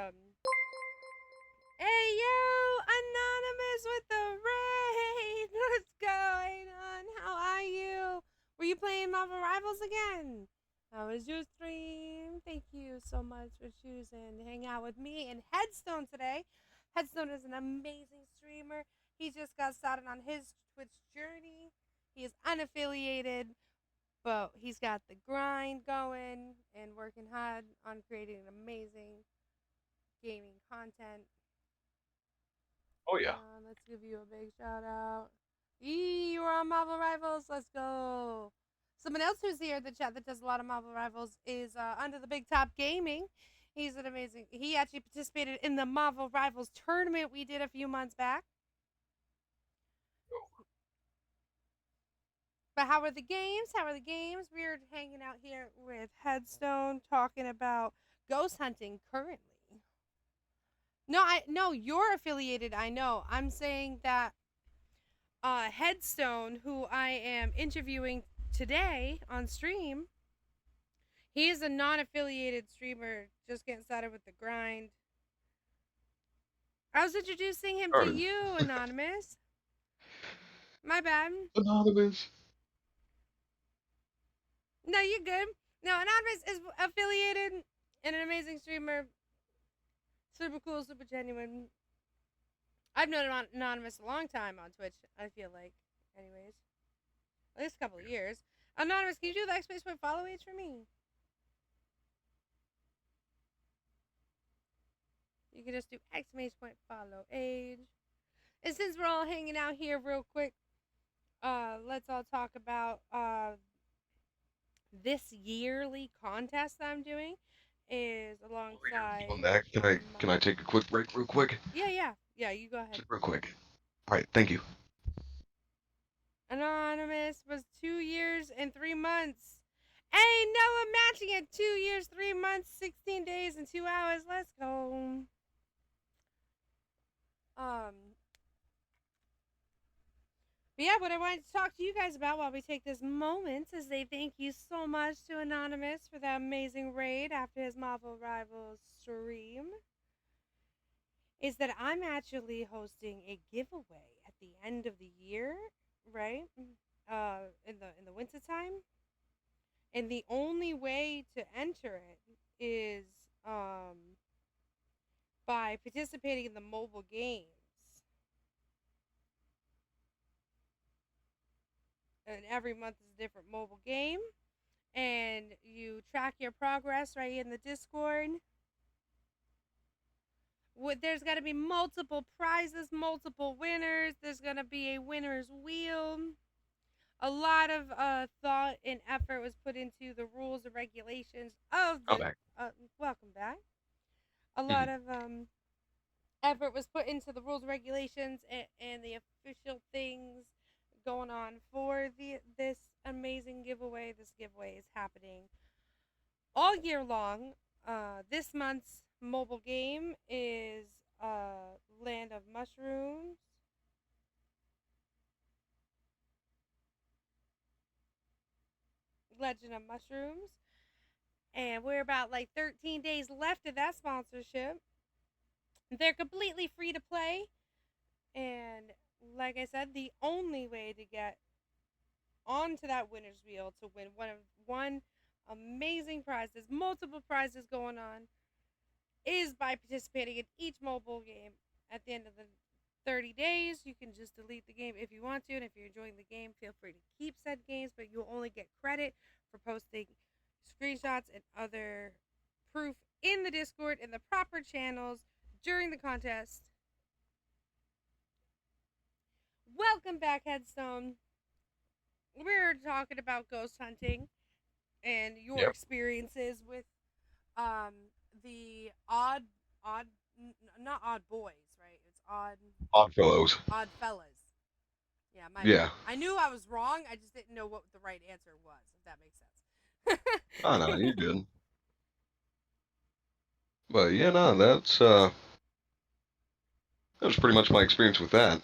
[SPEAKER 1] Hey yo, anonymous with the raid. What's going on? How are you? Were you playing Marvel Rivals again? How was your stream? Thank you so much for choosing to hang out with me and Headstone today. Headstone is an amazing streamer. He just got started on his Twitch journey. He is unaffiliated, but he's got the grind going and working hard on creating amazing gaming content.
[SPEAKER 2] oh yeah.
[SPEAKER 1] Let's give you a big shout out. Yee, you are on Marvel Rivals. Let's go. Someone else who's here in the chat that does a lot of Marvel Rivals is Under the Big Top Gaming. He's an amazing. He actually participated in the Marvel Rivals tournament we did a few months back. But how are the games? How are the games? We're hanging out here with Headstone talking about ghost hunting currently. No, you're affiliated. I know. I'm saying that Headstone, who I am interviewing today on stream, he is a non-affiliated streamer, just getting started with the grind. I was introducing him to
[SPEAKER 2] Darn.
[SPEAKER 1] you, Anonymous. My bad.
[SPEAKER 2] Anonymous.
[SPEAKER 1] No, you're good. No, Anonymous is affiliated and an amazing streamer. Super cool, super genuine. I've known Anonymous a long time on Twitch, I feel like. Anyways, at least a couple of years. Anonymous, can you do the X space point follow age for me? You can just do X point follow age. And since we're all hanging out here real quick, let's all talk about this yearly contest that I'm doing is
[SPEAKER 2] While you're
[SPEAKER 1] alongside
[SPEAKER 2] doing that, can I take a quick break real quick?
[SPEAKER 1] yeah, you go ahead.
[SPEAKER 2] Just real quick. All right, thank you.
[SPEAKER 1] Anonymous was 2 years and 3 months. Hey, Noah matching at 2 years, 3 months, 16 days, and 2 hours. Let's go. Um, but yeah, what I wanted to talk to you guys about while we take this moment is say thank you so much to Anonymous for that amazing raid after his Marvel Rivals stream. Is that I'm actually hosting a giveaway at the end of the year, right? In the wintertime. And the only way to enter it is by participating in the mobile games. And every month is a different mobile game. And you track your progress right in the Discord. There's going to be multiple prizes, multiple winners. There's going to be a winner's wheel. A lot of thought and effort was put into the rules and regulations of
[SPEAKER 2] I'm
[SPEAKER 1] the.
[SPEAKER 2] back.
[SPEAKER 1] Welcome back. A
[SPEAKER 2] Mhm.
[SPEAKER 1] lot of effort was put into the rules and regulations and the official things going on for this amazing giveaway. This giveaway is happening all year long. This month's mobile game is Land of Mushrooms. Legend of Mushrooms. And we're about like 13 days left of that sponsorship. They're completely free to play. And like I said, the only way to get onto that winner's wheel to win one amazing prize, there's multiple prizes going on, is by participating in each mobile game. At the end of the 30 days, you can just delete the game if you want to, and if you're enjoying the game, feel free to keep said games, but you'll only get credit for posting screenshots and other proof in the Discord in the proper channels during the contest. Welcome back, Headstone. We're talking about ghost hunting and your
[SPEAKER 2] Yep.
[SPEAKER 1] experiences with um the odd not odd boys, right? It's
[SPEAKER 2] Oddfellows.
[SPEAKER 1] odd fellas. Yeah, my bad.
[SPEAKER 2] Yeah.
[SPEAKER 1] I knew I was wrong. I just didn't know what the right answer was, if that makes
[SPEAKER 2] Oh no,
[SPEAKER 1] sense.
[SPEAKER 2] you're good. But yeah, no, that was pretty much my experience with that.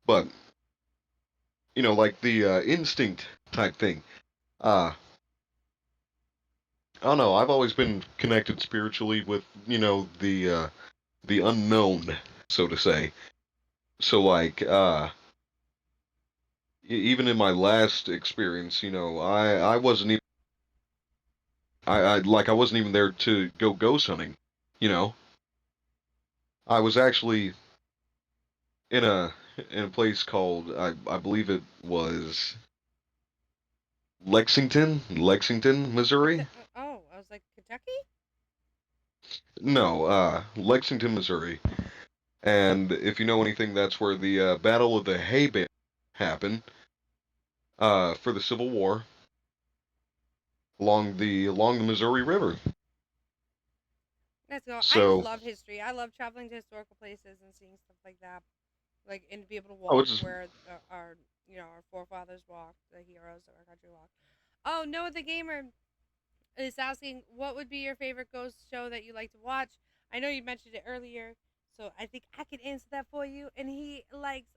[SPEAKER 2] But like the instinct type thing. Uh, I don't know. I've always been connected spiritually with the unknown, so to say. So like even in my last experience, I wasn't even I wasn't even there to go ghost hunting. You know, I was actually in a place called I believe it was Lexington, Missouri.
[SPEAKER 1] Oh, I was like Kentucky.
[SPEAKER 2] No, Lexington, Missouri. And if you know anything, that's where the Battle of the Hay Bale happened for the Civil War along the Missouri River.
[SPEAKER 1] Let's go. I
[SPEAKER 2] So,
[SPEAKER 1] love history. I love traveling to historical places and seeing stuff like that, like and to be able to
[SPEAKER 2] oh,
[SPEAKER 1] walk
[SPEAKER 2] it's just
[SPEAKER 1] where our our forefathers walked, the heroes of our country walked. Oh, Noah the gamer is asking what would be your favorite ghost show that you like to watch. I know you mentioned it earlier, so I think I can answer that for you. And he likes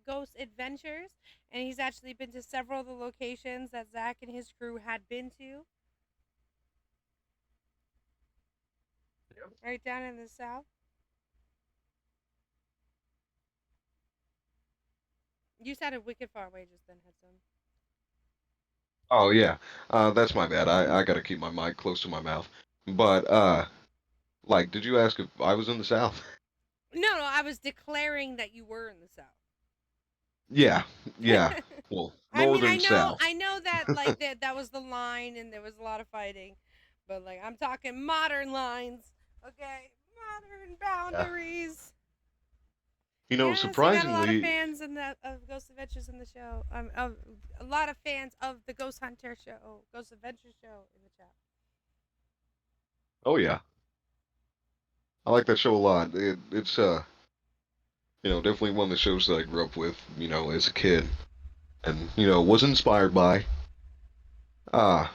[SPEAKER 1] ghost adventures, and he's actually been to several of the locations that Zach and his crew had been to, right down in the south. You sounded wicked far away just then, Headstone.
[SPEAKER 2] Oh yeah, that's my bad. I gotta keep my mic close to my mouth. But like, did you ask if I was in the South?
[SPEAKER 1] No, no, I was declaring that you were in the south.
[SPEAKER 2] Yeah, yeah. Well,
[SPEAKER 1] I mean,
[SPEAKER 2] northern South.
[SPEAKER 1] I know that like that was the line, and there was a lot of fighting, but like I'm talking modern lines, okay? Modern
[SPEAKER 2] Yeah.
[SPEAKER 1] boundaries.
[SPEAKER 2] You know,
[SPEAKER 1] Yes, I got a lot of
[SPEAKER 2] surprisingly,
[SPEAKER 1] fans in the of Ghost Adventures in the show. Of a lot of fans of the Ghost Hunter show, Ghost Adventure show in the chat.
[SPEAKER 2] oh yeah, I like that show a lot. It's definitely one of the shows that I grew up with, as a kid, and was inspired by. Ah,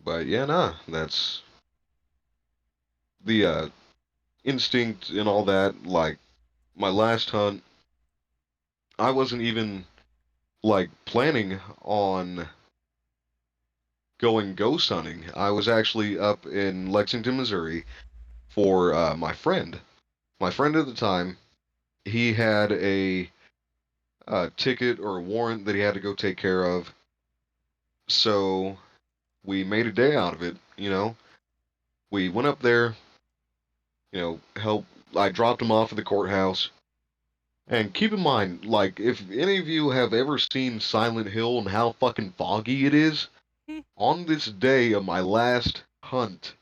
[SPEAKER 2] but yeah, nah, that's the instinct and all that. Like my last hunt, I wasn't even like planning on going ghost hunting. I was actually up in Lexington, Missouri for my friend. My friend at the time, he had a ticket or a warrant that he had to go take care of. So we made a day out of it. We went up there. Help. I dropped him off at the courthouse. And keep in mind, like, if any of you have ever seen Silent Hill and how fucking foggy it is, on this day of my last hunt,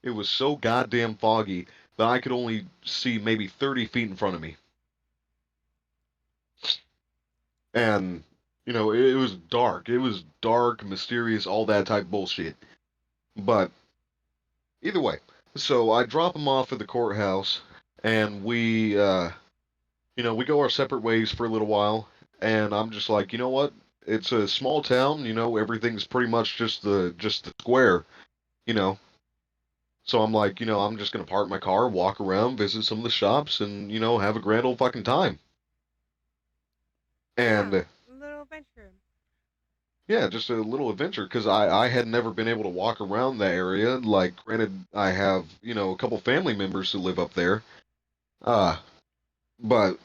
[SPEAKER 2] it was so goddamn foggy that I could only see maybe 30 feet in front of me. And, it was dark. It was dark, mysterious, all that type bullshit. But either way, so I drop him off at the courthouse, and we go our separate ways for a little while. And I'm just like, you know what? It's a small town. Everything's pretty much just the square. You know, So I'm like, I'm just gonna park my car, walk around, visit some of the shops, and have a grand old fucking time.
[SPEAKER 1] Yeah,
[SPEAKER 2] And
[SPEAKER 1] little adventure.
[SPEAKER 2] yeah, just a little adventure because I had never been able to walk around the area. Like, granted, I have a couple family members who live up there. Uh, but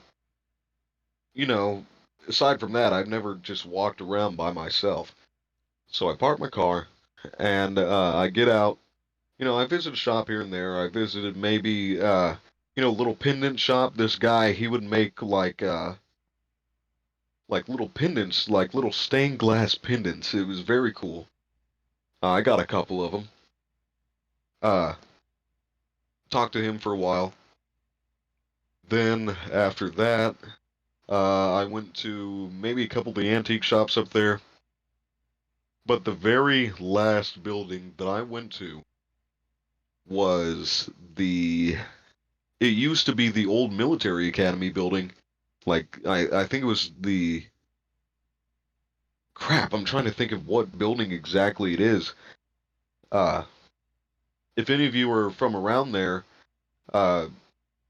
[SPEAKER 2] you know, aside from that, I've never just walked around by myself. So I park my car, and I get out. I visit a shop here and there. I visited maybe a little pendant shop. This guy, he would make like little pendants, like little stained glass pendants. It was very cool. I got a couple of them. Uh, Talked to him for a while. Then after that, I went to maybe a couple of the antique shops up there. But the very last building that I went to was the. It used to be the old military academy building. Like I think it was the. Crap, I'm trying to think of what building exactly it is. Uh, if any of you are from around there, uh,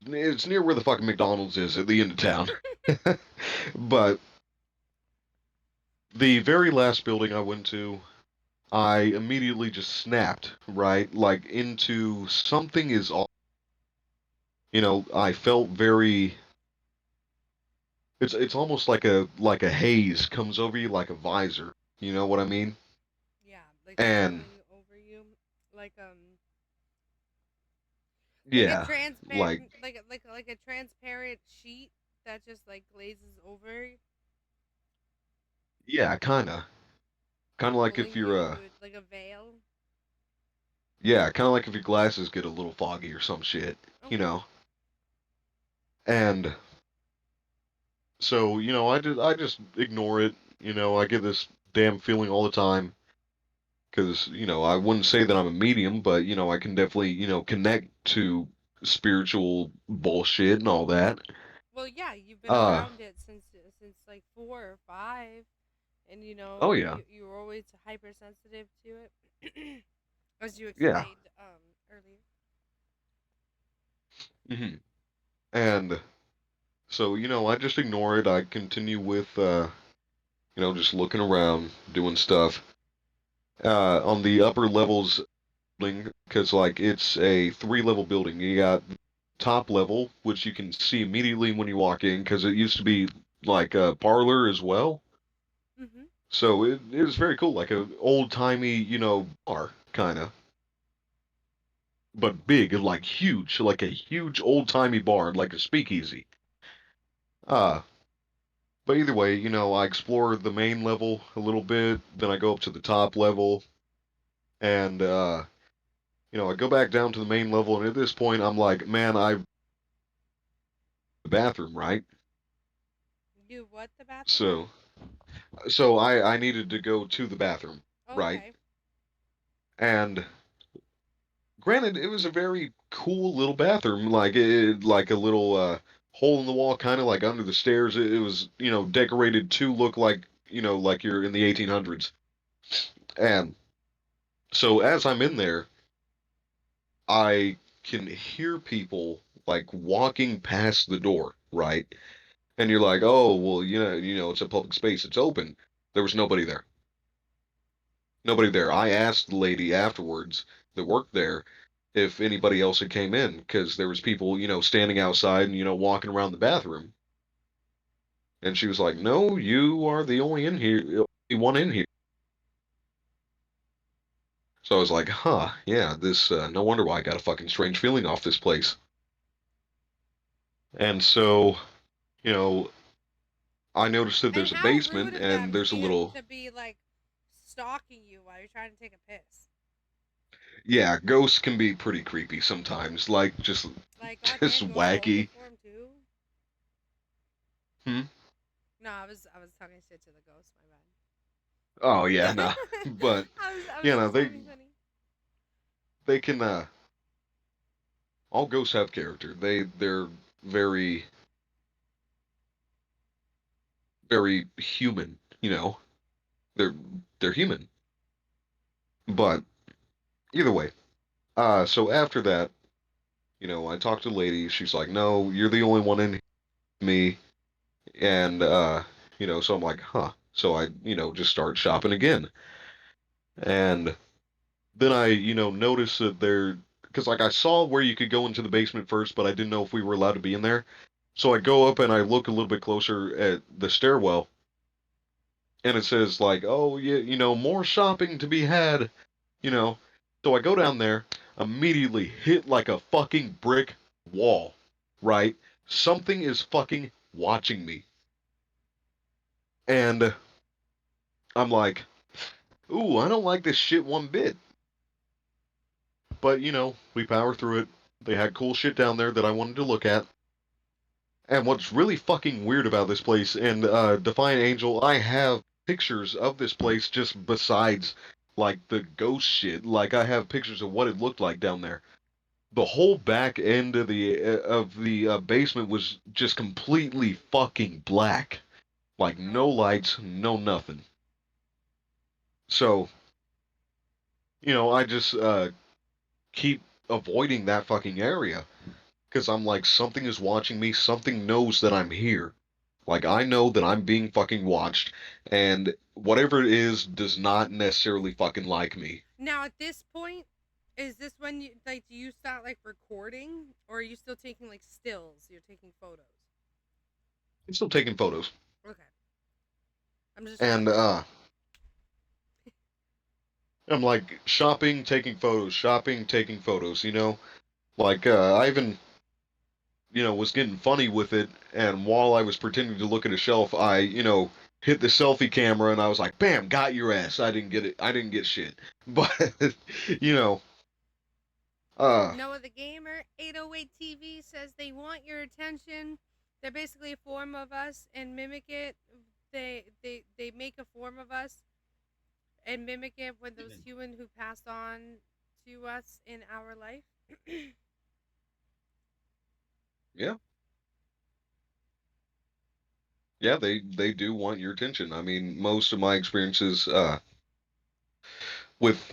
[SPEAKER 2] it's near where the fucking McDonald's is at the end of town. But the very last building I went to, I immediately just snapped, right? Like into something is all. I felt very. It's almost like a haze comes over you like a visor. You know what I mean?
[SPEAKER 1] Yeah, like
[SPEAKER 2] And
[SPEAKER 1] settling over you, like like a
[SPEAKER 2] yeah,
[SPEAKER 1] transparent,
[SPEAKER 2] like
[SPEAKER 1] like a transparent sheet that just like glazes over,
[SPEAKER 2] yeah, kind of like if
[SPEAKER 1] pulling
[SPEAKER 2] you're
[SPEAKER 1] you into it like a veil.
[SPEAKER 2] yeah, kind of like if your glasses get a little foggy or some shit, you
[SPEAKER 1] Okay.
[SPEAKER 2] know. And so, I just ignore it. I get this damn feeling all the time because, I wouldn't say that I'm a medium, but, I can definitely, connect to spiritual bullshit and all that.
[SPEAKER 1] Well, yeah, you've been
[SPEAKER 2] Uh,
[SPEAKER 1] around it since like 4 or 5, and
[SPEAKER 2] oh yeah.
[SPEAKER 1] you were always hypersensitive to it, as you
[SPEAKER 2] Yeah.
[SPEAKER 1] explained earlier.
[SPEAKER 2] hmm And so, I just ignore it. I continue with, just looking around, doing stuff. On the upper levels building, because, like, it's a three-level building. You got top level, which you can see immediately when you walk in, because it used to be like a parlor as well.
[SPEAKER 1] Mm-hmm.
[SPEAKER 2] So it was very cool, like a old-timey, bar, kind of, but big and like huge, like a huge old-timey bar, like a speakeasy. Uh, But either way, I explore the main level a little bit, then I go up to the top level, and I go back down to the main level, and at this point, I'm like, man, I've the bathroom, right?
[SPEAKER 1] You what the bathroom?
[SPEAKER 2] So, so I needed to go to the bathroom, right?
[SPEAKER 1] Okay.
[SPEAKER 2] And granted, it was a very cool little bathroom, like a little hole in the wall, kind of like under the stairs. It was, decorated to look like, like you're in the 1800s. And so as I'm in there, I can hear people like walking past the door, right? And you're like, oh, well, it's a public space, it's open. There was nobody there. Nobody there. I asked the lady afterwards that worked there if anybody else had came in because there was people, standing outside and walking around the bathroom. And she was like, no, you are the only in here, only one in here. So I was like, huh, yeah, this, no wonder why I got a fucking strange feeling off this place. And so, you know, I noticed that
[SPEAKER 1] And
[SPEAKER 2] there's a
[SPEAKER 1] how rude
[SPEAKER 2] basement
[SPEAKER 1] of them
[SPEAKER 2] and there's a little,
[SPEAKER 1] to be like stalking you while you're trying to take a piss.
[SPEAKER 2] yeah, ghosts can be pretty creepy sometimes, like just
[SPEAKER 1] Like,
[SPEAKER 2] just
[SPEAKER 1] goddamn, you want to hold it
[SPEAKER 2] wacky.
[SPEAKER 1] for him too?
[SPEAKER 2] Hmm?
[SPEAKER 1] No, I was talking shit to the ghost.
[SPEAKER 2] Oh
[SPEAKER 1] My
[SPEAKER 2] yeah,
[SPEAKER 1] bad.
[SPEAKER 2] nah. But
[SPEAKER 1] I was
[SPEAKER 2] you know,
[SPEAKER 1] just trying
[SPEAKER 2] they
[SPEAKER 1] to be funny.
[SPEAKER 2] they can all ghosts have character. They're very very human, They're they're human. But either way, so after that, I talked to the lady, she's like, "No, you're the only one in me." And so I'm like, "Huh." So I, just start shopping again. And then I, noticed that because like I saw where you could go into the basement first, but I didn't know if we were allowed to be in there. So I
[SPEAKER 1] Mm-hmm.
[SPEAKER 2] go up and I look a little bit closer at the stairwell, and it says like, oh yeah, more shopping to be had, you know. So I go down there, immediately hit like a fucking brick wall, right? Something is fucking watching me, and I'm like, ooh, I don't like this shit one bit. But we power through it. They had cool shit down there that I wanted to look at. And what's really fucking weird about this place, and Defiant Angel, I have pictures of this place just besides like the ghost shit. Like I have pictures of what it looked like down there. The whole back end of the basement was just completely fucking black. Like no
[SPEAKER 1] Oh.
[SPEAKER 2] lights, no nothing. So, I just keep avoiding that fucking area because I'm like something is watching me, something knows that I'm here. Like I know that I'm being fucking watched, and whatever it is does not necessarily fucking like me.
[SPEAKER 1] Now at this point, is this when you like? Do you start like recording, or are you still taking like stills? You're taking photos.
[SPEAKER 2] I'm still taking photos,
[SPEAKER 1] Okay. I'm just trying to
[SPEAKER 2] and
[SPEAKER 1] figure out.
[SPEAKER 2] I'm like shopping, taking photos, shopping, taking photos. Like I even was getting funny with it, and while I was pretending to look at a shelf, I hit the selfie camera, and I was like, "Bam, got your ass." I didn't get it. I didn't get shit, but you know, uh,
[SPEAKER 1] Noah the Gamer 808 TV says they want your attention. They're basically a form of us and mimic it. They make a form of us and mimic it when those human who passed on to us in our life.
[SPEAKER 2] yeah, yeah, they do want your attention. I mean, most of my experiences with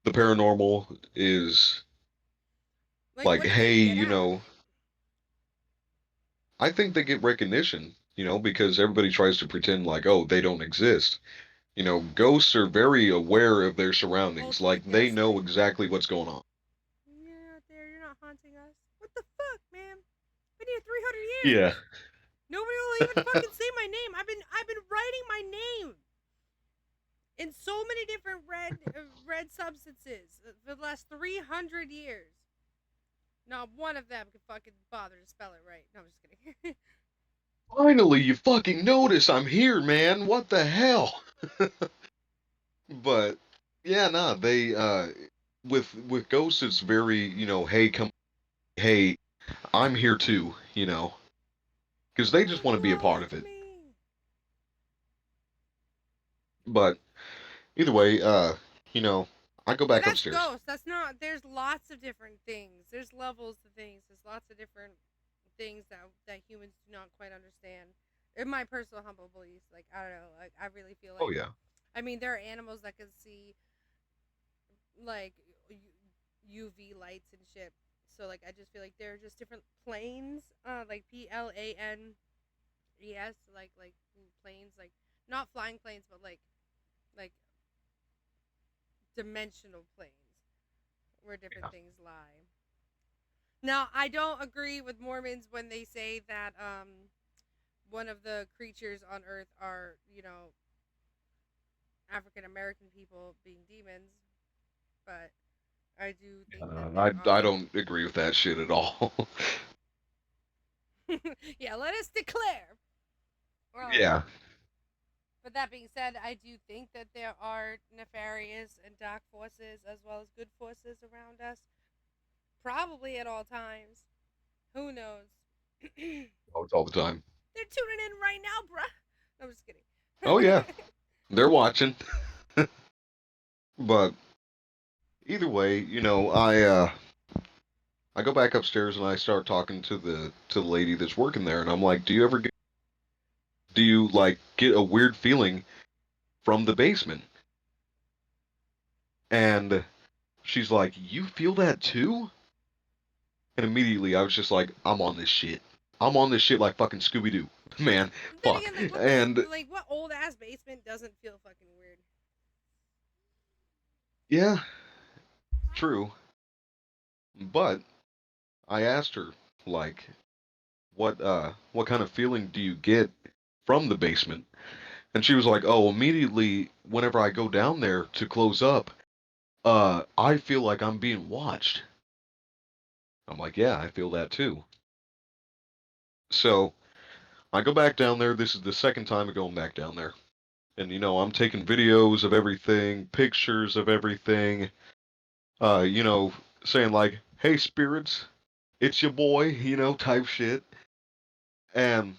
[SPEAKER 2] the paranormal is
[SPEAKER 1] Like,
[SPEAKER 2] Like,
[SPEAKER 1] what do they
[SPEAKER 2] hey,
[SPEAKER 1] get out of it?
[SPEAKER 2] I think they get recognition, because everybody tries to pretend like, oh, they don't exist. Ghosts are very aware of their surroundings. Like,
[SPEAKER 1] Ultimate
[SPEAKER 2] they know
[SPEAKER 1] gaslighting.
[SPEAKER 2] exactly what's going on.
[SPEAKER 1] You're out there. You're not haunting us. What the fuck, man? Been here 300
[SPEAKER 2] Yeah.
[SPEAKER 1] years. Nobody will even fucking say my name. I've been writing my name in so many different red substances for the last 300 years. Not one of them could fucking bother to spell it right. No, I'm just kidding.
[SPEAKER 2] Finally, you fucking notice I'm here, man. What the hell? But yeah, nah, they with ghosts it's very, hey, come hey, I'm here too, because they just
[SPEAKER 1] Come
[SPEAKER 2] want to be a part
[SPEAKER 1] close
[SPEAKER 2] of
[SPEAKER 1] to
[SPEAKER 2] it.
[SPEAKER 1] me.
[SPEAKER 2] But either way, you know, I go
[SPEAKER 1] But
[SPEAKER 2] back
[SPEAKER 1] that's
[SPEAKER 2] upstairs.
[SPEAKER 1] ghost. That's not. There's lots of different things. There's levels to things. There's lots of different things that humans do not quite understand. In my personal humble beliefs, like I don't know, like I really feel
[SPEAKER 2] Oh
[SPEAKER 1] like,
[SPEAKER 2] yeah.
[SPEAKER 1] I mean, there are animals that can see like UV lights and shit. So like I just feel like there are just different planes, like planes, like planes, like not flying planes, but like dimensional planes where different
[SPEAKER 2] Yeah.
[SPEAKER 1] things lie. Now I don't agree with Mormons when they say that one of the creatures on Earth are African American people being demons, but I do think that there
[SPEAKER 2] I
[SPEAKER 1] are.
[SPEAKER 2] don't agree with that shit at all.
[SPEAKER 1] Yeah, let us declare. Um,
[SPEAKER 2] Yeah.
[SPEAKER 1] but that being said, I do think that there are nefarious and dark forces as well as good forces around us, probably at all times. Who knows? They're
[SPEAKER 2] Oh, it's all the time.
[SPEAKER 1] tuning in right now, bruh. No, I'm just
[SPEAKER 2] Oh yeah,
[SPEAKER 1] kidding.
[SPEAKER 2] they're watching. But either way, I go back upstairs and I start talking to the lady that's working there, and I'm like, do you like get a weird feeling from the basement? And she's like, you feel that too? And immediately I was just like, I'm on this shit. I'm on this shit like fucking Scooby Doo, man.
[SPEAKER 1] Then
[SPEAKER 2] Fuck.
[SPEAKER 1] again, like
[SPEAKER 2] And
[SPEAKER 1] what old ass basement doesn't feel fucking weird?
[SPEAKER 2] yeah, true. But I asked her like, what kind of feeling do you get from the basement? And she was like, oh, immediately whenever I go down there to close up, I feel like I'm being watched. I'm like, yeah, I feel that too. So I go back down there. This is the second time I'm going back down there. And I'm taking videos of everything, pictures of everything, uh, you know, saying like, hey spirits, it's your boy, type shit. And,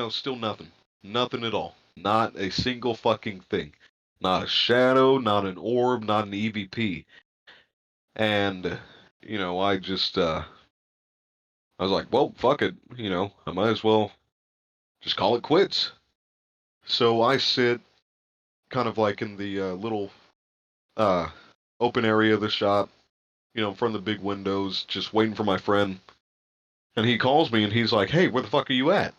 [SPEAKER 2] still nothing. Nothing at all. Not a single fucking thing. Not a shadow, not an orb, not an EVP. And, I was like, well, fuck it. I might as well just call it quits. So I sit kind of like in the little uh, open area of the shop, in front of the big windows, just waiting for my friend. And he calls me and he's like, hey, where the fuck are you at?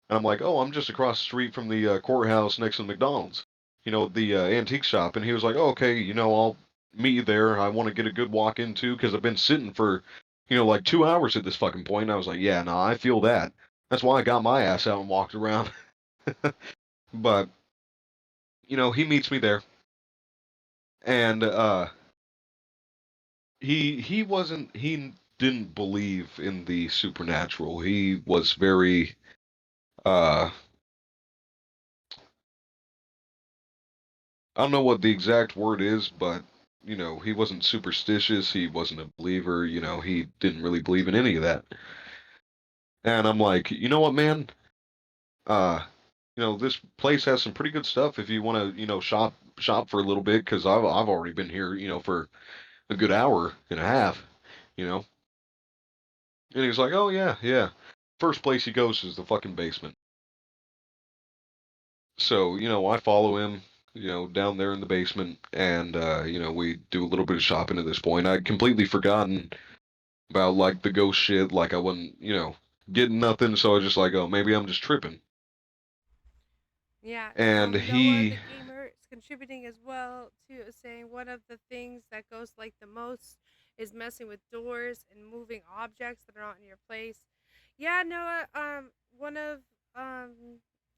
[SPEAKER 2] And I'm like, oh, I'm just across the street from the courthouse next to the McDonald's, the antique shop. And he was like, oh, okay, I'll meet you there. I want to get a good walk in too because I've been sitting for, like 2 hours at this fucking point. And I was like, yeah, no, I feel that. That's why I got my ass out and walked around. But, he meets me there. And he didn't believe in the supernatural. He was very, uh, I don't know what the exact word is, but he wasn't superstitious. He wasn't a believer. He didn't really believe in any of that. And I'm like, you know what, man? Uh, this place has some pretty good stuff if you want to, shop for a little bit because I've already been here, for a good hour and a half, you know. And he was like, oh yeah, yeah. First place he goes is the fucking basement. So I follow him. down there in the basement, and we do a little bit of shopping at this point. I'd completely forgotten about like the ghost shit. Like I wasn't, getting nothing, so I was just like, oh, maybe I'm just tripping.
[SPEAKER 1] Yeah,
[SPEAKER 2] And
[SPEAKER 1] Noah
[SPEAKER 2] he
[SPEAKER 1] the gamer is contributing as well to saying one of the things that ghosts like the most is messing with doors and moving objects that are not in your place. Yeah, Noah, one of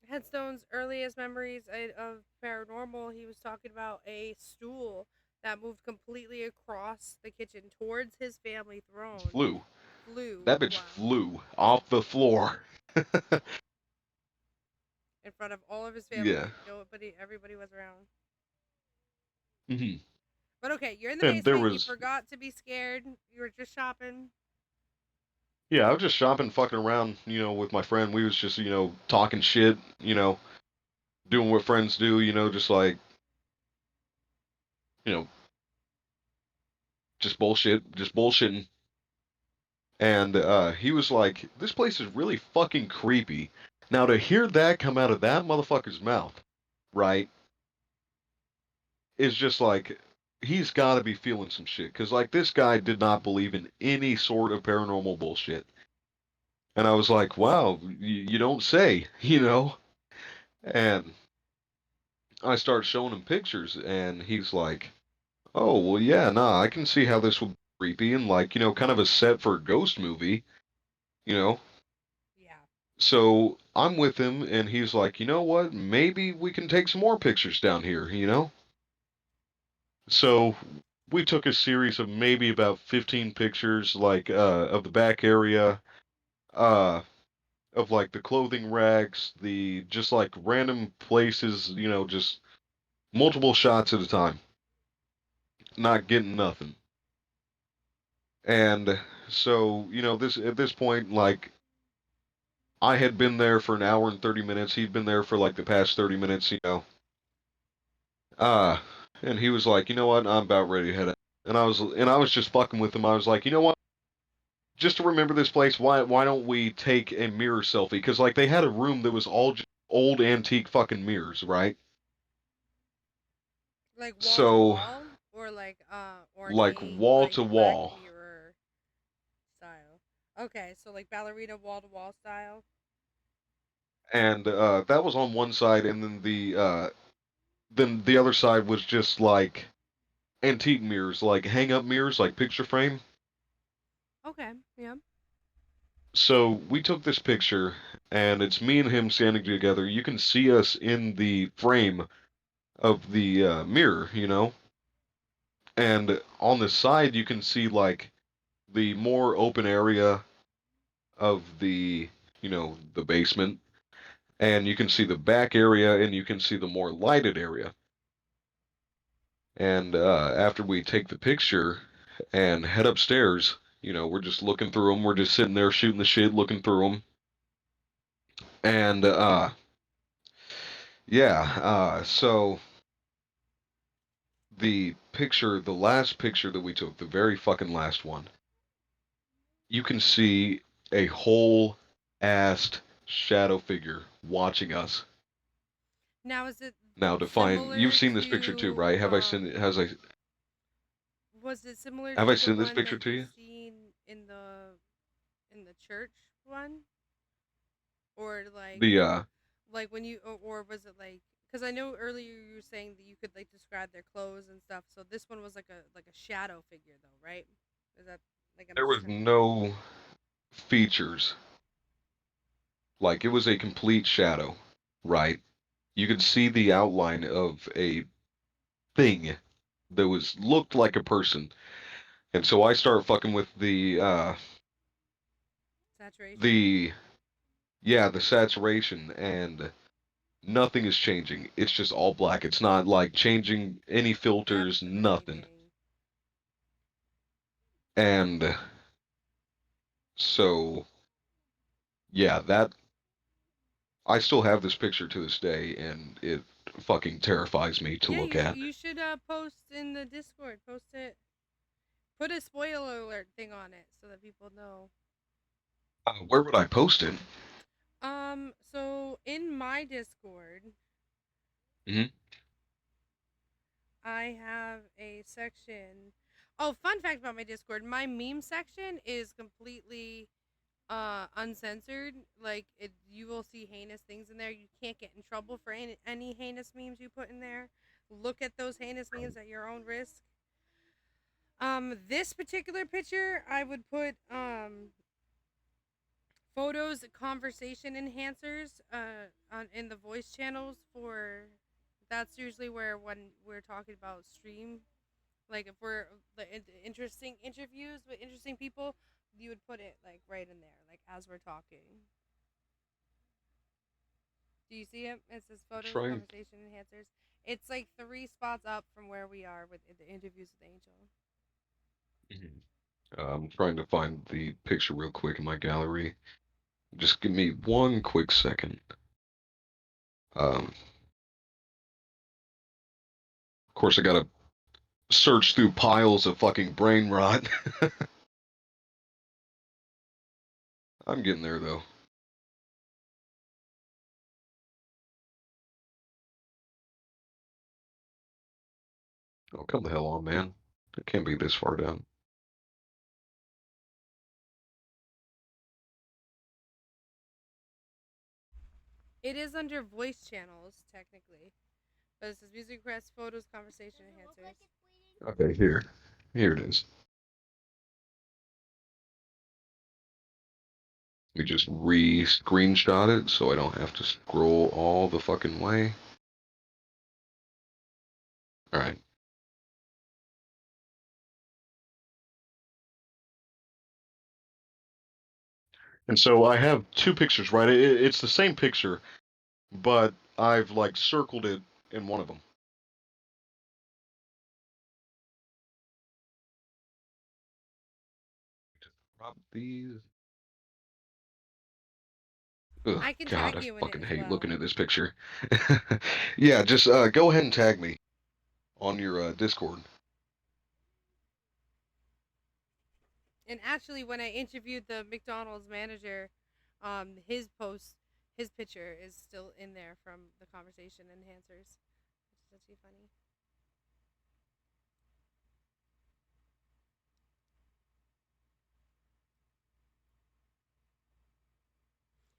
[SPEAKER 1] Headstone's earliest memories of paranormal, he was talking about a stool that moved completely across the kitchen towards his family throne.
[SPEAKER 2] flew.
[SPEAKER 1] Flew,
[SPEAKER 2] That bitch
[SPEAKER 1] wow,
[SPEAKER 2] flew off the floor.
[SPEAKER 1] in front of all of his
[SPEAKER 2] Yeah.
[SPEAKER 1] family. Nobody, everybody was around.
[SPEAKER 2] hmm
[SPEAKER 1] But okay, you're in the
[SPEAKER 2] And there
[SPEAKER 1] basement. You
[SPEAKER 2] was,
[SPEAKER 1] forgot to be scared. You were just shopping.
[SPEAKER 2] yeah, I was just shopping, fucking around, with my friend. We was just, talking shit, doing what friends do, just like, you know, just bullshit, just bullshitting. And he was like, "This place is really fucking creepy." Now to hear that come out of that motherfucker's mouth, right, is just like he's got to be feeling some shit because like this guy did not believe in any sort of paranormal bullshit. And I was like, "Wow, you don't say," And I started showing him pictures, and he's like, "Oh, well, yeah, nah, I can see how this would be creepy and like, kind of a set for a ghost movie, you know."
[SPEAKER 1] Yeah.
[SPEAKER 2] So I'm with him, and he's like, "You know what? Maybe we can take some more pictures down here." So we took a series of maybe about 15 pictures, like of the back area, uh, of like the clothing racks, the just like random places, just multiple shots at a time, not getting nothing. And so, this at this point, like I had been there for an hour and 30 minutes. He'd been there for like the past 30 minutes. Uh, and he was like, "You know what? I'm about ready to head out." And I was just fucking with him. I was like, "You know what? Just to remember this place, why don't we take a mirror selfie? Because like they had a room that was all just old antique fucking mirrors, right?
[SPEAKER 1] Like wall to
[SPEAKER 2] So
[SPEAKER 1] wall or like
[SPEAKER 2] like
[SPEAKER 1] ornate
[SPEAKER 2] wall
[SPEAKER 1] like
[SPEAKER 2] to
[SPEAKER 1] Black
[SPEAKER 2] wall,
[SPEAKER 1] Mirror style. Okay, so like ballerina wall to wall style.
[SPEAKER 2] and that was on one side, and then the other side was just like antique mirrors, like hang up mirrors, like picture frame.
[SPEAKER 1] Okay, yeah.
[SPEAKER 2] So we took this picture, and it's me and him standing together. You can see us in the frame of the mirror. And on the side, you can see like the more open area of the basement, and you can see the back area, and you can see the more lighted area. And after we take the picture and head upstairs, we're just looking through them. We're just sitting there shooting the shit, looking through them. And yeah, so the last picture that we took, the very fucking last one, you can see a whole assed shadow figure watching us.
[SPEAKER 1] Now is it
[SPEAKER 2] Now to find, you've
[SPEAKER 1] similar
[SPEAKER 2] seen this picture too,
[SPEAKER 1] to
[SPEAKER 2] right?
[SPEAKER 1] was it similar
[SPEAKER 2] Have I
[SPEAKER 1] to the
[SPEAKER 2] sent this
[SPEAKER 1] one
[SPEAKER 2] picture
[SPEAKER 1] that
[SPEAKER 2] to
[SPEAKER 1] you
[SPEAKER 2] you?
[SPEAKER 1] seen in the church one? Or
[SPEAKER 2] The
[SPEAKER 1] like when you or was it like because I know earlier you were saying that you could like describe their clothes and stuff. So this one was like a shadow figure though, right? Is that like I'm
[SPEAKER 2] there
[SPEAKER 1] just
[SPEAKER 2] was
[SPEAKER 1] trying to
[SPEAKER 2] no features. Like it was a complete shadow, right? You could see the outline of a thing that was looked like a person. And so I started fucking with
[SPEAKER 1] saturation.
[SPEAKER 2] the yeah, the saturation, and nothing is changing. It's just all black. It's not like changing any filters,
[SPEAKER 1] Depth of
[SPEAKER 2] nothing.
[SPEAKER 1] anything.
[SPEAKER 2] And so yeah, that I still have this picture to this day, and it fucking terrifies me to
[SPEAKER 1] Yeah,
[SPEAKER 2] look at.
[SPEAKER 1] you should post in the Discord. Post it. Put a spoiler alert thing on it so that people know.
[SPEAKER 2] Where would I post it?
[SPEAKER 1] So in my Discord,
[SPEAKER 2] hmm
[SPEAKER 1] I have a section. Oh, fun fact about my Discord: my meme section is completely uncensored. Like you will see heinous things in there. You can't get in trouble for any heinous memes you put in there. Look at those heinous memes at your own risk. This particular picture, I would put photos, conversation enhancers, on in the voice channels for. That's usually where when we're talking about stream, like if we're interesting interviews with interesting people, you would put it like right in there, like as we're talking. Do you see it? It says
[SPEAKER 2] That's
[SPEAKER 1] photos,
[SPEAKER 2] right.
[SPEAKER 1] conversation enhancers. It's like 3 spots up from where we are with the interviews with Angel.
[SPEAKER 2] Mhm. I'm trying to find the picture real quick in my gallery. Just give me one quick second. Of course, I gotta search through piles of fucking brain rot. I'm getting there though. Oh, come the hell on, man. It can't be this far down.
[SPEAKER 1] It is under voice channels technically, but it says music requests, photos, conversation enhancers.
[SPEAKER 2] Okay, here. Here it is. We just re-screenshot it so I don't have to scroll all the fucking way. Alright. And so I have two pictures, right? It's the same picture, but I've like circled it in one of them. Drop these. Ugh,
[SPEAKER 1] I can
[SPEAKER 2] God,
[SPEAKER 1] tag
[SPEAKER 2] I
[SPEAKER 1] you in it
[SPEAKER 2] fucking
[SPEAKER 1] as
[SPEAKER 2] hate
[SPEAKER 1] well.
[SPEAKER 2] looking at this picture. Yeah, just go ahead and tag me on your Discord.
[SPEAKER 1] And actually, when I interviewed the McDonald's manager, his post, his picture is still in there from the conversation enhancers, which is actually funny.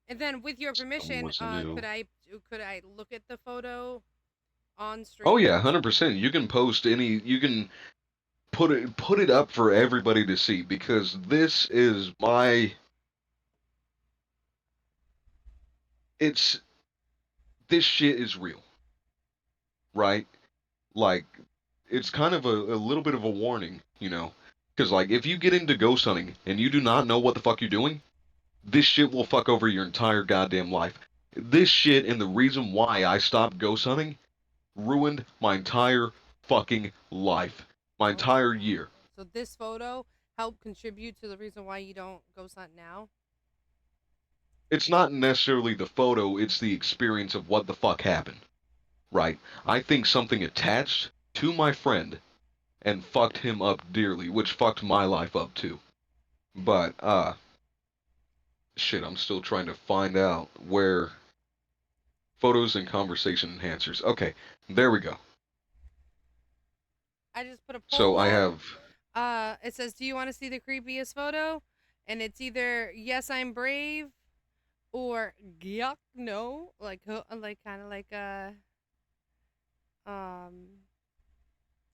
[SPEAKER 1] And then, with your permission,
[SPEAKER 2] Was new.
[SPEAKER 1] could I look at the photo on
[SPEAKER 2] Oh
[SPEAKER 1] stream?
[SPEAKER 2] yeah, 100%. You can post any. You can put it up for everybody to see because this is my. It's this shit is real, right? Like it's kind of a little bit of a warning, you know, because like if you get into ghost hunting and you do not know what the fuck you're doing, this shit will fuck over your entire goddamn life. This shit and the reason why I stopped ghost hunting ruined my entire fucking life, my
[SPEAKER 1] Oh
[SPEAKER 2] entire
[SPEAKER 1] wow!
[SPEAKER 2] year.
[SPEAKER 1] So this photo helped contribute to the reason why you don't ghost hunt now.
[SPEAKER 2] It's not necessarily the photo, it's the experience of what the fuck happened, right? I think something attached to my friend and fucked him up dearly, which fucked my life up too. But shit, I'm still trying to find out where photos and conversation enhancers. Okay, there we go.
[SPEAKER 1] I just put a
[SPEAKER 2] So
[SPEAKER 1] poll
[SPEAKER 2] I
[SPEAKER 1] up.
[SPEAKER 2] have.
[SPEAKER 1] It says, "Do you want to see the creepiest photo?" And it's either "Yes, I'm brave" or "Yuck, no." Like kind of like um,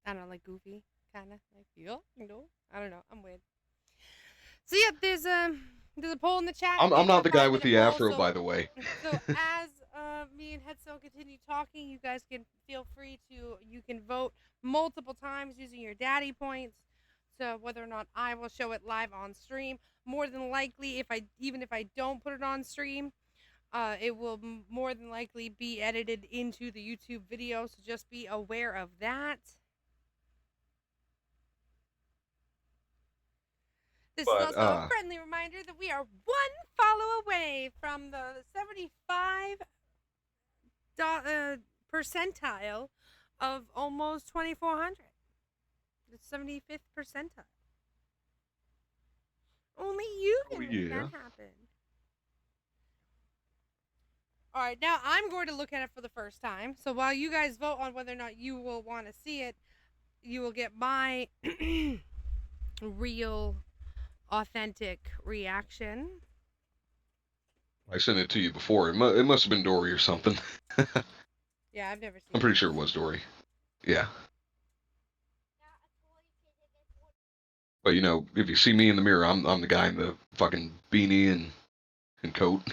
[SPEAKER 1] I don't know, like goofy, kind of like "Yuck, no." I don't know. I'm weird. So yeah, there's a poll in the chat.
[SPEAKER 2] I'm
[SPEAKER 1] It's
[SPEAKER 2] not
[SPEAKER 1] a
[SPEAKER 2] the guy
[SPEAKER 1] five
[SPEAKER 2] with
[SPEAKER 1] minute
[SPEAKER 2] the
[SPEAKER 1] poll.
[SPEAKER 2] afro, by the way.
[SPEAKER 1] So as me and Headstone continue talking, you guys can feel free to you can vote multiple times using your daddy points. So whether or not I will show it live on stream, more than likely, if I don't put it on stream, it will more than likely be edited into the YouTube video. So just be aware of that. This is
[SPEAKER 2] But
[SPEAKER 1] also a friendly reminder that we are one follow away from the 75 percentile of almost 2,400. The 75th percentile. Only you
[SPEAKER 2] oh
[SPEAKER 1] can make that
[SPEAKER 2] yeah.
[SPEAKER 1] happen. All right, now I'm going to look at it for the first time. So while you guys vote on whether or not you will want to see it, you will get my real, authentic reaction.
[SPEAKER 2] I sent it to you before. It must have been Dory or something.
[SPEAKER 1] Yeah, I've never
[SPEAKER 2] I'm
[SPEAKER 1] seen
[SPEAKER 2] pretty
[SPEAKER 1] this.
[SPEAKER 2] sure it was Dory. Yeah. But if you see me in the mirror, I'm the guy in the fucking beanie and coat.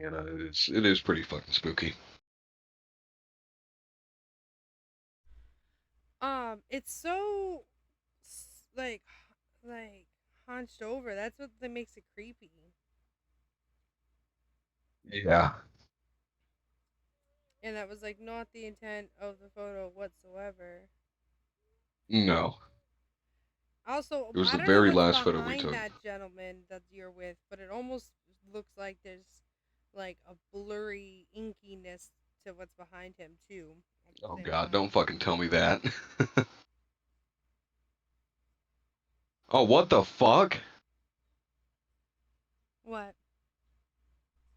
[SPEAKER 2] It is pretty fucking spooky.
[SPEAKER 1] It's so like like hunched over. That's what that makes it creepy.
[SPEAKER 2] Yeah.
[SPEAKER 1] And that was like not the intent of the photo whatsoever.
[SPEAKER 2] No.
[SPEAKER 1] Also,
[SPEAKER 2] It was
[SPEAKER 1] I
[SPEAKER 2] the
[SPEAKER 1] don't know
[SPEAKER 2] very
[SPEAKER 1] what's
[SPEAKER 2] last photo we
[SPEAKER 1] behind
[SPEAKER 2] took.
[SPEAKER 1] that gentleman that you're with, but it almost looks like there's like a blurry inkiness to what's behind him too at the
[SPEAKER 2] Oh
[SPEAKER 1] same
[SPEAKER 2] God,
[SPEAKER 1] time.
[SPEAKER 2] don't fucking tell me that. Oh, what the fuck?
[SPEAKER 1] What?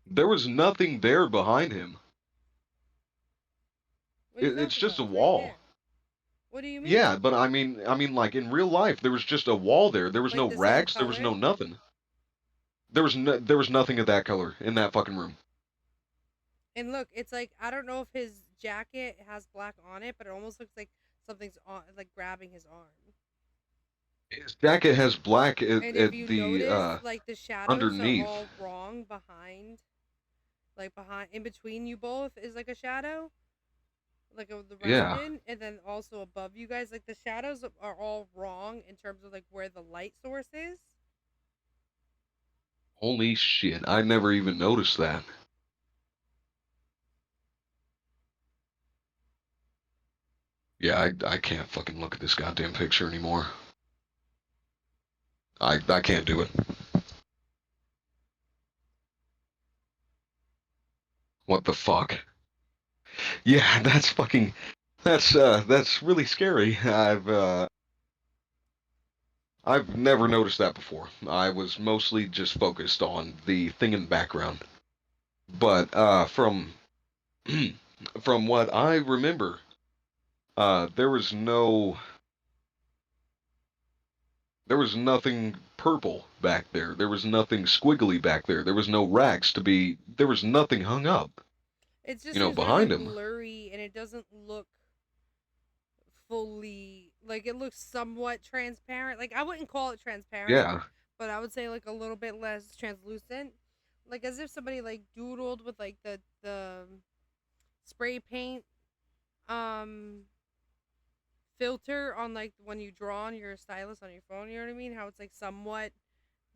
[SPEAKER 2] There was nothing there behind him.
[SPEAKER 1] What are you
[SPEAKER 2] It's
[SPEAKER 1] talking
[SPEAKER 2] just
[SPEAKER 1] about?
[SPEAKER 2] a
[SPEAKER 1] It's right
[SPEAKER 2] wall.
[SPEAKER 1] there. What do you mean?
[SPEAKER 2] Yeah, but I mean, like in real life, there was just a wall there. There was
[SPEAKER 1] Like
[SPEAKER 2] no
[SPEAKER 1] the same
[SPEAKER 2] racks. There was no
[SPEAKER 1] color?
[SPEAKER 2] nothing. There was nothing of that color in that fucking room.
[SPEAKER 1] And look, it's like I don't know if his jacket has black on it, but it almost looks like something's on, like grabbing his arm.
[SPEAKER 2] His jacket has black
[SPEAKER 1] And if
[SPEAKER 2] at
[SPEAKER 1] you
[SPEAKER 2] the
[SPEAKER 1] notice, like the shadows are
[SPEAKER 2] underneath.
[SPEAKER 1] all wrong behind, like behind, in between you both is like a shadow, like of the
[SPEAKER 2] Yeah.
[SPEAKER 1] resident, and then also above you guys, like the shadows are all wrong in terms of like where the light source is.
[SPEAKER 2] Holy shit! I never even noticed that. Yeah, I can't fucking look at this goddamn picture anymore. I can't do it. What the fuck? Yeah, that's really scary. I've never noticed that before. I was mostly just focused on the thing in the background. But from what I remember, there was nothing purple back there. There was nothing squiggly back there. There was no racks to be. There was nothing hung up.
[SPEAKER 1] It just seems really
[SPEAKER 2] Behind him.
[SPEAKER 1] blurry, and it doesn't look fully like it looks somewhat transparent. Like I wouldn't call it transparent,
[SPEAKER 2] Yeah.
[SPEAKER 1] but I would say like a little bit less translucent. Like as if somebody like doodled with like the spray paint um filter on like when you draw on your stylus on your phone, you know what I mean? How it's like somewhat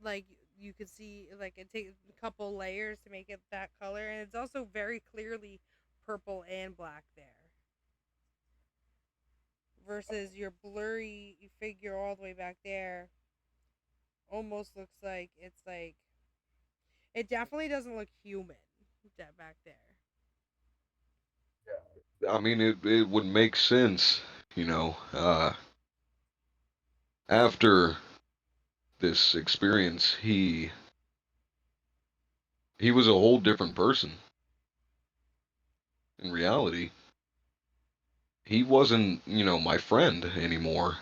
[SPEAKER 1] like you could see like it takes a couple layers to make it that color, and it's also very clearly purple and black there versus your blurry figure all the way back there almost looks like it's like it definitely doesn't look human that back there.
[SPEAKER 2] I mean, it would make sense, you know. After this experience, he was a whole different person. In reality, he wasn't, my friend anymore.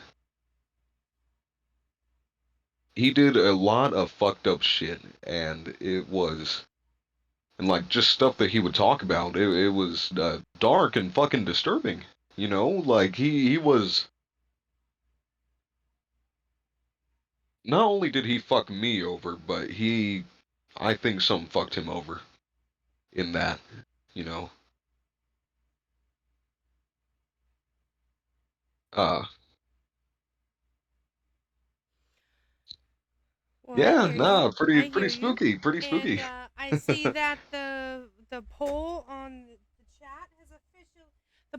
[SPEAKER 2] He did a lot of fucked up shit, and like just stuff that he would talk about. It was dark and fucking disturbing. Like he was. Not only did he fuck me over, but I think something fucked him over in that. You know. Uh,
[SPEAKER 1] Well, I
[SPEAKER 2] yeah,
[SPEAKER 1] hear you.
[SPEAKER 2] nah, pretty
[SPEAKER 1] I
[SPEAKER 2] pretty
[SPEAKER 1] hear you.
[SPEAKER 2] spooky, pretty
[SPEAKER 1] And
[SPEAKER 2] spooky.
[SPEAKER 1] I see that the poll on the chat has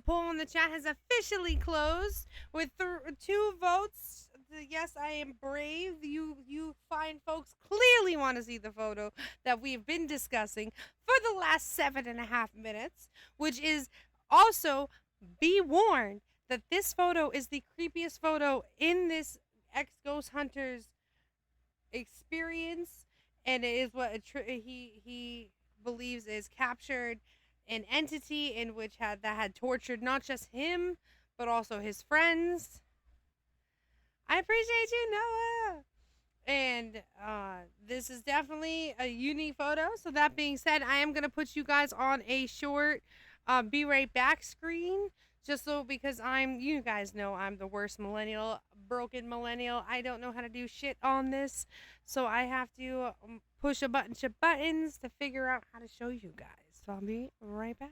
[SPEAKER 1] poll in the chat has officially closed with 2 votes. Yes, I am brave. You fine folks clearly want to see the photo that we've been discussing for the last 7.5 minutes, which is also, be warned that this photo is the creepiest photo in this ex ghost hunter's experience, and it is what he believes is captured an entity in which had tortured not just him but also his friends. I appreciate you, Noah. And this is definitely a unique photo. So that being said, I am gonna put you guys on a short be right back screen. Just so, because you guys know I'm the worst millennial, broken millennial. I don't know how to do shit on this. So I have to push a bunch of buttons to figure out how to show you guys. So I'll be right back.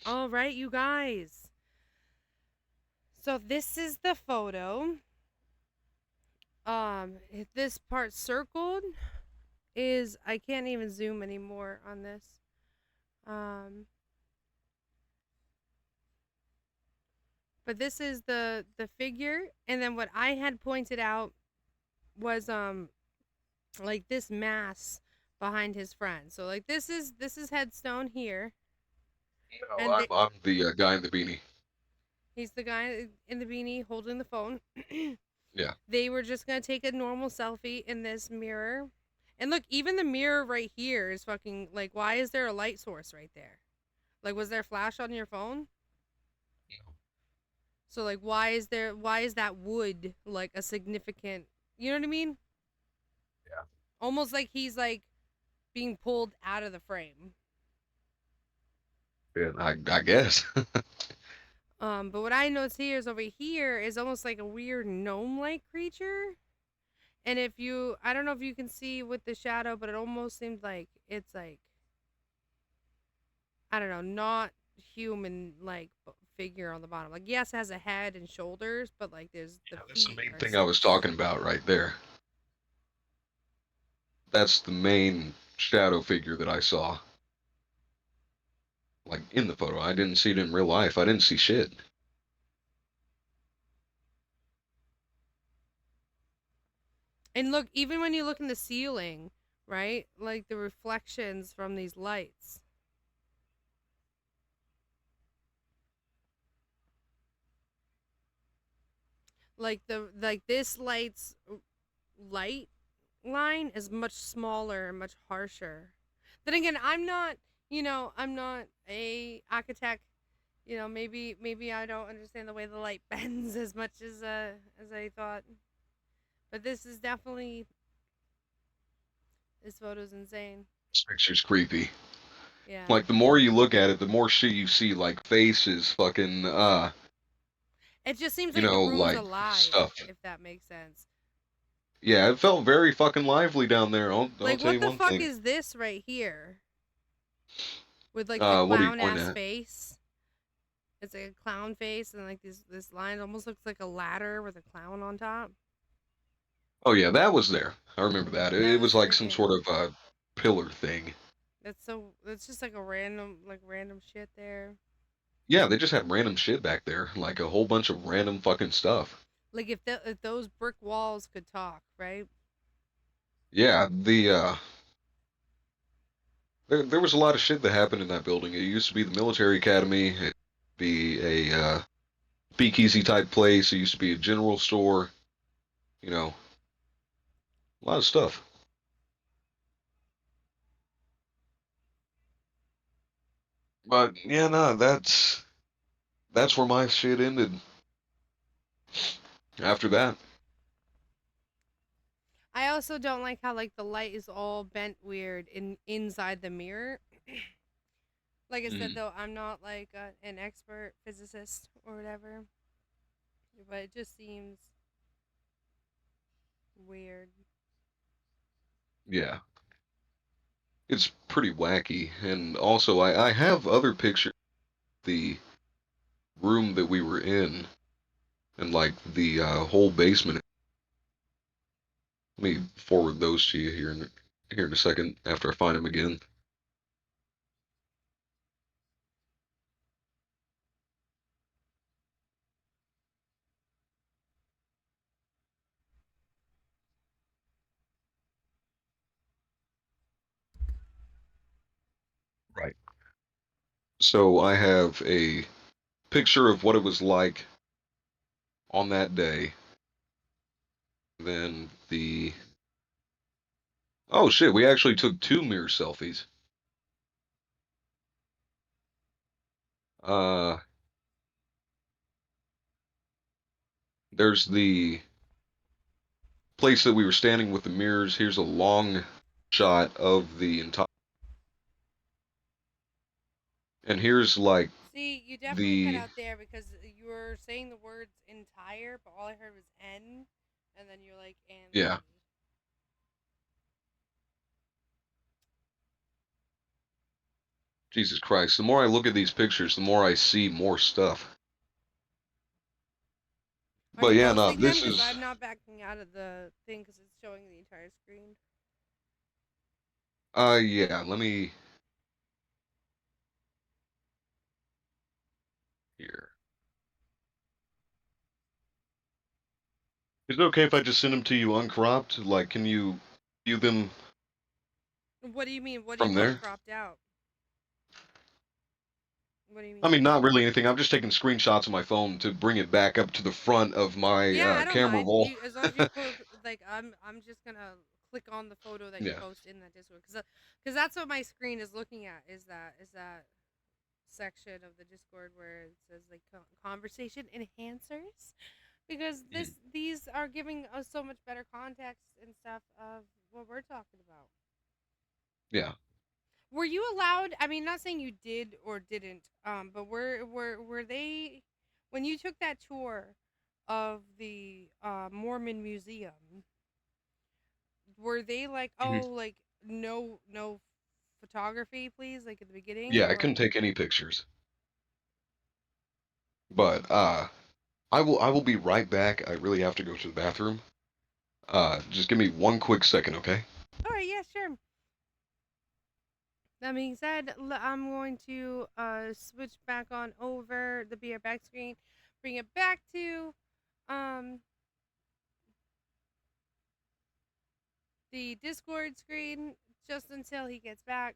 [SPEAKER 1] All right, you guys. So this is the photo. If this part circled is, I can't even zoom anymore on this. Um, but this is the figure, and then what I had pointed out was like this mass behind his friend. So like this is headstone here,
[SPEAKER 2] No,
[SPEAKER 1] and
[SPEAKER 2] I'm the guy in the beanie.
[SPEAKER 1] he's the guy in the beanie holding the phone.
[SPEAKER 2] Yeah.
[SPEAKER 1] They were just gonna take a normal selfie in this mirror. And look, even the mirror right here is fucking, like, why is there a light source right there? Like, was there a flash on your phone? So like, why is that wood like a significant, you know what I mean?
[SPEAKER 2] Yeah.
[SPEAKER 1] Almost like he's like being pulled out of the frame.
[SPEAKER 2] Yeah, I guess.
[SPEAKER 1] But what I notice here is over here is almost like a weird gnome-like creature. And if you, I don't know if you can see with the shadow, but it almost seems like it's like, I don't know, not human like figure on the bottom. Like, yes, it has a head and shoulders, but like there's the
[SPEAKER 2] That's the
[SPEAKER 1] feet
[SPEAKER 2] main
[SPEAKER 1] are
[SPEAKER 2] thing I was talking about right there. That's the main shadow figure that I saw. Like in the photo. I didn't see it in real life. I didn't see shit.
[SPEAKER 1] And look, even when you look in the ceiling, right? Like the reflections from these lights. Like this light's light line is much smaller and much harsher. Then again, I'm not a architect. Maybe I don't understand the way the light bends as much much as I thought. But this is definitely this photo's insane.
[SPEAKER 2] This picture's creepy.
[SPEAKER 1] Yeah.
[SPEAKER 2] Like the more you look at it, the more shit you see, like faces, fucking,
[SPEAKER 1] It just seems
[SPEAKER 2] you
[SPEAKER 1] like the
[SPEAKER 2] know,
[SPEAKER 1] room's
[SPEAKER 2] like
[SPEAKER 1] alive,
[SPEAKER 2] stuff.
[SPEAKER 1] if that makes sense.
[SPEAKER 2] Yeah, it felt very fucking lively down there. I'll
[SPEAKER 1] Like
[SPEAKER 2] tell
[SPEAKER 1] what
[SPEAKER 2] you
[SPEAKER 1] the
[SPEAKER 2] one
[SPEAKER 1] fuck
[SPEAKER 2] thing.
[SPEAKER 1] is this right here? With like the
[SPEAKER 2] What are you
[SPEAKER 1] clown
[SPEAKER 2] pointing
[SPEAKER 1] ass
[SPEAKER 2] at?
[SPEAKER 1] face. It's like a clown face and like this line almost looks like a ladder with a clown on top.
[SPEAKER 2] Oh yeah, that was there. I remember that. It
[SPEAKER 1] That
[SPEAKER 2] was
[SPEAKER 1] was
[SPEAKER 2] like some
[SPEAKER 1] freaking
[SPEAKER 2] sort of pillar thing.
[SPEAKER 1] that's just like a random shit there.
[SPEAKER 2] Yeah, they just had random shit back there, like a whole bunch of random fucking stuff.
[SPEAKER 1] Like if those brick walls could talk, right?
[SPEAKER 2] Yeah, there was a lot of shit that happened in that building. It used to be the military academy. It be a speakeasy type place. It used to be a general store. You know, a lot of stuff. But yeah, no, that's where my shit ended. After that,
[SPEAKER 1] I also don't like how like the light is all bent weird inside the mirror. Like I said
[SPEAKER 2] mm,
[SPEAKER 1] though, I'm not like an expert physicist or whatever, but it just seems weird.
[SPEAKER 2] yeah, it's pretty wacky. And also, I have other pictures of the room that we were in and like the whole basement. Let me forward those to you here in a second after I find them again. Right. So I have a picture of what it was like on that day. Then the oh shit, we actually took two mirror selfies. Uh, there's the place that we were standing with the mirrors. Here's a long shot of the entire, and here's like
[SPEAKER 1] See, you definitely cut
[SPEAKER 2] the
[SPEAKER 1] out there because you were saying the words entire, but all I heard was N, and then you're like, and
[SPEAKER 2] yeah, Jesus Christ. The more I look at these pictures, the more I see more stuff.
[SPEAKER 1] Are
[SPEAKER 2] But
[SPEAKER 1] you
[SPEAKER 2] yeah, no,
[SPEAKER 1] posting them?
[SPEAKER 2] this
[SPEAKER 1] Because
[SPEAKER 2] is
[SPEAKER 1] I'm not backing out of the thing because it's showing the entire screen.
[SPEAKER 2] yeah, let me here. Is it okay if I just send them to you uncropped? Like, can you view them
[SPEAKER 1] What do you mean? What do you
[SPEAKER 2] from
[SPEAKER 1] mean
[SPEAKER 2] there?
[SPEAKER 1] cropped out? What do you
[SPEAKER 2] I
[SPEAKER 1] mean?
[SPEAKER 2] mean, not really anything. I'm just taking screenshots of my phone to bring it back up to the front of my
[SPEAKER 1] Yeah, I don't
[SPEAKER 2] camera
[SPEAKER 1] mind.
[SPEAKER 2] roll.
[SPEAKER 1] You as long as you post like I'm just gonna click on the photo that you
[SPEAKER 2] Yeah.
[SPEAKER 1] post in that Discord because that's what my screen is looking at is that section of the Discord where it says like conversation enhancers because
[SPEAKER 2] Mhm.
[SPEAKER 1] these are giving us so much better context and stuff of what we're talking about.
[SPEAKER 2] Yeah.
[SPEAKER 1] Were you allowed? I mean, not saying you did or didn't, but were they when you took that tour of the Mormon museum? Were they like,
[SPEAKER 2] Mhm.
[SPEAKER 1] oh, like no photography, please, like at the beginning,
[SPEAKER 2] Yeah, I
[SPEAKER 1] or
[SPEAKER 2] couldn't take any pictures. But I will be right back. I really have to go to the bathroom. Just give me one quick second, okay?
[SPEAKER 1] all right, yeah, sure. That being said, I'm going to switch back on over the BR back screen, bring it back to um the Discord screen just until he gets back.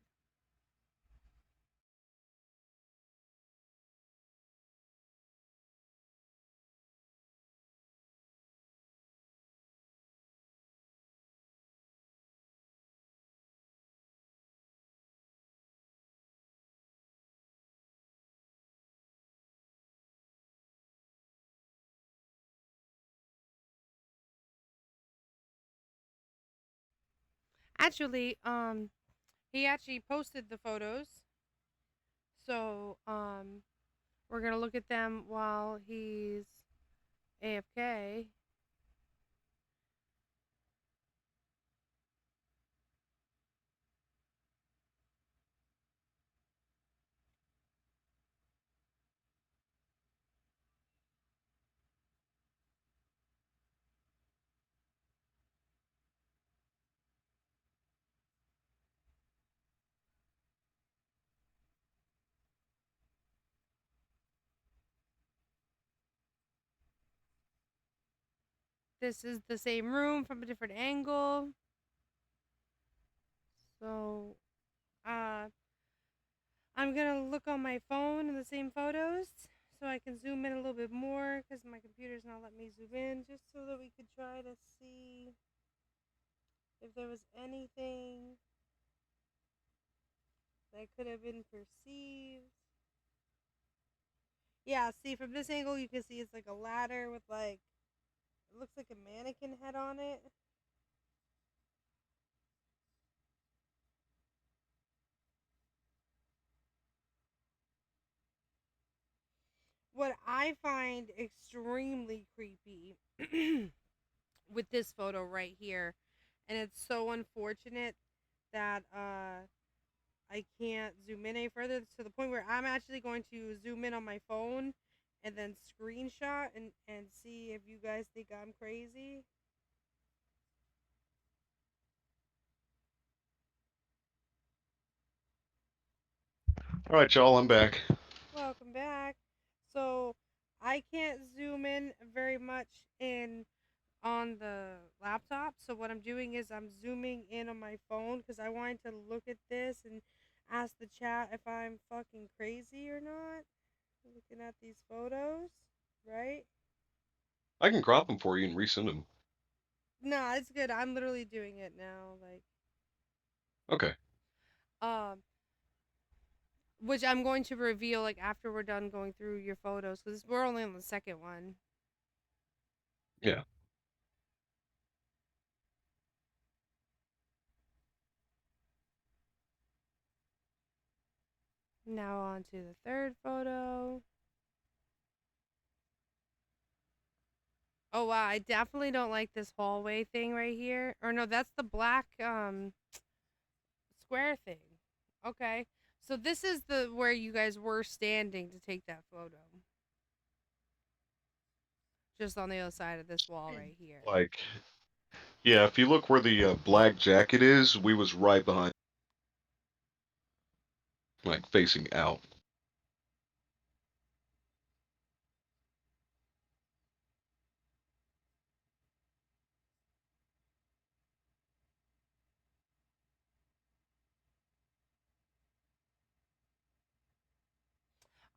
[SPEAKER 1] Actually, he actually posted the photos. So, we're gonna look at them while he's AFK. This is the same room from a different angle. So, uh, I'm gonna look on my phone in the same photos so I can zoom in a little bit more because my computer's not letting me zoom in, just so that we could try to see if there was anything that could have been perceived. Yeah, see, from this angle, you can see it's like a ladder with like, it looks like a mannequin head on it. What I find extremely creepy with this photo right here, and it's so unfortunate that I can't zoom in any further to the point where I'm actually going to zoom in on my phone and then screenshot and see if you guys think I'm crazy.
[SPEAKER 2] All right, y'all, I'm back.
[SPEAKER 1] Welcome back. So I can't zoom in very much in on the laptop. So what I'm doing is I'm zooming in on my phone because I wanted to look at this and ask the chat if I'm fucking crazy or not. Looking at these photos, right?
[SPEAKER 2] I can crop them for you and resend them.
[SPEAKER 1] Nah, it's good. I'm literally doing it now.
[SPEAKER 2] Okay.
[SPEAKER 1] Um, which I'm going to reveal like after we're done going through your photos because we're only on the second one.
[SPEAKER 2] Yeah.
[SPEAKER 1] Now on to the third photo. Oh wow, I definitely don't like this hallway thing right here. Or no, that's the black square thing. Okay. So this is the where you guys were standing to take that photo. Just on the other side of this wall right here.
[SPEAKER 2] Like, yeah, if you look where the black jacket is, we was right behind, like facing out.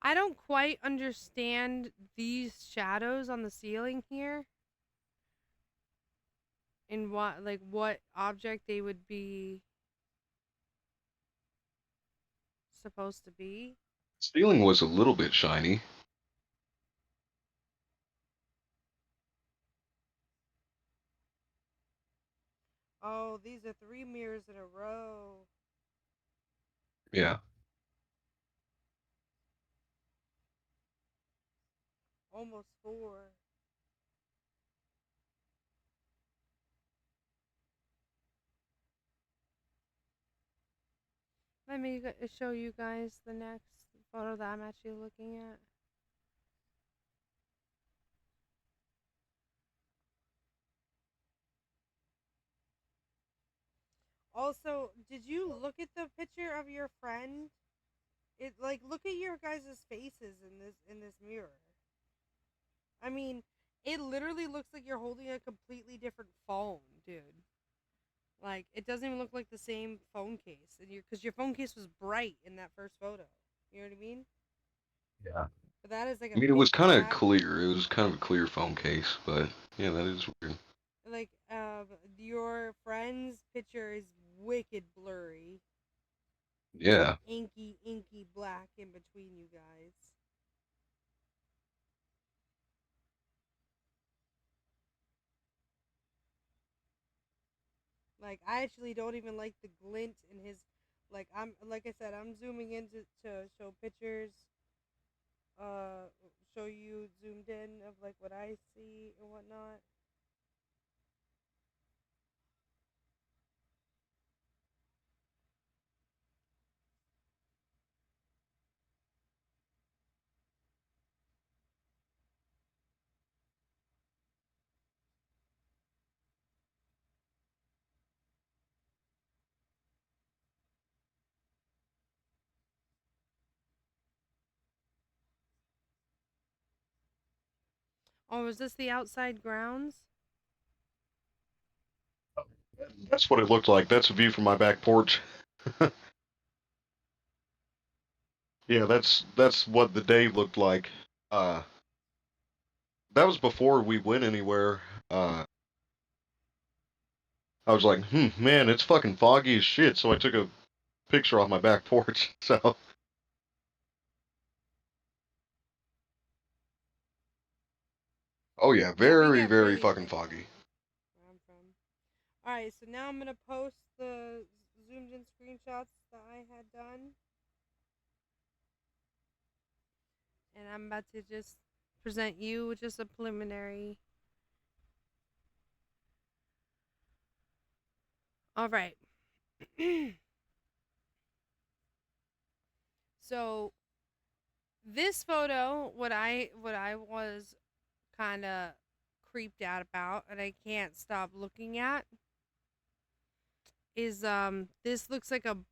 [SPEAKER 1] I don't quite understand these shadows on the ceiling here and what object they would be supposed to be.
[SPEAKER 2] Ceiling was a little bit shiny.
[SPEAKER 1] Oh, these are three mirrors in a row.
[SPEAKER 2] Yeah.
[SPEAKER 1] Almost four. Let me show you guys the next photo that I'm actually looking at. Also, did you look at the picture of your friend? It like look at your guys' faces in this mirror. I mean, it literally looks like you're holding a completely different phone, dude. Like it doesn't even look like the same phone case, and because your phone case was bright in that first photo. You know what I mean?
[SPEAKER 2] Yeah.
[SPEAKER 1] But that is like
[SPEAKER 2] I
[SPEAKER 1] a
[SPEAKER 2] mean, it was
[SPEAKER 1] pitch
[SPEAKER 2] kind of
[SPEAKER 1] black.
[SPEAKER 2] clear. It was kind of a clear phone case, but yeah, that is weird.
[SPEAKER 1] Like your friend's picture is wicked blurry. Like
[SPEAKER 2] Yeah.
[SPEAKER 1] inky black in between you guys. Like I actually don't even like the glint in his. Like I said, I'm zooming in to show pictures. Uh, show you zoomed in of like what I see and whatnot. Oh, is this the outside grounds?
[SPEAKER 2] That's what it looked like. That's a view from my back porch. Yeah, that's what the day looked like. Uh, that was before we went anywhere. Uh, I was like, man, it's fucking foggy as shit. So I took a picture off my back porch. So, oh yeah,
[SPEAKER 1] Yeah, we
[SPEAKER 2] very,
[SPEAKER 1] get
[SPEAKER 2] very
[SPEAKER 1] really
[SPEAKER 2] fucking
[SPEAKER 1] thick here
[SPEAKER 2] foggy.
[SPEAKER 1] where I'm from. All right, so now I'm gonna post the zoomed in screenshots that I had done, and I'm about to just present you just a preliminary. All right. So this photo, what I was kind of creeped out about, and I can't stop looking at, is this looks like an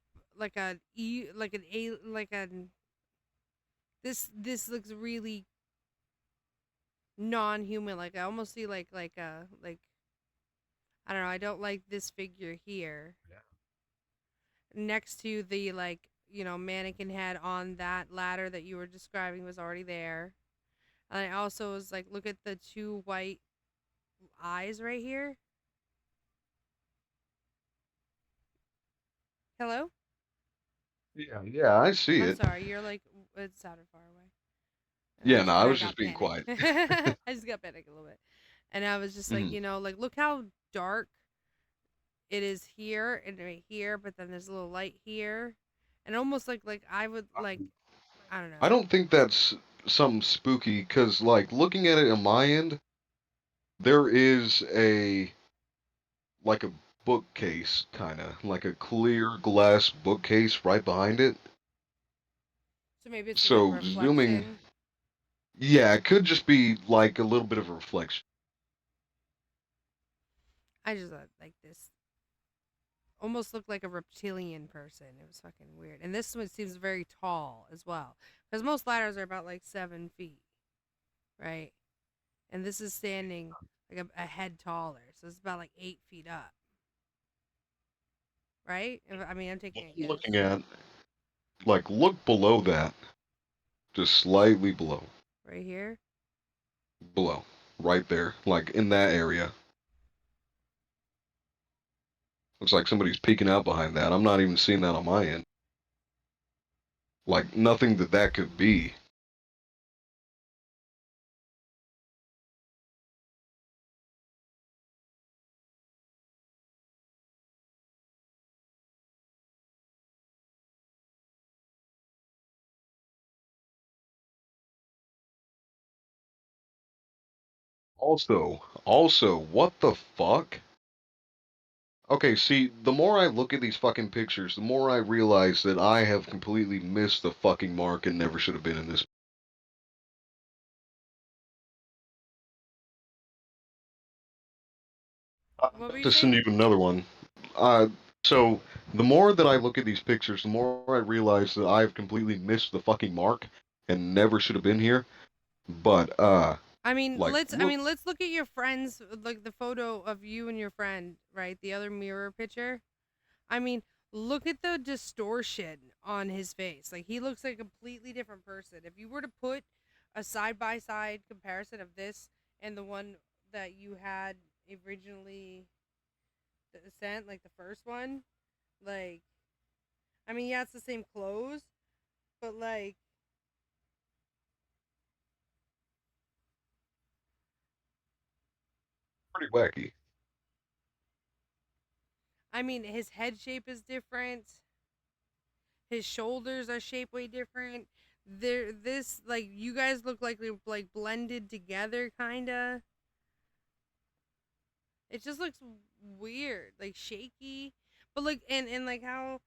[SPEAKER 1] this looks really non-human. Like I almost see like I don't know. I don't like this figure here next to the mannequin head on that ladder that you were describing was already there. And I also was like, look at the two white eyes right here. Hello?
[SPEAKER 2] Yeah, yeah, I see
[SPEAKER 1] I'm
[SPEAKER 2] it.
[SPEAKER 1] sorry. You're like, it sounded far away.
[SPEAKER 2] Yeah, no, I
[SPEAKER 1] And I
[SPEAKER 2] was just
[SPEAKER 1] got
[SPEAKER 2] being
[SPEAKER 1] panicked.
[SPEAKER 2] quiet.
[SPEAKER 1] I just got panicked a little bit. And I was just like,
[SPEAKER 2] Mhm.
[SPEAKER 1] like, look how dark it is here and right here, but then there's a little light here. And almost like I would like, I don't
[SPEAKER 2] I
[SPEAKER 1] know.
[SPEAKER 2] don't think that's something spooky, cause like looking at it on my end, there is like a bookcase, kind of like a clear glass bookcase right behind it.
[SPEAKER 1] So maybe it's like a
[SPEAKER 2] So zooming,
[SPEAKER 1] reflection.
[SPEAKER 2] yeah, it could just be like a little bit of a reflection.
[SPEAKER 1] I just like this almost looked like a reptilian person. It was fucking weird. And this one seems very tall as well. Because most ladders are about like 7 feet, right? And this is standing like a head taller. So it's about like 8 feet up, right? I mean, I'm taking
[SPEAKER 2] What
[SPEAKER 1] a
[SPEAKER 2] I'm
[SPEAKER 1] guess.
[SPEAKER 2] looking at, like, look below that, just slightly below,
[SPEAKER 1] Right here.
[SPEAKER 2] below, right there, like in that area. Looks like somebody's peeking out behind that. I'm not even seeing that on my end. Like nothing that could be. Also, what the fuck? Okay, see, the more I look at these fucking pictures, the more I realize that I have completely missed the fucking mark and never should have been in this. I'm
[SPEAKER 1] What were
[SPEAKER 2] about
[SPEAKER 1] you
[SPEAKER 2] to send
[SPEAKER 1] saying?
[SPEAKER 2] you another one. Uh, so the more that I look at these pictures, the more I realize that I've completely missed the fucking mark and never should have been here. But
[SPEAKER 1] I mean,
[SPEAKER 2] like look,
[SPEAKER 1] let's look at your friends, like the photo of you and your friend, right? The other mirror picture. I mean, look at the distortion on his face. Like he looks like a completely different person. If you were to put a side by side comparison of this and the one that you had originally sent, like the first one, like I mean, yeah, it's the same clothes, but like
[SPEAKER 2] pretty wacky.
[SPEAKER 1] I mean, his head shape is different. His shoulders are shaped way different. This like you guys look like they're like blended together, kinda. It just looks weird, like shaky. But like and like how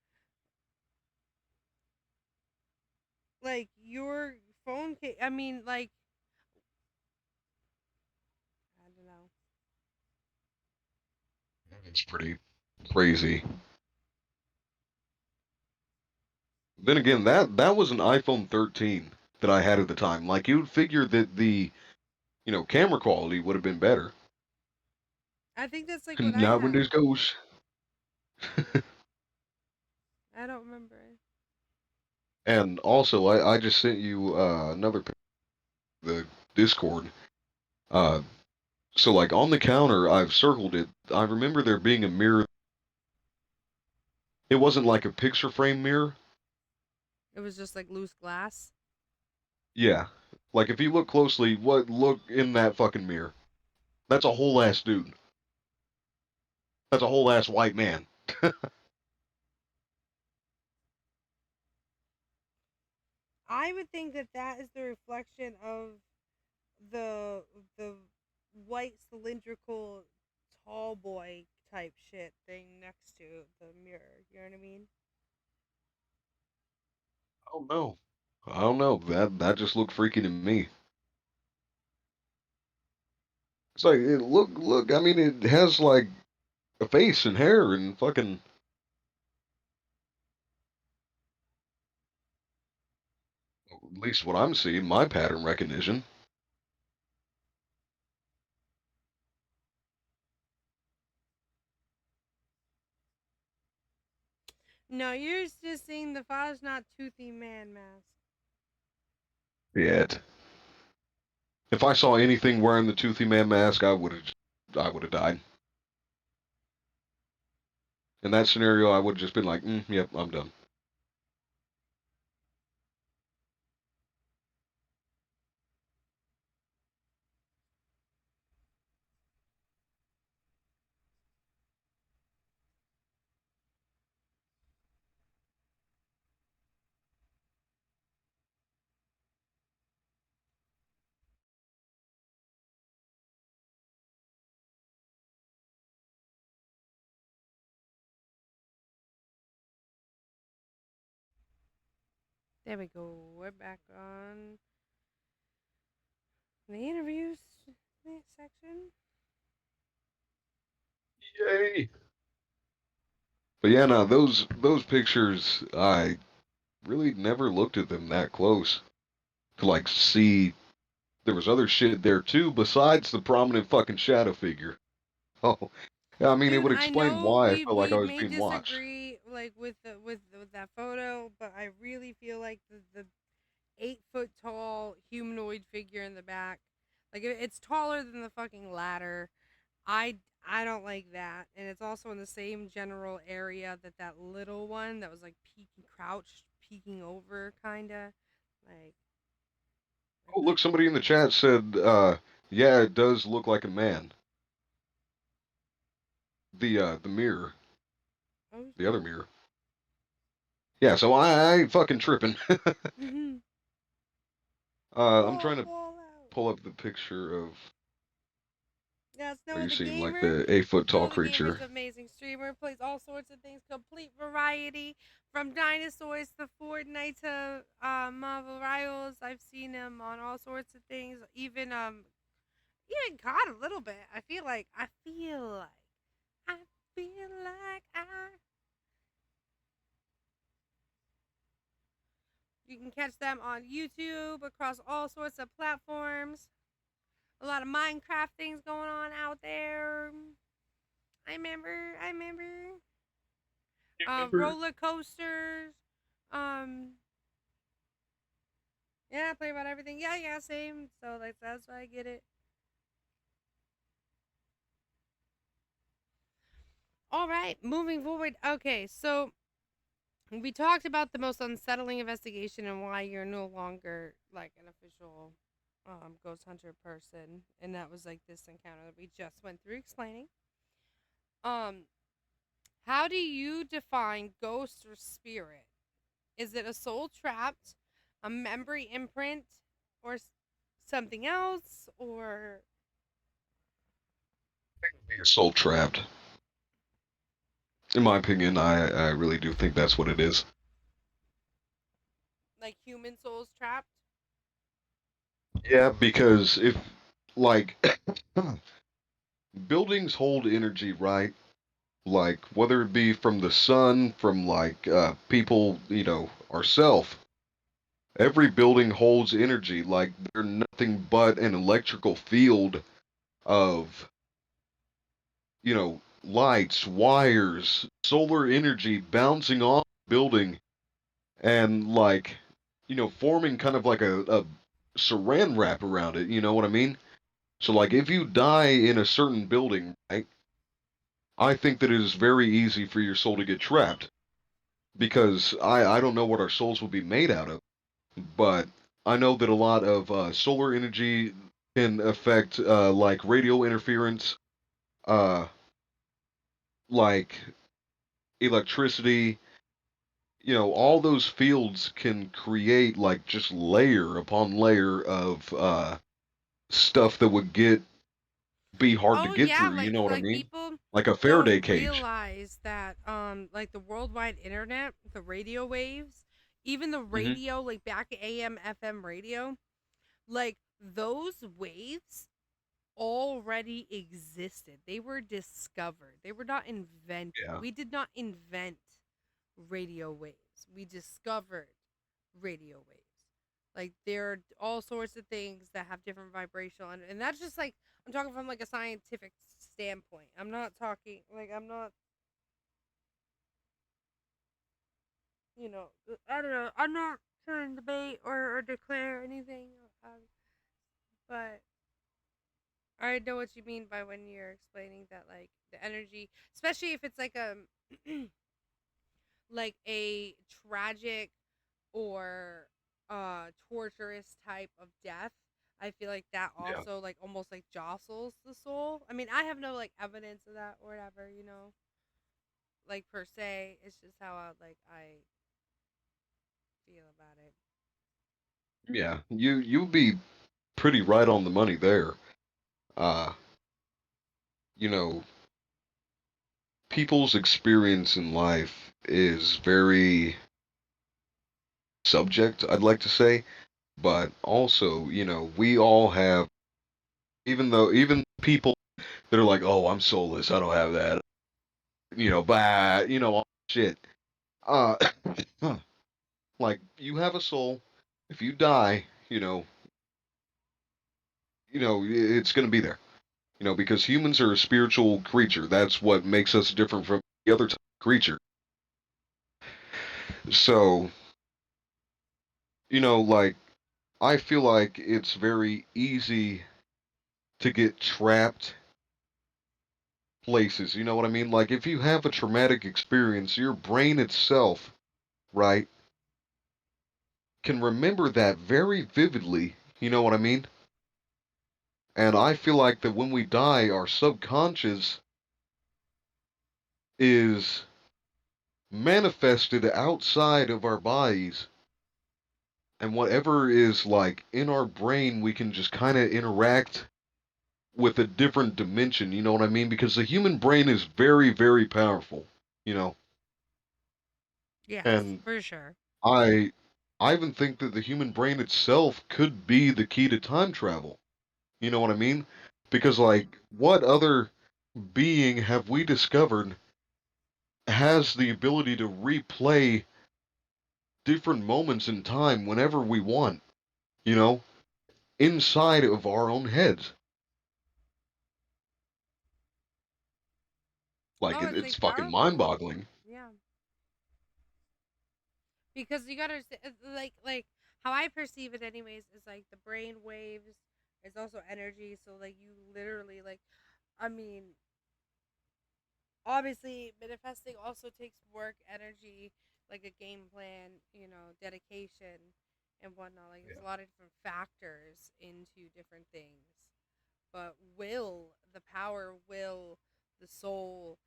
[SPEAKER 1] like your phone case. I mean, like I don't know.
[SPEAKER 2] It's pretty crazy. Then again, that was an iPhone 13 that I had at the time. Like you'd figure that the camera quality would have been better.
[SPEAKER 1] I think that's like what I
[SPEAKER 2] Not when
[SPEAKER 1] have.
[SPEAKER 2] this goes.
[SPEAKER 1] I don't remember.
[SPEAKER 2] And also, I just sent you another the Discord. Uh, so like on the counter, I've circled it. I remember there being a mirror. It wasn't like a picture frame mirror.
[SPEAKER 1] It was just like loose glass.
[SPEAKER 2] Yeah. Like if you look closely, what look in that fucking mirror? That's a whole ass dude. That's a whole ass white man.
[SPEAKER 1] I would think that that is the reflection of the the white cylindrical tall boy type shit thing next to the mirror. You know what I mean?
[SPEAKER 2] I don't know. I don't know. That just looked freaky to me. It's like look. I mean, it has like a face and hair and fucking. At least what I'm seeing, my pattern recognition.
[SPEAKER 1] No, you're just seeing the father's not toothy man mask.
[SPEAKER 2] Yeah. If I saw anything wearing the Toothy Man mask, I would have died. In that scenario, I would have just been like, "Yep, I'm done."
[SPEAKER 1] There we go. We're back on the interviews section.
[SPEAKER 2] Yay! But yeah, no, those pictures, I really never looked at them that close to like see there was other shit there too besides the prominent fucking shadow figure. Oh, yeah, I mean, it
[SPEAKER 1] Dude,
[SPEAKER 2] would
[SPEAKER 1] I
[SPEAKER 2] explain
[SPEAKER 1] know
[SPEAKER 2] why I
[SPEAKER 1] we
[SPEAKER 2] felt like I
[SPEAKER 1] we
[SPEAKER 2] was
[SPEAKER 1] may
[SPEAKER 2] being watched.
[SPEAKER 1] disagree like with that photo, but I really feel like the 8 foot tall humanoid figure in the back, like it's taller than the fucking ladder. I don't like that, and it's also in the same general area that that little one that was like peeking, crouched, peeking over, kinda like I
[SPEAKER 2] Oh,
[SPEAKER 1] feel like
[SPEAKER 2] look, somebody in the chat said, yeah, it does look like a man. The mirror,
[SPEAKER 1] oh
[SPEAKER 2] the other
[SPEAKER 1] yeah.
[SPEAKER 2] mirror. Yeah, so I ain't fucking tripping. I'm
[SPEAKER 1] Oh,
[SPEAKER 2] trying to
[SPEAKER 1] Fallout.
[SPEAKER 2] pull up the picture of.
[SPEAKER 1] Yeah,
[SPEAKER 2] Are
[SPEAKER 1] Snow
[SPEAKER 2] you
[SPEAKER 1] the
[SPEAKER 2] seeing like
[SPEAKER 1] Gamer.
[SPEAKER 2] the 8 foot tall
[SPEAKER 1] Snow the Gamer's
[SPEAKER 2] creature?
[SPEAKER 1] an amazing streamer. Plays all sorts of things, complete variety from dinosaurs to Fortnite to Marvel Rivals. I've seen him on all sorts of things. Even God a little bit. I feel like I. You can catch them on YouTube across all sorts of platforms. A lot of Minecraft things going on out there. I remember. Roller coasters. Um, yeah, I play about everything. Yeah, yeah, same. So like that's why I get it. All right, moving forward. Okay, so we talked about the most unsettling investigation and why you're no longer like an official ghost hunter person, and that was like this encounter that we just went through explaining. Um, How do you define ghost or spirit? Is it a soul trapped, a memory imprint, or something else? Or
[SPEAKER 2] You're soul trapped. In my opinion, I really do think that's what it is.
[SPEAKER 1] like human souls trapped?
[SPEAKER 2] Yeah, because if like buildings hold energy, right? Like whether it be from the sun, from like people, ourself. Every building holds energy. Like they're nothing but an electrical field of, lights, wires, solar energy bouncing off the building and like, forming kind of like a saran wrap around it. You know what I mean? So like if you die in a certain building, right? I think that it is very easy for your soul to get trapped because I don't know what our souls will be made out of, but I know that a lot of solar energy can affect like radio interference, uh, like electricity. All those fields can create like just layer upon layer of stuff that would get be hard to
[SPEAKER 1] Oh
[SPEAKER 2] get
[SPEAKER 1] yeah,
[SPEAKER 2] through. You know what I
[SPEAKER 1] like
[SPEAKER 2] mean?
[SPEAKER 1] people
[SPEAKER 2] Like a
[SPEAKER 1] don't
[SPEAKER 2] Faraday cage.
[SPEAKER 1] realize that like the worldwide internet, the radio waves, even the
[SPEAKER 2] Hmm.
[SPEAKER 1] radio like back AM FM radio, like those waves already existed. They were discovered. They were not invented.
[SPEAKER 2] Yeah.
[SPEAKER 1] We did not invent radio waves. We discovered radio waves. Like there are all sorts of things that have different vibrational and that's just like I'm talking from like a scientific standpoint. I'm not talking like I'm not I don't know. I'm not trying to debate or declare anything, but I know what you mean by when you're explaining that like the energy, especially if it's like a like a tragic or torturous type of death. I feel like that
[SPEAKER 2] Yeah.
[SPEAKER 1] also like almost like jostles the soul. I mean, I have no like evidence of that or whatever, like per se. It's just how I feel about it.
[SPEAKER 2] Yeah. You'd be pretty right on the money there. Uh, you know, people's experience in life is very subject, I'd like to say, but also, we all have, even people that are like, oh, I'm soulless, I don't have that, all shit. Uh, like you have a soul. If you die, it's gonna be there. Because humans are a spiritual creature. That's what makes us different from the other type of creature. So, like I feel like it's very easy to get trapped places. You know what I mean? Like if you have a traumatic experience, your brain itself, right, can remember that very vividly. You know what I mean? And I feel like that when we die, our subconscious is manifested outside of our bodies. And whatever is like in our brain, we can just kind of interact with a different dimension. You know what I mean? Because the human brain is very, very powerful. You know,
[SPEAKER 1] Yes,
[SPEAKER 2] and
[SPEAKER 1] for sure.
[SPEAKER 2] I I even think that the human brain itself could be the key to time travel. You know what I mean? Because like what other being have we discovered has the ability to replay different moments in time whenever we want, you know, inside of our own heads. Like
[SPEAKER 1] Oh, it's
[SPEAKER 2] it's
[SPEAKER 1] like
[SPEAKER 2] fucking
[SPEAKER 1] powerful.
[SPEAKER 2] mind-boggling.
[SPEAKER 1] Yeah, because you gotta like how I perceive it, anyways, is like the brain waves is also energy. So like you literally like, I mean, obviously manifesting also takes work, energy, like a game plan, dedication and whatnot. Like there's a lot of different factors into different things. But will, the power, will, the soul,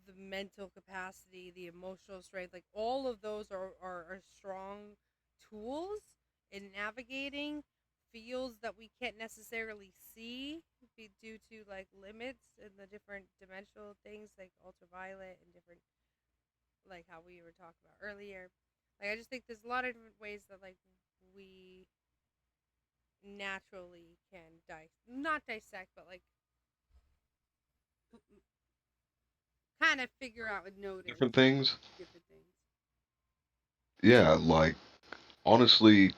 [SPEAKER 1] the mental capacity, the emotional strength, like all of those are strong tools in navigating fields that we can't necessarily see due to like limits and the different dimensional things like ultraviolet and different like how we were talking about earlier. Like I just think there's a lot of different ways that like we naturally can not dissect but like kind of figure out and notice
[SPEAKER 2] Different things.
[SPEAKER 1] different things.
[SPEAKER 2] Yeah, like honestly,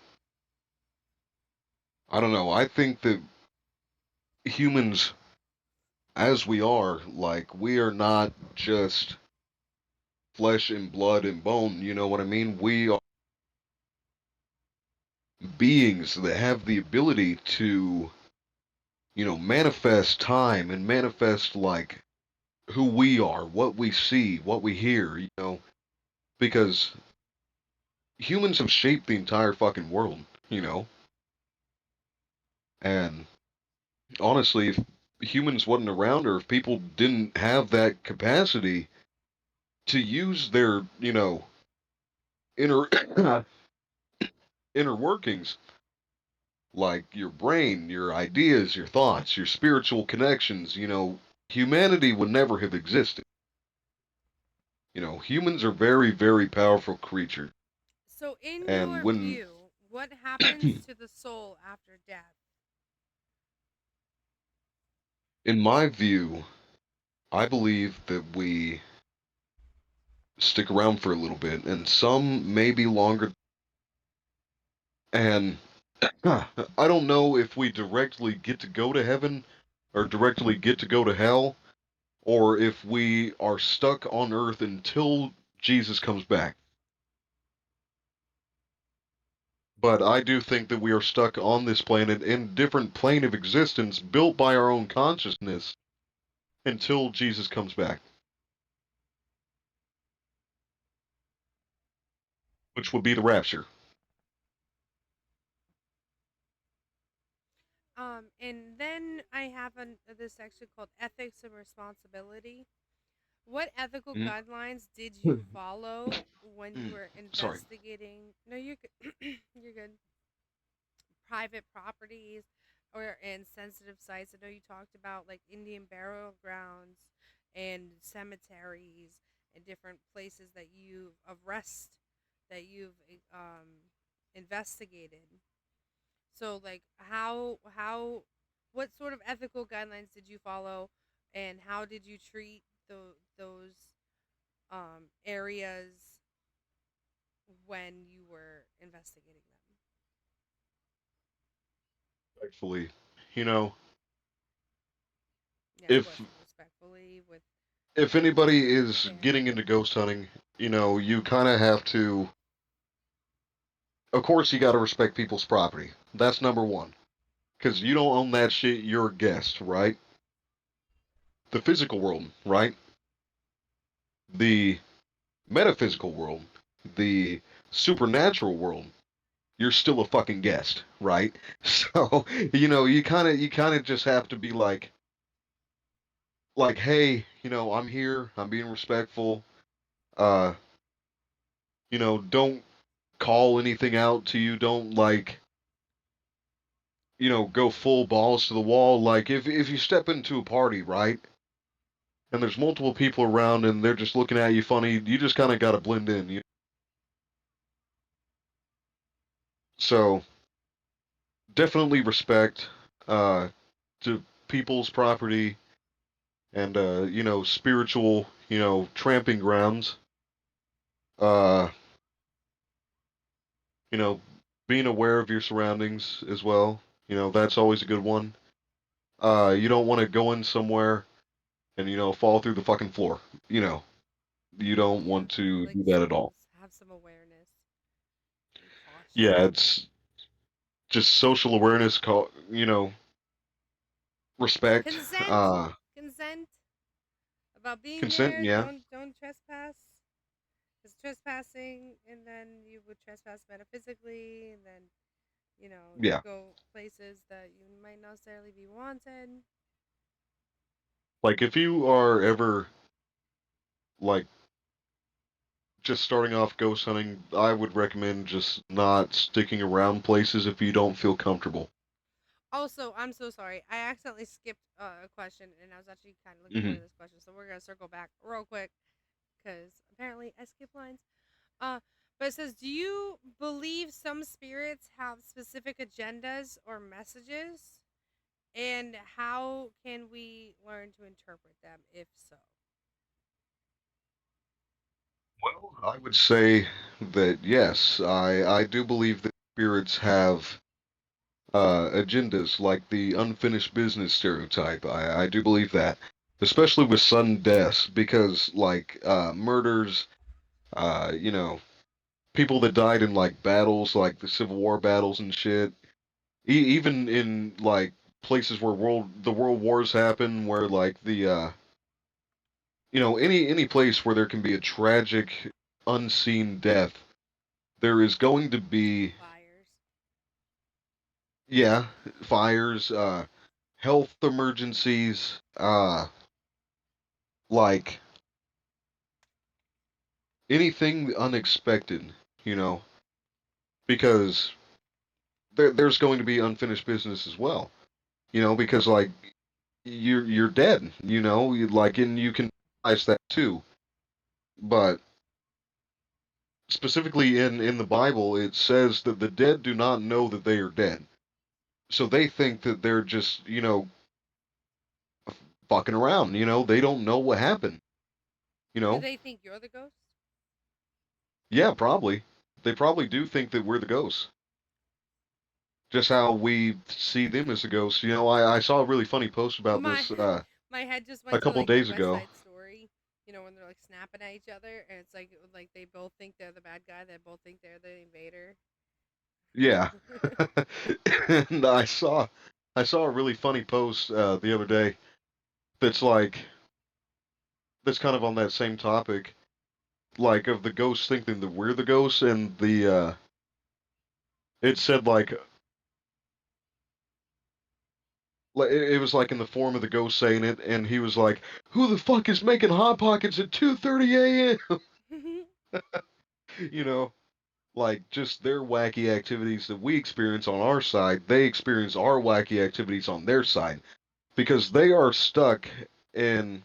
[SPEAKER 2] I don't know. I think that humans, as we are, like we are not just flesh and blood and bone. You know what I mean? We are beings that have the ability to, manifest time and manifest like who we are, what we see, what we hear. Because humans have shaped the entire fucking world. And honestly, if humans wasn't around or if people didn't have that capacity to use their, inner inner workings, like your brain, your ideas, your thoughts, your spiritual connections, humanity would never have existed. Humans are very, very powerful creatures.
[SPEAKER 1] So, in
[SPEAKER 2] And
[SPEAKER 1] your
[SPEAKER 2] when,
[SPEAKER 1] view, what happens to the soul after death?
[SPEAKER 2] in my view, I believe that we stick around for a little bit, and some maybe longer. And I don't know if we directly get to go to heaven or directly get to go to hell, or if we are stuck on earth until Jesus comes back. But I do think that we are stuck on this planet in a different plane of existence built by our own consciousness until Jesus comes back, which would be the rapture.
[SPEAKER 1] And then I have this section called ethics and responsibility. What ethical
[SPEAKER 2] Mm.
[SPEAKER 1] guidelines did you follow when you were
[SPEAKER 2] Sorry.
[SPEAKER 1] investigating? No, you're good. You're good. Private properties or and sensitive sites. I know you talked about like Indian burial grounds and cemeteries and different places that you've of rest that you've investigated. So like how what sort of ethical guidelines did you follow and how did you treat those areas when you were investigating them?
[SPEAKER 2] Actually, you know,
[SPEAKER 1] Yeah, of
[SPEAKER 2] if
[SPEAKER 1] course, respectfully with
[SPEAKER 2] if anybody is getting
[SPEAKER 1] family.
[SPEAKER 2] into ghost hunting, you kind of have to. Of course, you got to respect people's property. That's number one. Because you don't own that shit, you're a guest, right? The physical world, right? The metaphysical world, the supernatural world, you're still a fucking guest, right? So, you kind of just have to be like, hey, I'm here, I'm being respectful. Uh, don't call anything out to you. Don't like, go full balls to the wall. Like if you step into a party, right? And there's multiple people around and they're just looking at you funny, you just kind of got to blend in. So definitely respect uh, to people's property and spiritual tramping grounds. Uh, you know being aware of your surroundings as well. That's always a good one. You don't want to go in somewhere and fall through the fucking floor. You know you don't
[SPEAKER 1] Yeah,
[SPEAKER 2] want to
[SPEAKER 1] like
[SPEAKER 2] do that at all.
[SPEAKER 1] have some awareness and
[SPEAKER 2] Yeah,
[SPEAKER 1] caution.
[SPEAKER 2] it's just social awareness. Respect.
[SPEAKER 1] Consent, consent about being
[SPEAKER 2] Consent.
[SPEAKER 1] there.
[SPEAKER 2] Yeah.
[SPEAKER 1] Don't trespass. Because trespassing, and then you would trespass metaphysically, and then
[SPEAKER 2] Yeah.
[SPEAKER 1] go places that you might not necessarily be wanted.
[SPEAKER 2] Like if you are ever like just starting off ghost hunting, I would recommend just not sticking around places if you don't feel comfortable.
[SPEAKER 1] Also, I'm so sorry. I accidentally skipped a question, and I was actually kind of looking
[SPEAKER 2] Hmm.
[SPEAKER 1] forward to this question. So we're gonna circle back real quick because apparently I skipped lines. Uh, but it says, do you believe some spirits have specific agendas or messages? And how can we learn to interpret them if so?
[SPEAKER 2] Well, I would say that yes, I do believe that spirits have agendas like the unfinished business stereotype. I do believe that, especially with sudden deaths, because like murders, you know, people that died in like battles, like the Civil War battles and shit. Even in like places where the world wars happen, where like the any place where there can be a tragic, unseen death, there is going to be
[SPEAKER 1] Fires.
[SPEAKER 2] yeah fires, health emergencies, like anything unexpected, you know, because there's going to be unfinished business as well, because like you're dead, like and you can realize that too. But specifically in the Bible, it says that the dead do not know that they are dead. So they think that they're just, fucking around, they don't know what happened, you
[SPEAKER 1] Do
[SPEAKER 2] know?
[SPEAKER 1] they think you're the ghost?
[SPEAKER 2] Yeah, probably. They probably do think that we're the ghosts. Just how we see them as the ghosts. I saw a really funny post about
[SPEAKER 1] My
[SPEAKER 2] this
[SPEAKER 1] my head just
[SPEAKER 2] a
[SPEAKER 1] went to
[SPEAKER 2] couple
[SPEAKER 1] like the
[SPEAKER 2] days
[SPEAKER 1] West
[SPEAKER 2] ago.
[SPEAKER 1] Side Story. You know when they're like snapping at each other, and it's like they both think they're the bad guy. They both think they're the invader.
[SPEAKER 2] Yeah. And I saw a really funny post the other day that's like that's kind of on that same topic, like of the ghosts thinking that we're the ghosts, and the it said like it was like in the form of the ghost saying it, and he was like, "Who the fuck is making hot pockets at 2:30 a.m.?" you know, like just their wacky activities that we experience on our side, they experience our wacky activities on their side because in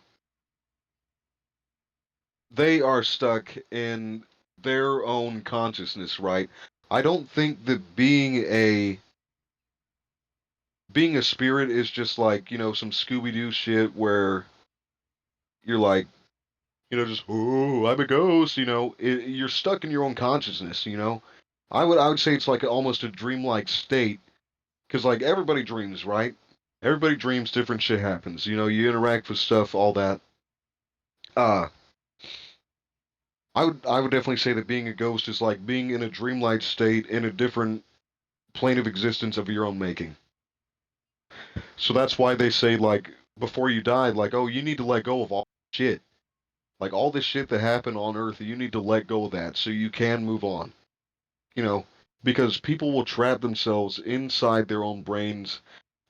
[SPEAKER 2] they are stuck in their own consciousness, right? I don't think that being a spirit is just like, some Scooby Doo shit where you're like, just, oh, I'm a ghost, you're stuck in your own consciousness, I would say it's like almost a dreamlike state because like everybody dreams, right? Everybody dreams, different shit happens. You interact with stuff, all that. Uh, I would definitely say that being a ghost is like being in a dreamlike state in a different plane of existence of your own making. So that's why they say like before you die, like, oh, you need to let go of all shit. Like all this shit that happened on Earth, you need to let go of that so you can move on. You know, because people will trap themselves inside their own brains,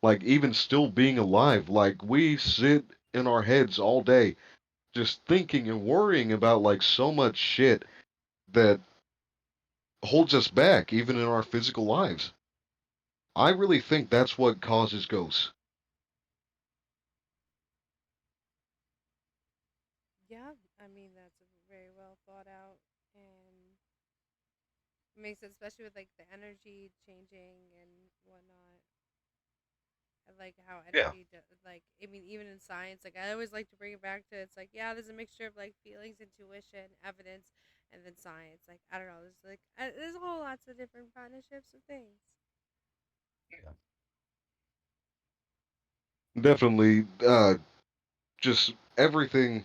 [SPEAKER 2] like even still being alive. Like we sit in our heads all day just thinking and worrying about like so much shit that holds us back even in our physical lives. I really think that's what causes ghosts.
[SPEAKER 1] Yeah, I mean that's very well thought out, and it makes sense, especially with like the energy changing and whatnot. I like how
[SPEAKER 2] Yeah.
[SPEAKER 1] energy, like I mean, even in science, like I always like to bring it back to it's like yeah, there's a mixture of like feelings, intuition, evidence, and then science. Like I don't know, there's a whole lots of different partnerships of things.
[SPEAKER 2] Definitely, just everything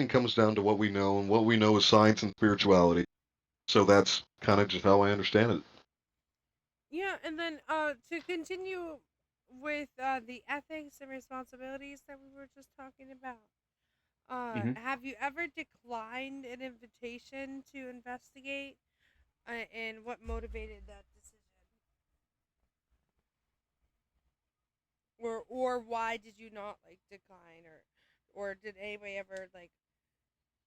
[SPEAKER 2] comes down to what we know, and what we know is science and spirituality. So that's kind of just how I understand it.
[SPEAKER 1] Yeah, and then to continue with the ethics and responsibilities that we were just talking about.
[SPEAKER 2] Hmm.
[SPEAKER 1] Have you ever declined an invitation to investigate, and what motivated that decision, or why did you not like decline, or or did anybody ever like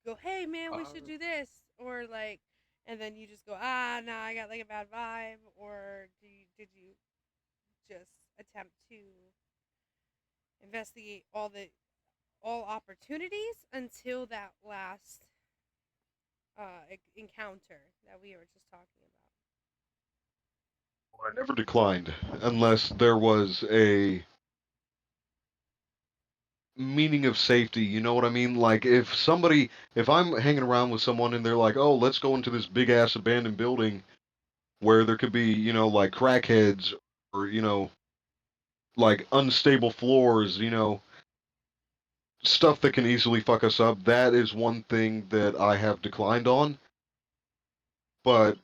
[SPEAKER 1] go, "Hey man, we should
[SPEAKER 2] Uh,
[SPEAKER 1] do this," or like, and then you just go, "Ah, no, I got like a bad vibe," or did you just attempt to investigate all opportunities until that last encounter that we were just talking about?
[SPEAKER 2] I never declined unless there was a meaning of safety. You know what I mean? Like if I'm hanging around with someone and they're like, "Oh, let's go into this big ass abandoned building where there could be, like crackheads or like unstable floors, stuff that can easily fuck us up." That is one thing that I have declined on. But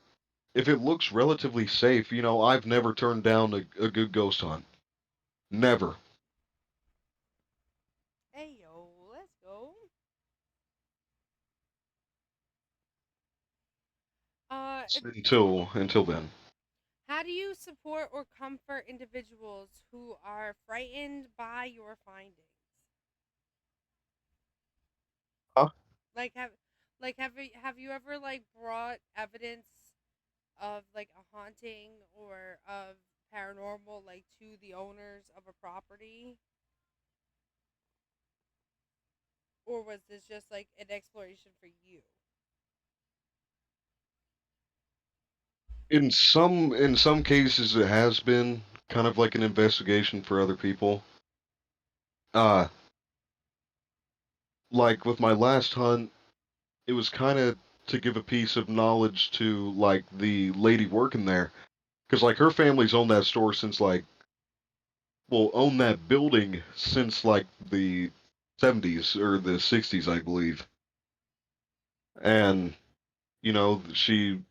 [SPEAKER 2] if it looks relatively safe, I've never turned down a good ghost hunt. Never.
[SPEAKER 1] Hey yo, let's go. Uh,
[SPEAKER 2] Until then.
[SPEAKER 1] how do you support or comfort individuals who are frightened by your findings?
[SPEAKER 2] Huh?
[SPEAKER 1] Like have you ever like brought evidence of like a haunting or of paranormal like to the owners of a property, or was this just like an exploration for you?
[SPEAKER 2] In some cases it has been kind of like an investigation for other people. Uh like with my last hunt, it was kind of to give a piece of knowledge to like the lady working there, because like her family's owned that store since like, well, owned that building since like the 70s or the 60s, I believe. And she,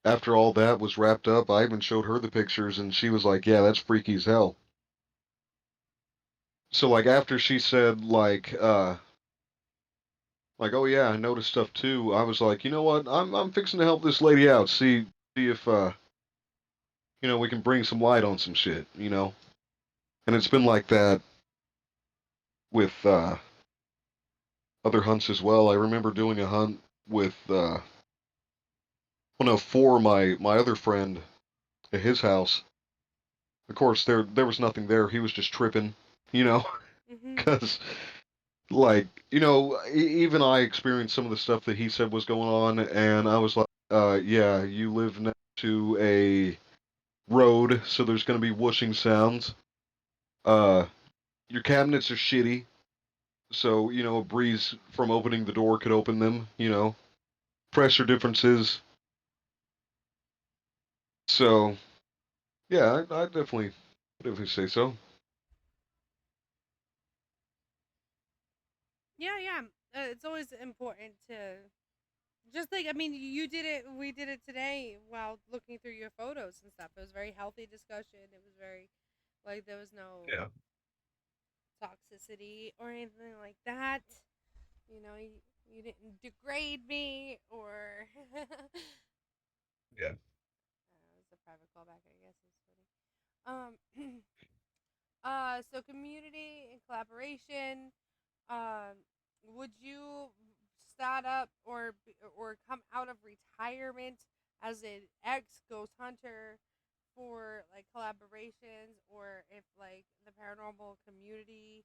[SPEAKER 2] after all that was wrapped up, I even showed her the pictures and she was like, "Yeah, that's freaky as hell." So like after she said like, "Oh yeah, I noticed stuff too," I was like, "You know what? I'm fixing to help this lady out. See if we can bring some light on some shit. And it's been like that with other hunts as well. I remember doing a hunt with well, no, for my other friend at his house. Of course, there was nothing there. He was just tripping, you know,
[SPEAKER 1] Mm-hmm.
[SPEAKER 2] because like even I experienced some of the stuff that he said was going on, and I was like, yeah, you live next to a road, so there's gonna be whooshing sounds. Uh, your cabinets are shitty, so a breeze from opening the door could open them. Pressure differences. So yeah, I definitely say so.
[SPEAKER 1] Yeah, yeah. It's always important to just like, I mean, you did it. We did it today while looking through your photos and stuff. It was very healthy discussion. It was very like there was no
[SPEAKER 2] Yeah,
[SPEAKER 1] toxicity or anything like that. You didn't degrade me or
[SPEAKER 2] yeah.
[SPEAKER 1] it was a private callback, I guess. It's funny. So community and collaboration. Um, would you start up or come out of retirement as an ex ghost hunter for like collaborations, or if like the paranormal community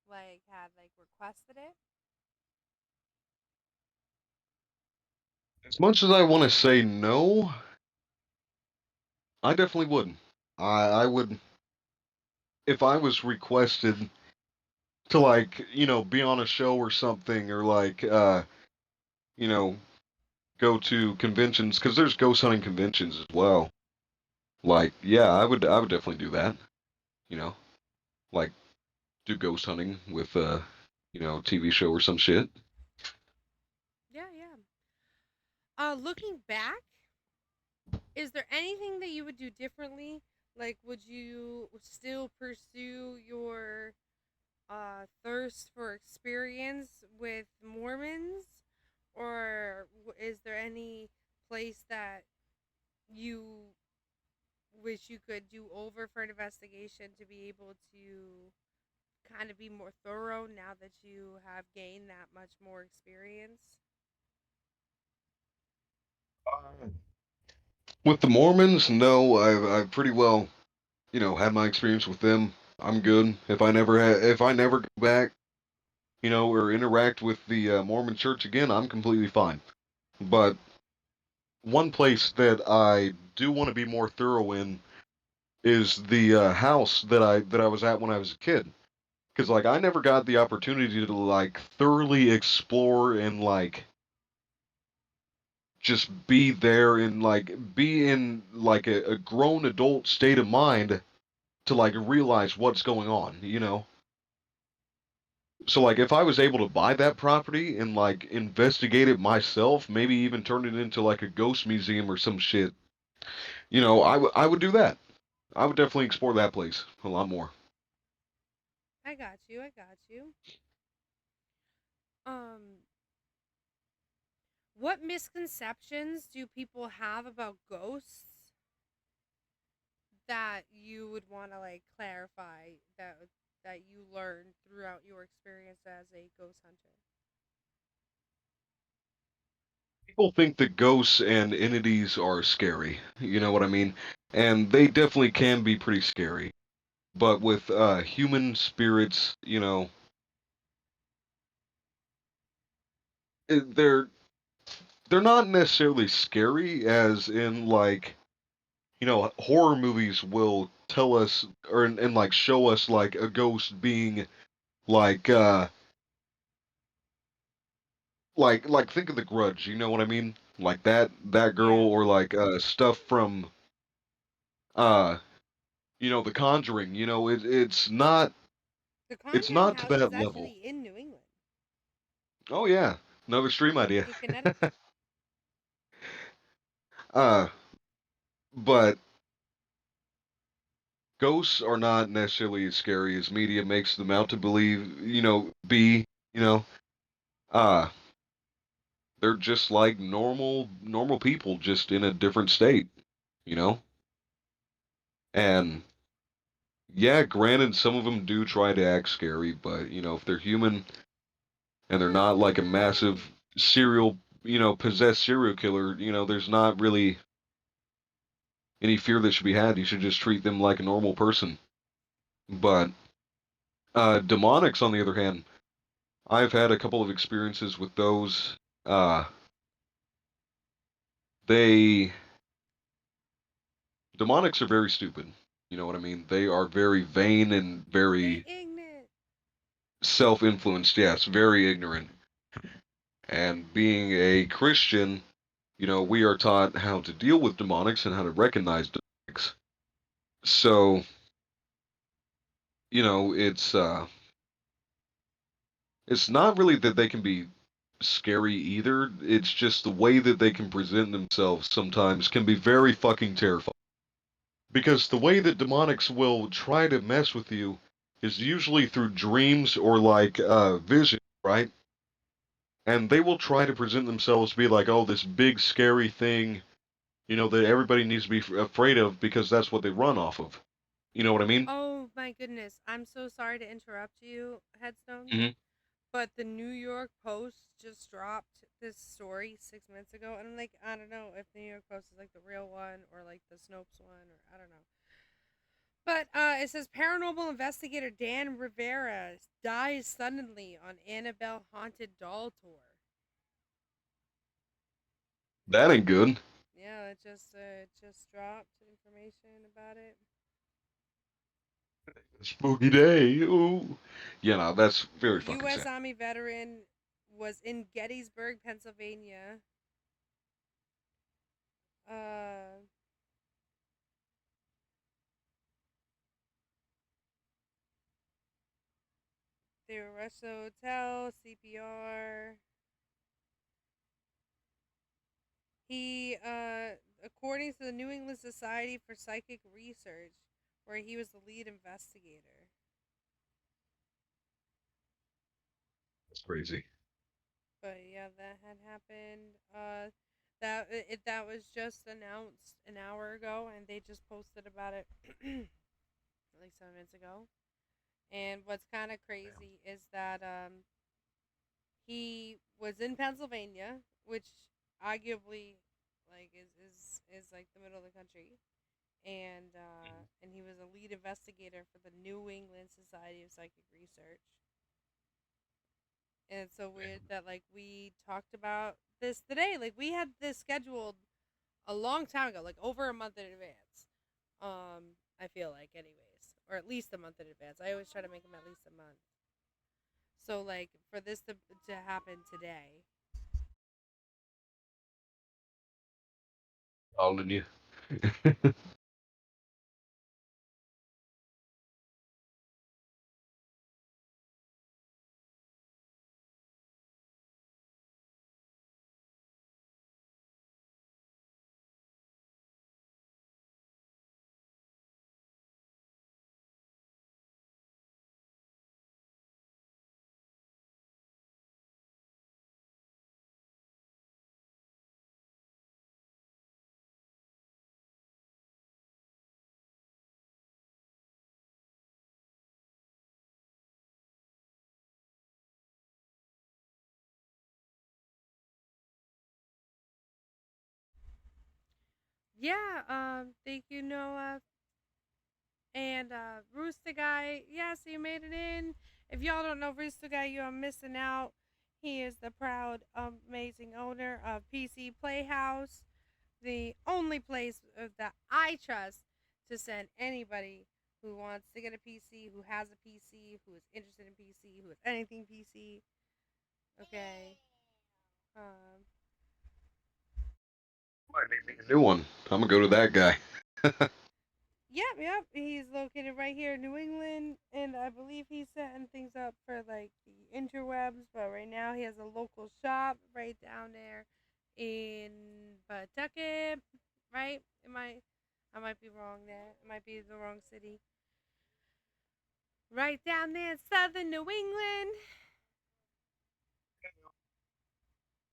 [SPEAKER 1] like had like requested it?
[SPEAKER 2] As much as I want to say no, I definitely wouldn't. I would if I was requested to like be on a show or something, or like you know go to conventions, because there's ghost hunting conventions as well. Like, yeah, I would definitely do that. You know, like do ghost hunting with TV show or some shit.
[SPEAKER 1] Yeah, yeah. Looking back, is there anything that you would do differently? Like, would you still pursue your thirst for experience with Mormons, or is there any place that you wish you could do over for an investigation to be able to kind of be more thorough now that you have gained that much more experience?
[SPEAKER 2] With the Mormons, no, I've pretty well, had my experience with them. I'm good. If I never go back, or interact with the Mormon Church again, I'm completely fine. But one place that I do want to be more thorough in is the house that I was at when I was a kid. Because like I never got the opportunity to like thoroughly explore and like just be there and like be in like a grown adult state of mind to like realize what's going on. So like if I was able to buy that property and like investigate it myself, maybe even turn it into like a ghost museum or some shit, I would do that. I would definitely explore that place a lot more.
[SPEAKER 1] I got you. I got you. Um, what misconceptions do people have about ghosts that you would want to like clarify that you learned throughout your experience as a ghost hunter?
[SPEAKER 2] People think that ghosts and entities are scary. You know what I mean? And they definitely can be pretty scary. But with human spirits, they're not necessarily scary as in like, horror movies will tell us or and like show us like a ghost being like like think of The Grudge, you know what I mean? Like that girl
[SPEAKER 1] Yeah.
[SPEAKER 2] or like stuff from uh The Conjuring,
[SPEAKER 1] The
[SPEAKER 2] it's
[SPEAKER 1] Conjuring
[SPEAKER 2] not to
[SPEAKER 1] house is
[SPEAKER 2] that level.
[SPEAKER 1] actually in New England.
[SPEAKER 2] Oh yeah, another stream
[SPEAKER 1] It's
[SPEAKER 2] idea.
[SPEAKER 1] in Connecticut.
[SPEAKER 2] uh, but ghosts are not necessarily as scary as media makes them out to believe. You know, uh, they're just like normal people, just in a different state. You know, and yeah, granted, some of them do try to act scary, but if they're human and they're not like a massive possessed serial killer, there's not really any fear that should be had. You should just treat them like a normal person. But demonics, on the other hand, I've had a couple of experiences with those. Uh, they demonics are very stupid. You know what I mean? They are very vain and
[SPEAKER 1] They
[SPEAKER 2] very
[SPEAKER 1] ignorant.
[SPEAKER 2] self-influenced. Yes, very ignorant. And being a Christian, we are taught how to deal with demonics and how to recognize demonics. So, it's not really that they can be scary either. It's just the way that they can present themselves sometimes can be very fucking terrifying. Because the way that demonics will try to mess with you is usually through dreams or like vision, right? And they will try to present themselves to be like, oh, this big scary thing, that everybody needs to be afraid of because that's what they run off of. You know what I mean?
[SPEAKER 1] Oh my goodness. I'm so sorry to interrupt you, Headstone.
[SPEAKER 2] Hmm.
[SPEAKER 1] But the New York Post just dropped this story 6 minutes ago. And I'm like, I don't know if the New York Post is like the real one or like the Snopes one or I don't know. But it says paranormal investigator Dan Rivera dies suddenly on Annabelle haunted doll tour.
[SPEAKER 2] That ain't good.
[SPEAKER 1] Yeah, it just dropped information about it.
[SPEAKER 2] Spooky day. Ooh. Yeah, no, that's very fucking
[SPEAKER 1] U.S.
[SPEAKER 2] sad.
[SPEAKER 1] Army veteran was in Gettysburg, Pennsylvania. Uh, they were rushed to the hotel, CPR. According to the New England Society for Psychic Research, where he was the lead investigator.
[SPEAKER 2] That's crazy.
[SPEAKER 1] But yeah, that had happened. That was just announced an hour ago, and they just posted about it like 7 minutes ago. And And what's kind of crazy is that he was in Pennsylvania, which arguably like is like the middle of the country, and he was a lead investigator for the New England Society of Psychic Research. And it's so weird that like we talked about this today. Like we had this scheduled a long time ago, like over a month in advance. I feel like, anyways, or at least a month in advance. I always try to make them at least a month. So like for this to happen today.
[SPEAKER 2] Calling you.
[SPEAKER 1] Yeah. Thank you, Noah. And Rooster Guy, yes, he made it in. If y'all don't know Rooster Guy, you are missing out. He is the proud, amazing owner of PC Playhouse, the only place that I trust to send anybody who wants to get a PC, who has a PC, who is interested in PC, who is anything PC. Okay. Um,
[SPEAKER 2] Might need me a new one. I'm gonna go to that guy.
[SPEAKER 1] yep. He's located right here in New England, and I believe he's setting things up for like the interwebs. But right now, he has a local shop right down there in Pawtucket. Right? I might be wrong there. It might be the wrong city. Right down there in southern New England,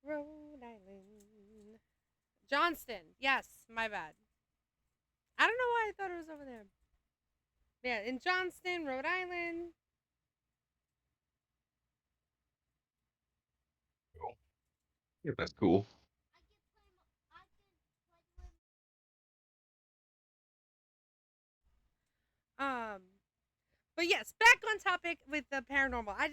[SPEAKER 1] Rhode Island, Johnston. Yes, my bad. I don't know why I thought it was over there. Yeah, in Johnston, Rhode Island.
[SPEAKER 2] Yeah, that's cool.
[SPEAKER 1] Um, But yes, back on topic with the paranormal. I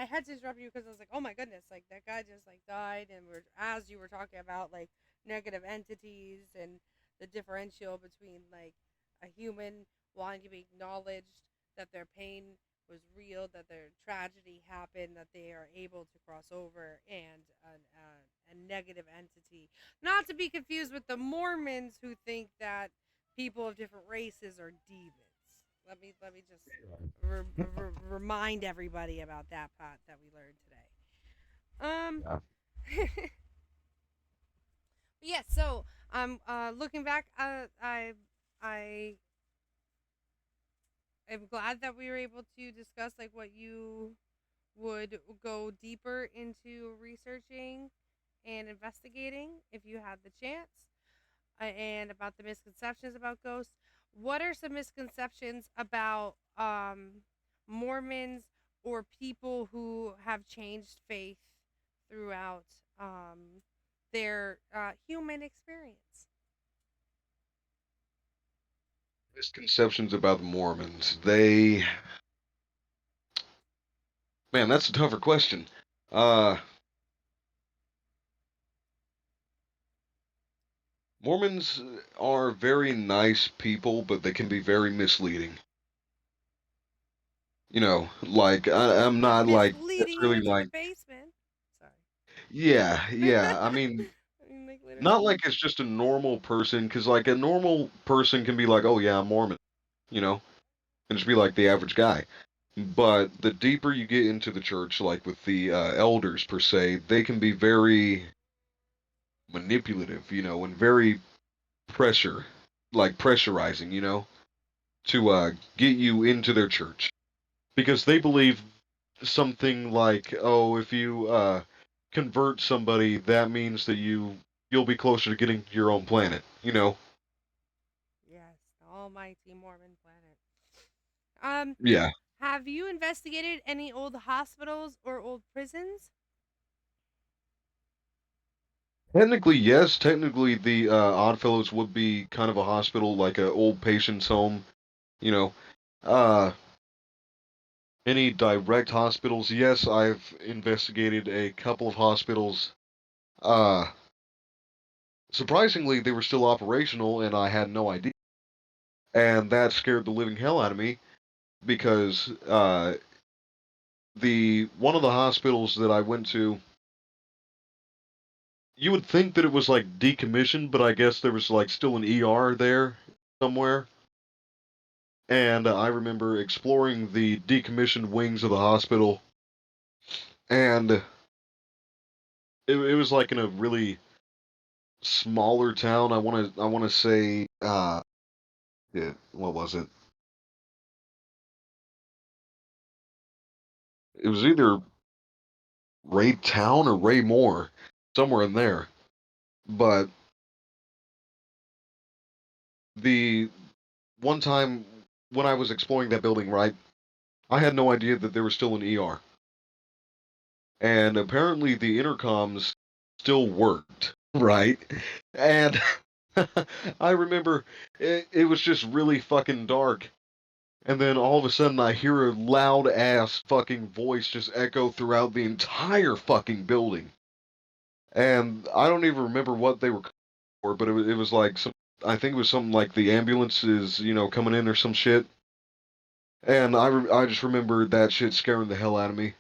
[SPEAKER 1] had to interrupt you because I was like, oh my goodness, like that guy just like died, and we're as you were talking about like negative entities and the differential between like a human wanting to be acknowledged that their pain was real, that their tragedy happened, that they are able to cross over, and a negative entity. Not to be confused with the Mormons who think that people of different races are demons. Let me just remind everybody about that part that we learned today.
[SPEAKER 2] Yeah.
[SPEAKER 1] Yes. So looking back, I am glad that we were able to discuss like what you would go deeper into researching and investigating if you had the chance, and about the misconceptions about ghosts. What are some misconceptions about Mormons or people who have changed faith throughout their human experience?
[SPEAKER 2] Misconceptions about the Mormons. They, man, that's a tougher question. Uh, Mormons are very nice people, but they can be very misleading. Like I'm not like
[SPEAKER 1] Misleading you
[SPEAKER 2] necessarily
[SPEAKER 1] into the
[SPEAKER 2] like,
[SPEAKER 1] basement. Sorry.
[SPEAKER 2] yeah, yeah. I mean,
[SPEAKER 1] I mean, like
[SPEAKER 2] not
[SPEAKER 1] literally.
[SPEAKER 2] like it's just a normal person, because like a normal person can be like, oh yeah, I'm Mormon, you know, and just be like the average guy. But the deeper you get into the church, like with the elders per se, they can be very manipulative, and very pressurizing, to get you into their church because they believe something like, oh, if you convert somebody, that means that you'll be closer to getting to your own planet.
[SPEAKER 1] Yes, the almighty Mormon planet. Um,
[SPEAKER 2] Yeah.
[SPEAKER 1] Have you investigated any old hospitals or old prisons?
[SPEAKER 2] Technically, yes. Technically, the Oddfellows would be kind of a hospital, like a old patient's home. You know, uh, any direct hospitals? Yes, I've investigated a couple of hospitals. Uh, Surprisingly, they were still operational, and I had no idea. And that scared the living hell out of me because the one of the hospitals that I went to, you would think that it was like decommissioned, but I guess there was like still an ER there somewhere. And I remember exploring the decommissioned wings of the hospital, and it was like in a really smaller town. I want to say, yeah, what was it? It was either Ray Town or Ray Moore, somewhere in there. But the one time when I was exploring that building, right, I had no idea that there was still an ER, and apparently the intercoms still worked, right? And I remember it was just really fucking dark. And then all of a sudden, I hear a loud ass fucking voice just echo throughout the entire fucking building. And I don't even remember what they were for, but it was like some. I think it was something like the ambulance is coming in or some shit. And I just remember that shit scaring the hell out of me.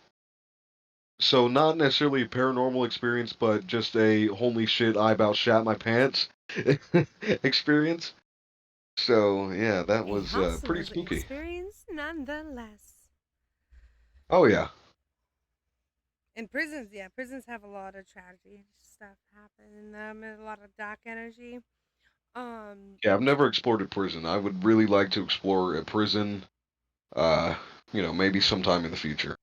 [SPEAKER 2] So not necessarily a paranormal experience, but just a holy shit I about shat my pants experience. So yeah, that
[SPEAKER 1] A
[SPEAKER 2] was pretty
[SPEAKER 1] hostile
[SPEAKER 2] spooky.
[SPEAKER 1] experience, nonetheless.
[SPEAKER 2] Oh yeah.
[SPEAKER 1] In prisons, yeah, prisons have a lot of tragedy stuff happen in them, and a lot of dark energy. Um,
[SPEAKER 2] Yeah, I've never explored a prison. I would really like to explore a prison, uh, maybe sometime in the future.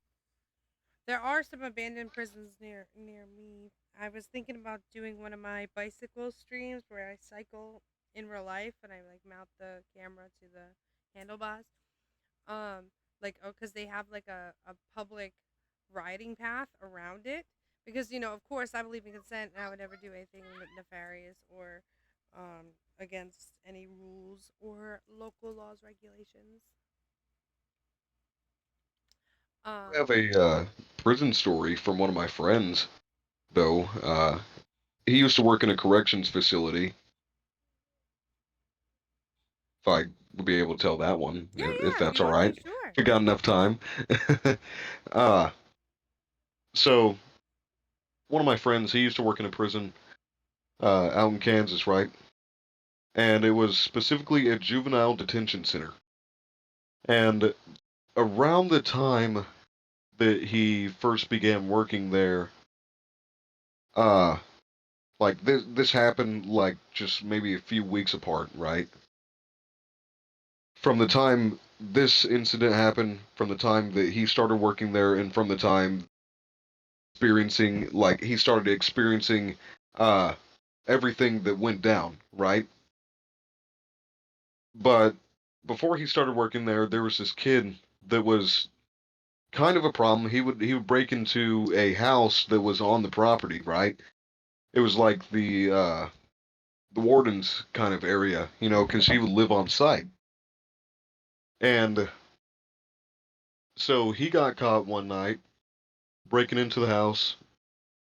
[SPEAKER 1] there are some abandoned prisons near me. I was thinking about doing one of my bicycle streams where I cycle in real life and I like mount the camera to the handlebars. Um, like oh, because they have like a public riding path around it. Because of course, I believe in consent, and I would never do anything nefarious or against any rules or local laws regulations.
[SPEAKER 2] I have
[SPEAKER 1] Um,
[SPEAKER 2] a prison story from one of my friends, though. He used to work in a corrections facility. If I would be able to tell that one,
[SPEAKER 1] yeah,
[SPEAKER 2] if
[SPEAKER 1] yeah. If
[SPEAKER 2] that's
[SPEAKER 1] you
[SPEAKER 2] all
[SPEAKER 1] want to,
[SPEAKER 2] right.
[SPEAKER 1] sure.
[SPEAKER 2] We got enough time. uh, so one of my friends, he used to work in a prison out in Kansas, right? And it was specifically a juvenile detention center. And around the time that he first began working there, uh, like this happened like just maybe a few weeks apart, right? From the time this incident happened, from the time that he started working there, and from the time he started experiencing uh everything that went down, right? But before he started working there was this kid that was kind of a problem. He would break into a house that was on the property, right? It was like the warden's kind of area, because he would live on site. And so he got caught one night breaking into the house,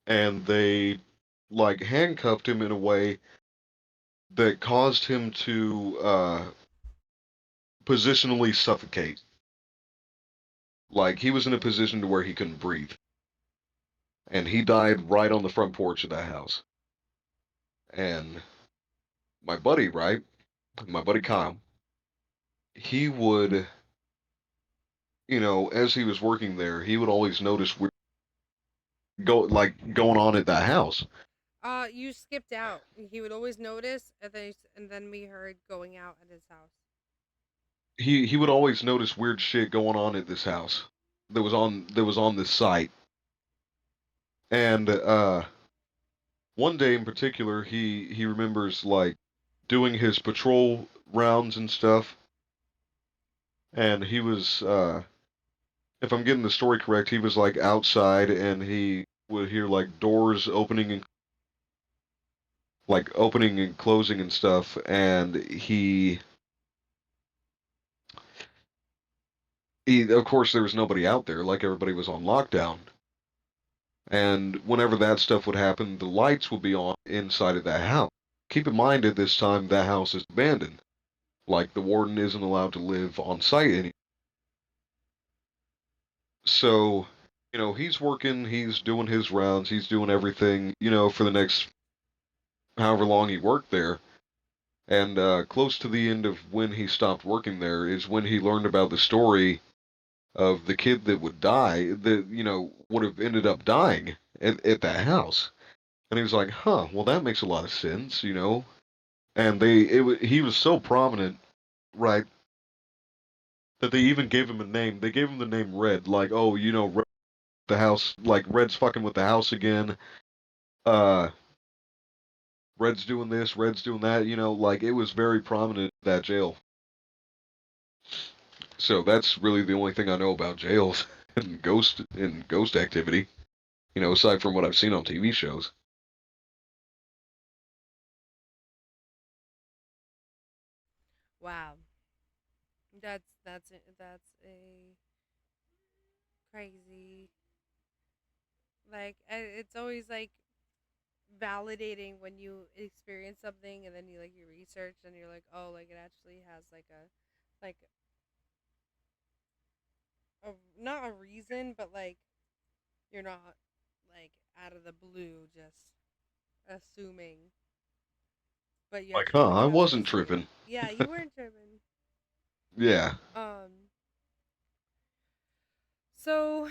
[SPEAKER 2] and they like handcuffed him in a way that caused him to positionally suffocate. Like he was in a position to where he couldn't breathe, and he died right on the front porch of that house. And my buddy, right, my buddy Kyle, he would, as he was working there, he would always notice weird going on at that house.
[SPEAKER 1] You skipped out. He would always notice, and then we heard going out at his house.
[SPEAKER 2] He would always notice weird shit going on at this house that was on this site. And one day in particular, he remembers like doing his patrol rounds and stuff, and he was if I'm getting the story correct, he was like outside and he would hear like doors opening and closing and stuff, and he of course there was nobody out there, like everybody was on lockdown. And whenever that stuff would happen, the lights would be on inside of that house. Keep in mind at this time that house is abandoned. Like the warden isn't allowed to live on site anymore. So, he's working, he's doing his rounds, he's doing everything, for the next however long he worked there. And close to the end of when he stopped working there is when he learned about the story of the kid that would die, that, would have ended up dying at that house. And he was like, huh, well, that makes a lot of sense. And he was so prominent, right, that they even gave him a name. They gave him the name Red, like, oh, Red, the house, like Red's fucking with the house again. Uh, Red's doing this, Red's doing that. Like it was very prominent at that jail. So that's really the only thing I know about jails and ghost activity. Aside from what I've seen on TV shows.
[SPEAKER 1] Wow. That's a crazy, like it's always like validating when you experience something and then you research and you're like, oh, like it actually has like a not a reason, but like you're not like out of the blue just assuming, but you
[SPEAKER 2] Like,
[SPEAKER 1] actually
[SPEAKER 2] huh,
[SPEAKER 1] look
[SPEAKER 2] I
[SPEAKER 1] it up and
[SPEAKER 2] wasn't
[SPEAKER 1] see.
[SPEAKER 2] tripping.
[SPEAKER 1] Yeah, you weren't driven.
[SPEAKER 2] Yeah.
[SPEAKER 1] So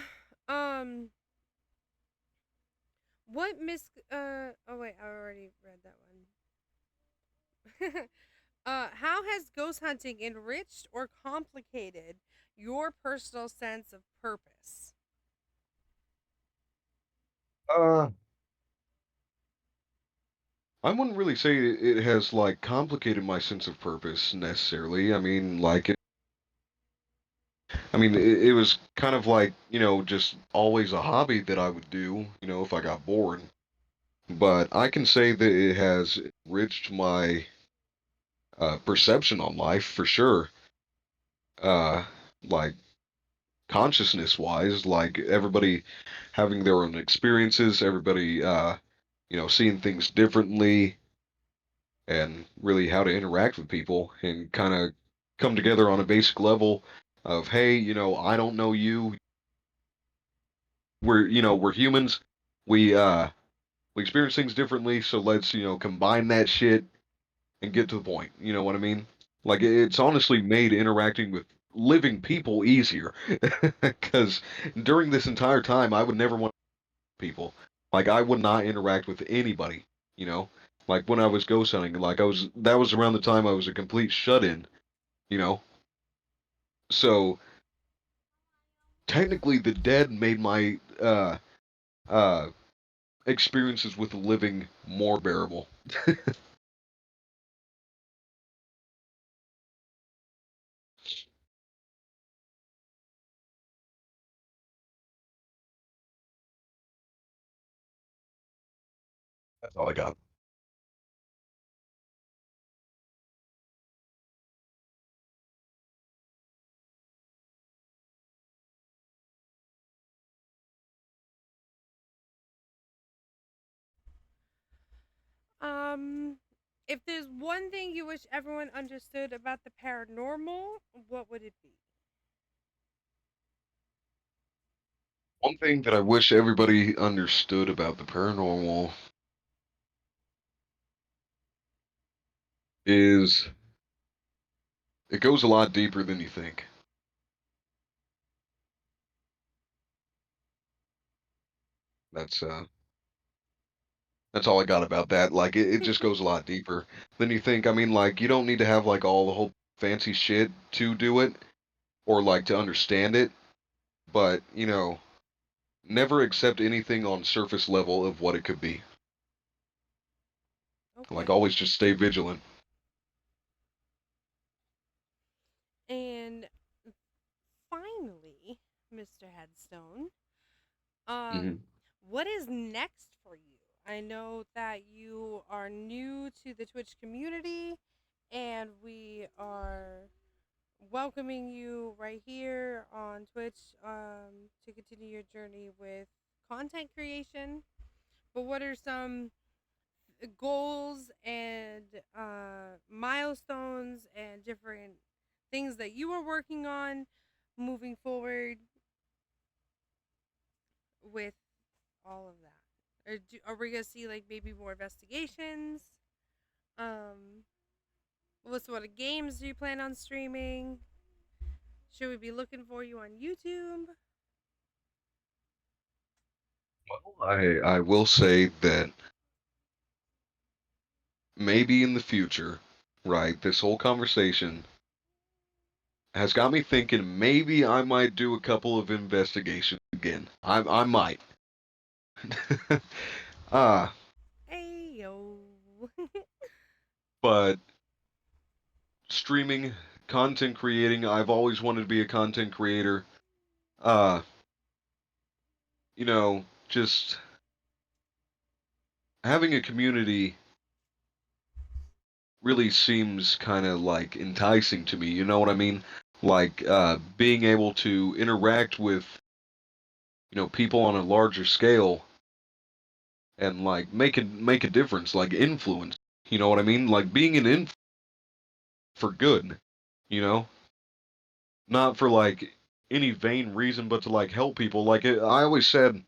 [SPEAKER 1] um what mis oh wait, I already read that one. How has ghost hunting enriched or complicated your personal sense of purpose?
[SPEAKER 2] Uh, I wouldn't really say it has like complicated my sense of purpose necessarily. I mean, it was kind of like, just always a hobby that I would do, if I got bored. But I can say that it has enriched my perception on life for sure. Uh, like consciousness wise, like everybody having their own experiences, everybody, seeing things differently, and really how to interact with people and kind of come together on a basic level of, hey, I don't know you. We're humans. We experience things differently, so let's, combine that shit and get to the point. You know what I mean? Like it's honestly made interacting with living people easier. Because during this entire time, I would never want people. Like I would not interact with anybody. You know, like when I was ghost hunting, like that was around the time I was a complete shut-in. You know, so technically, the dead made my uh experiences with the living more bearable. That's all I got.
[SPEAKER 1] Um, if there's one thing you wish everyone understood about the paranormal, what would it be?
[SPEAKER 2] One thing that I wish everybody understood about the paranormal is it goes a lot deeper than you think. That's uh that's all I got about that. Like it just goes a lot deeper than you think. I mean, like you don't need to have like all the whole fancy shit to do it or like to understand it, but never accept anything on surface level of what it could be. Like
[SPEAKER 1] Okay.
[SPEAKER 2] always just stay vigilant.
[SPEAKER 1] And finally, Mr. Headstone. Um,
[SPEAKER 2] Hmm.
[SPEAKER 1] what is next for you? I know that you are new to the Twitch community, and we are welcoming you right here on Twitch to continue your journey with content creation. But what are some goals and milestones and different things that you are working on moving forward with all of that? Are we gonna see like maybe more investigations? Um, what sort of games do you plan on streaming? Should we be looking for you on YouTube?
[SPEAKER 2] I will say that maybe in the future, right, this whole conversation has got me thinking maybe I might do a couple of investigations again. I might. uh,
[SPEAKER 1] Hey yo.
[SPEAKER 2] but streaming, content creating, I've always wanted to be a content creator. Uh, just having a community really seems kind of like enticing to me. You know what I mean? Like being able to interact with people on a larger scale and like make a difference, like influence. You know what I mean? Like being an influence for good. You know, not for like any vain reason, but to like help people. Like I always said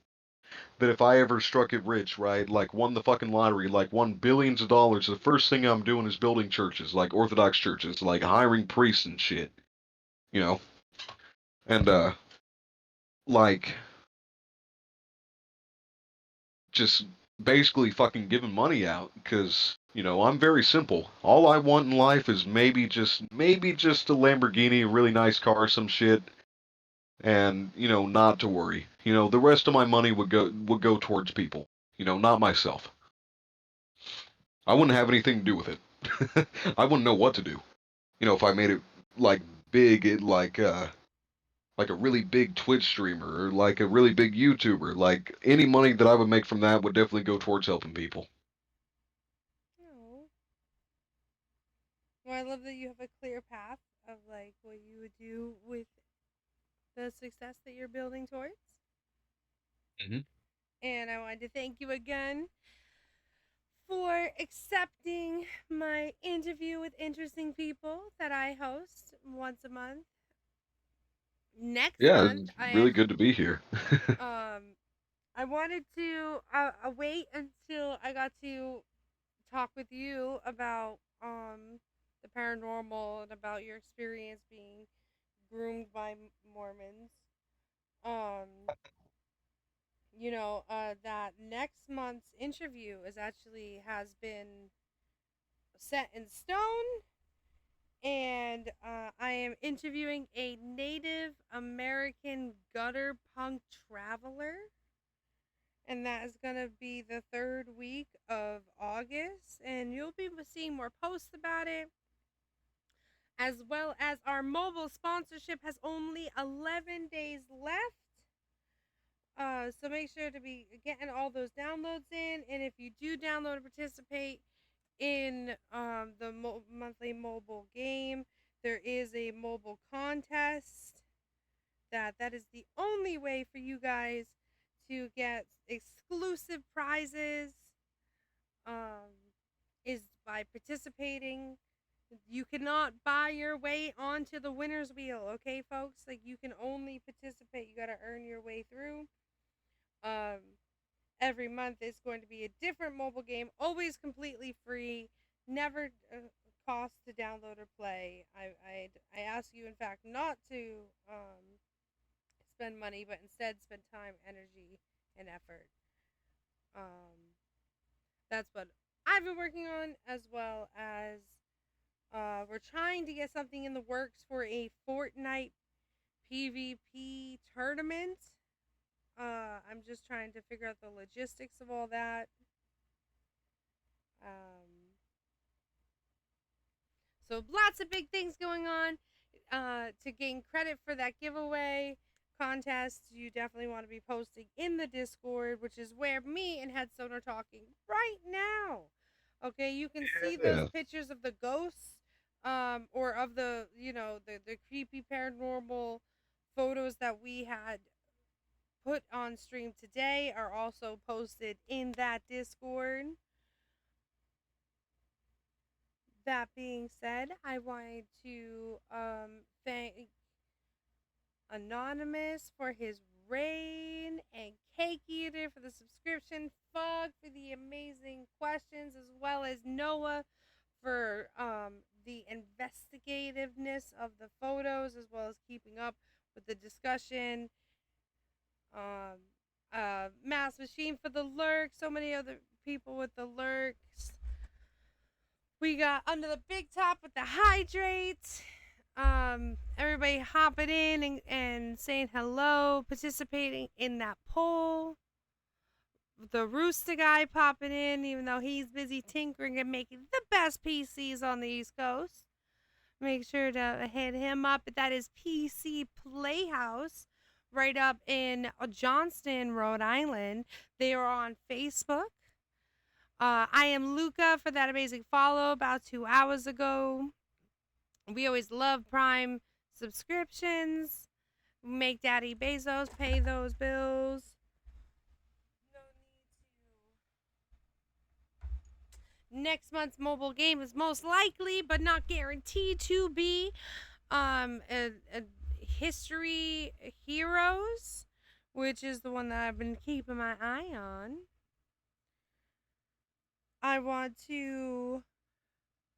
[SPEAKER 2] that if I ever struck it rich, right, like won the fucking lottery, like won billions of dollars, the first thing I'm doing is building churches, like Orthodox churches, like hiring priests and shit. You know, and like just basically fucking giving money out because I'm very simple. All I want in life is maybe just a Lamborghini, a really nice car, some shit, and not to worry. The rest of my money would go towards people. Not myself. I wouldn't have anything to do with it. I wouldn't know what to do. If I made it like big, like a really big Twitch streamer or like a really big YouTuber, like any money that I would make from that would definitely go towards helping people.
[SPEAKER 1] No. Well, I love that you have a clear path of like what you would do with the success that you're building towards.
[SPEAKER 2] Hmm.
[SPEAKER 1] And I wanted to thank you again for accepting my interview with interesting people that I host once a month. Next
[SPEAKER 2] Yeah,
[SPEAKER 1] month,
[SPEAKER 2] it's
[SPEAKER 1] I
[SPEAKER 2] really
[SPEAKER 1] actually
[SPEAKER 2] good to be here.
[SPEAKER 1] I wanted to wait until I got to talk with you about the paranormal and about your experience being groomed by Mormons. Um, that next month's interview is actually has been set in stone, and I am interviewing a Native American gutter punk traveler, and that is going to be the third week of August, and you'll be seeing more posts about it, as well as our mobile sponsorship has only 11 days left. So make sure to be getting all those downloads in, and if you do download and participate in the monthly mobile game, there is a mobile contest. That is the only way for you guys to get exclusive prizes. Um, is by participating. You cannot buy your way onto the winner's wheel, okay, folks? Like you can only participate. You got to earn your way through. Um, every month is going to be a different mobile game, always completely free, never cost to download or play. I ask you, in fact, not to spend money, but instead spend time, energy, and effort. Um, that's what I've been working on, as well as we're trying to get something in the works for a Fortnite PvP tournament. I'm just trying to figure out the logistics of all that. Um, so lots of big things going on. To gain credit for that giveaway, contests you definitely want to be posting in the Discord, which is where me and Headstone are talking right now. Okay, you can see those
[SPEAKER 2] Yeah.
[SPEAKER 1] pictures of the ghosts, or of the, the creepy paranormal photos that we had put on stream today are also posted in that Discord. That being said, I wanted to thank Anonymous for his rain and Cake Eater for the subscription, Fug for the amazing questions, as well as Noah for the investigativeness of the photos, as well as keeping up with the discussion. Um, Mass Machine for the lurk. So many other people with the lurks. We got Under the Big Top with the hydrate. Everybody hopping in and saying hello, participating in that poll. The Rooster guy popping in, even though he's busy tinkering and making the best PCs on the East Coast. Make sure to hit him up. That is PC Playhouse, right up in Johnston, Rhode Island. They are on Facebook. I am Luca for that amazing follow about 2 hours ago. We always love Prime subscriptions. Make Daddy Bezos pay those bills. No need to. Next month's mobile game is most likely, but not guaranteed to be, a History Heroes, which is the one that I've been keeping my eye on. I want to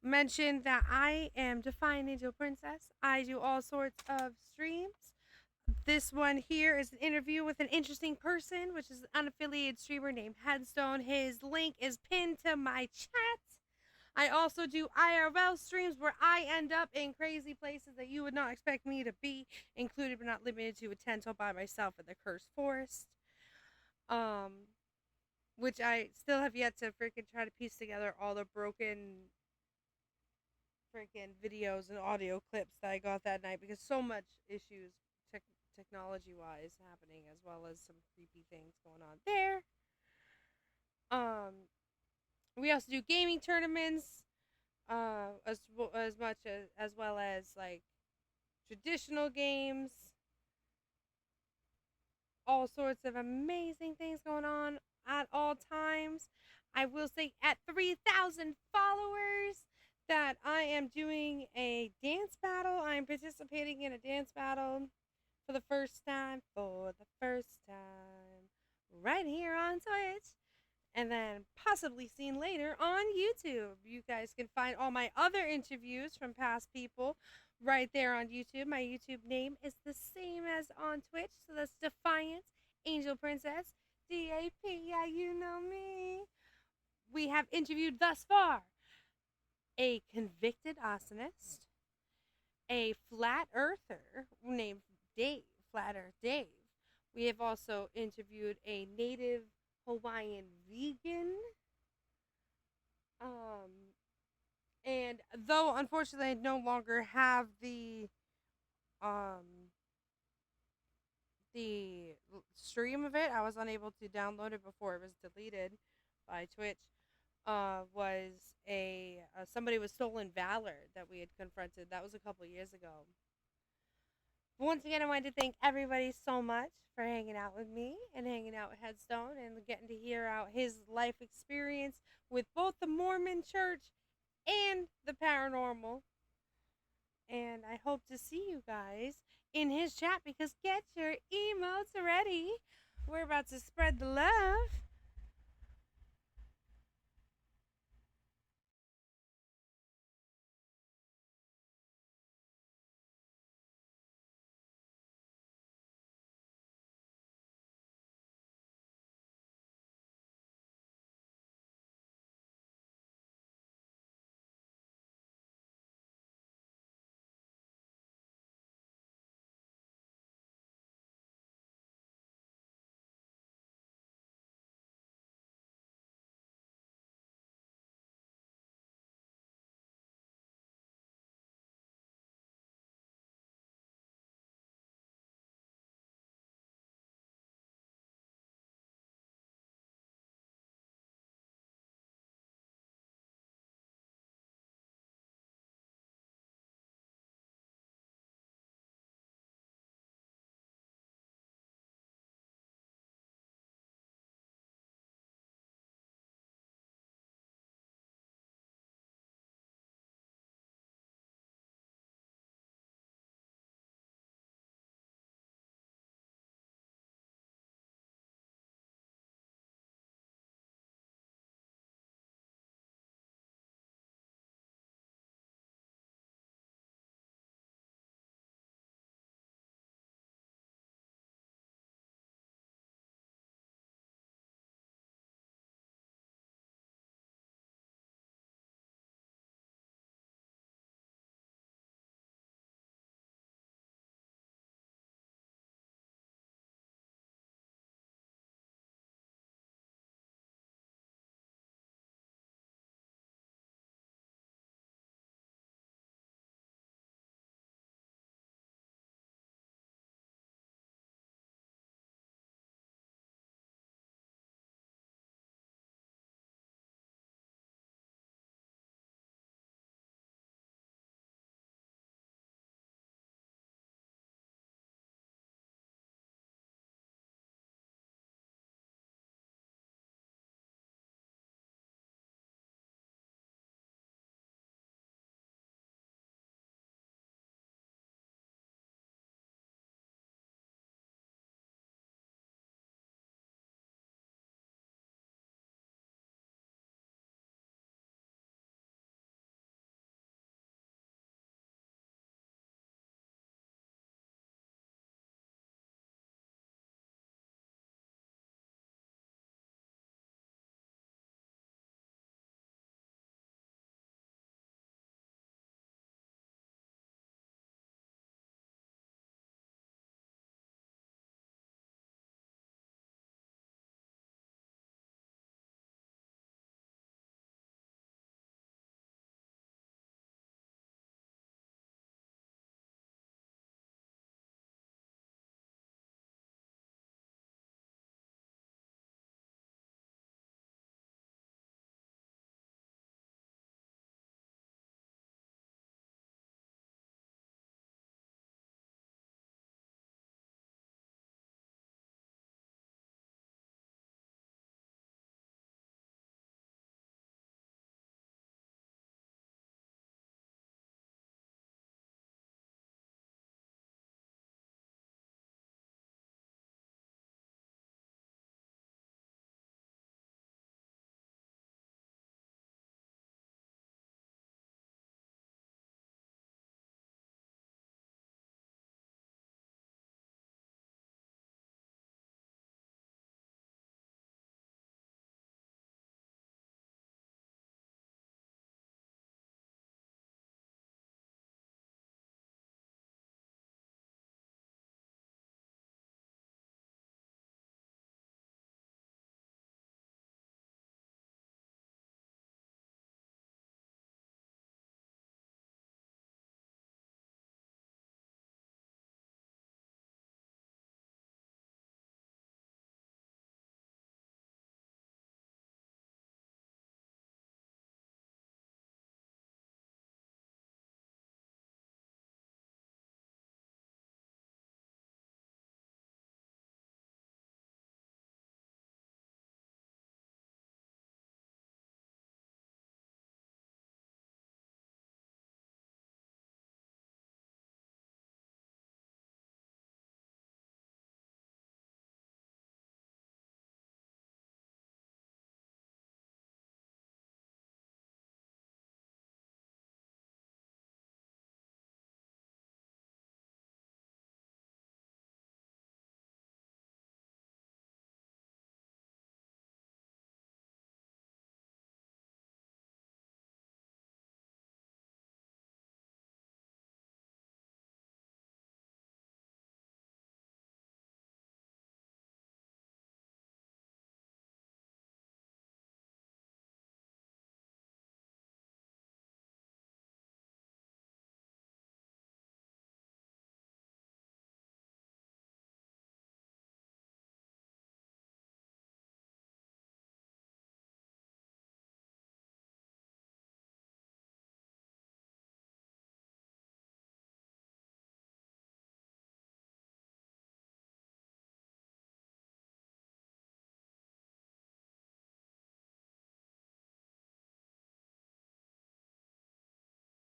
[SPEAKER 1] mention that I am Defying Angel Princess. I do all sorts of streams. This one here is an interview with an interesting person, which is an unaffiliated streamer named Headstone. His link is pinned to my chat. I also do IRL streams where I end up in crazy places that you would not expect me to be, included but not limited to a tent all by myself in the Cursed Forest. Which I still have yet to freaking try to piece together all the broken freaking videos and audio clips that I got that night, because so much issues technology wise happening, as well as some creepy things going on there. We also do gaming tournaments, as much as well as like traditional games. All sorts of amazing things going on at all times. I will say at 3,000 followers that I am doing a dance battle. I am participating in a dance battle for the first time, right here on Twitch, and then possibly seen later on YouTube. You guys can find all my other interviews from past people right there on YouTube. My YouTube name is the same as on Twitch, so that's Defiant Angel Princess, DAP. Yeah, you know me. We have interviewed thus far a convicted arsonist, a flat earther named Dave, Flat Earth Dave. We have also interviewed a native Hawaiian vegan. And though unfortunately I no longer have the stream of it, I was unable to download it before it was deleted by Twitch. Was a somebody with stolen valor that we had confronted. That was a couple years ago. Once again, I wanted to thank everybody so much for hanging out with me and hanging out with Headstone and getting to hear out his life experience with both the Mormon church and the paranormal. And I hope to see you guys in his chat, because get your emotes ready. We're about to spread the love.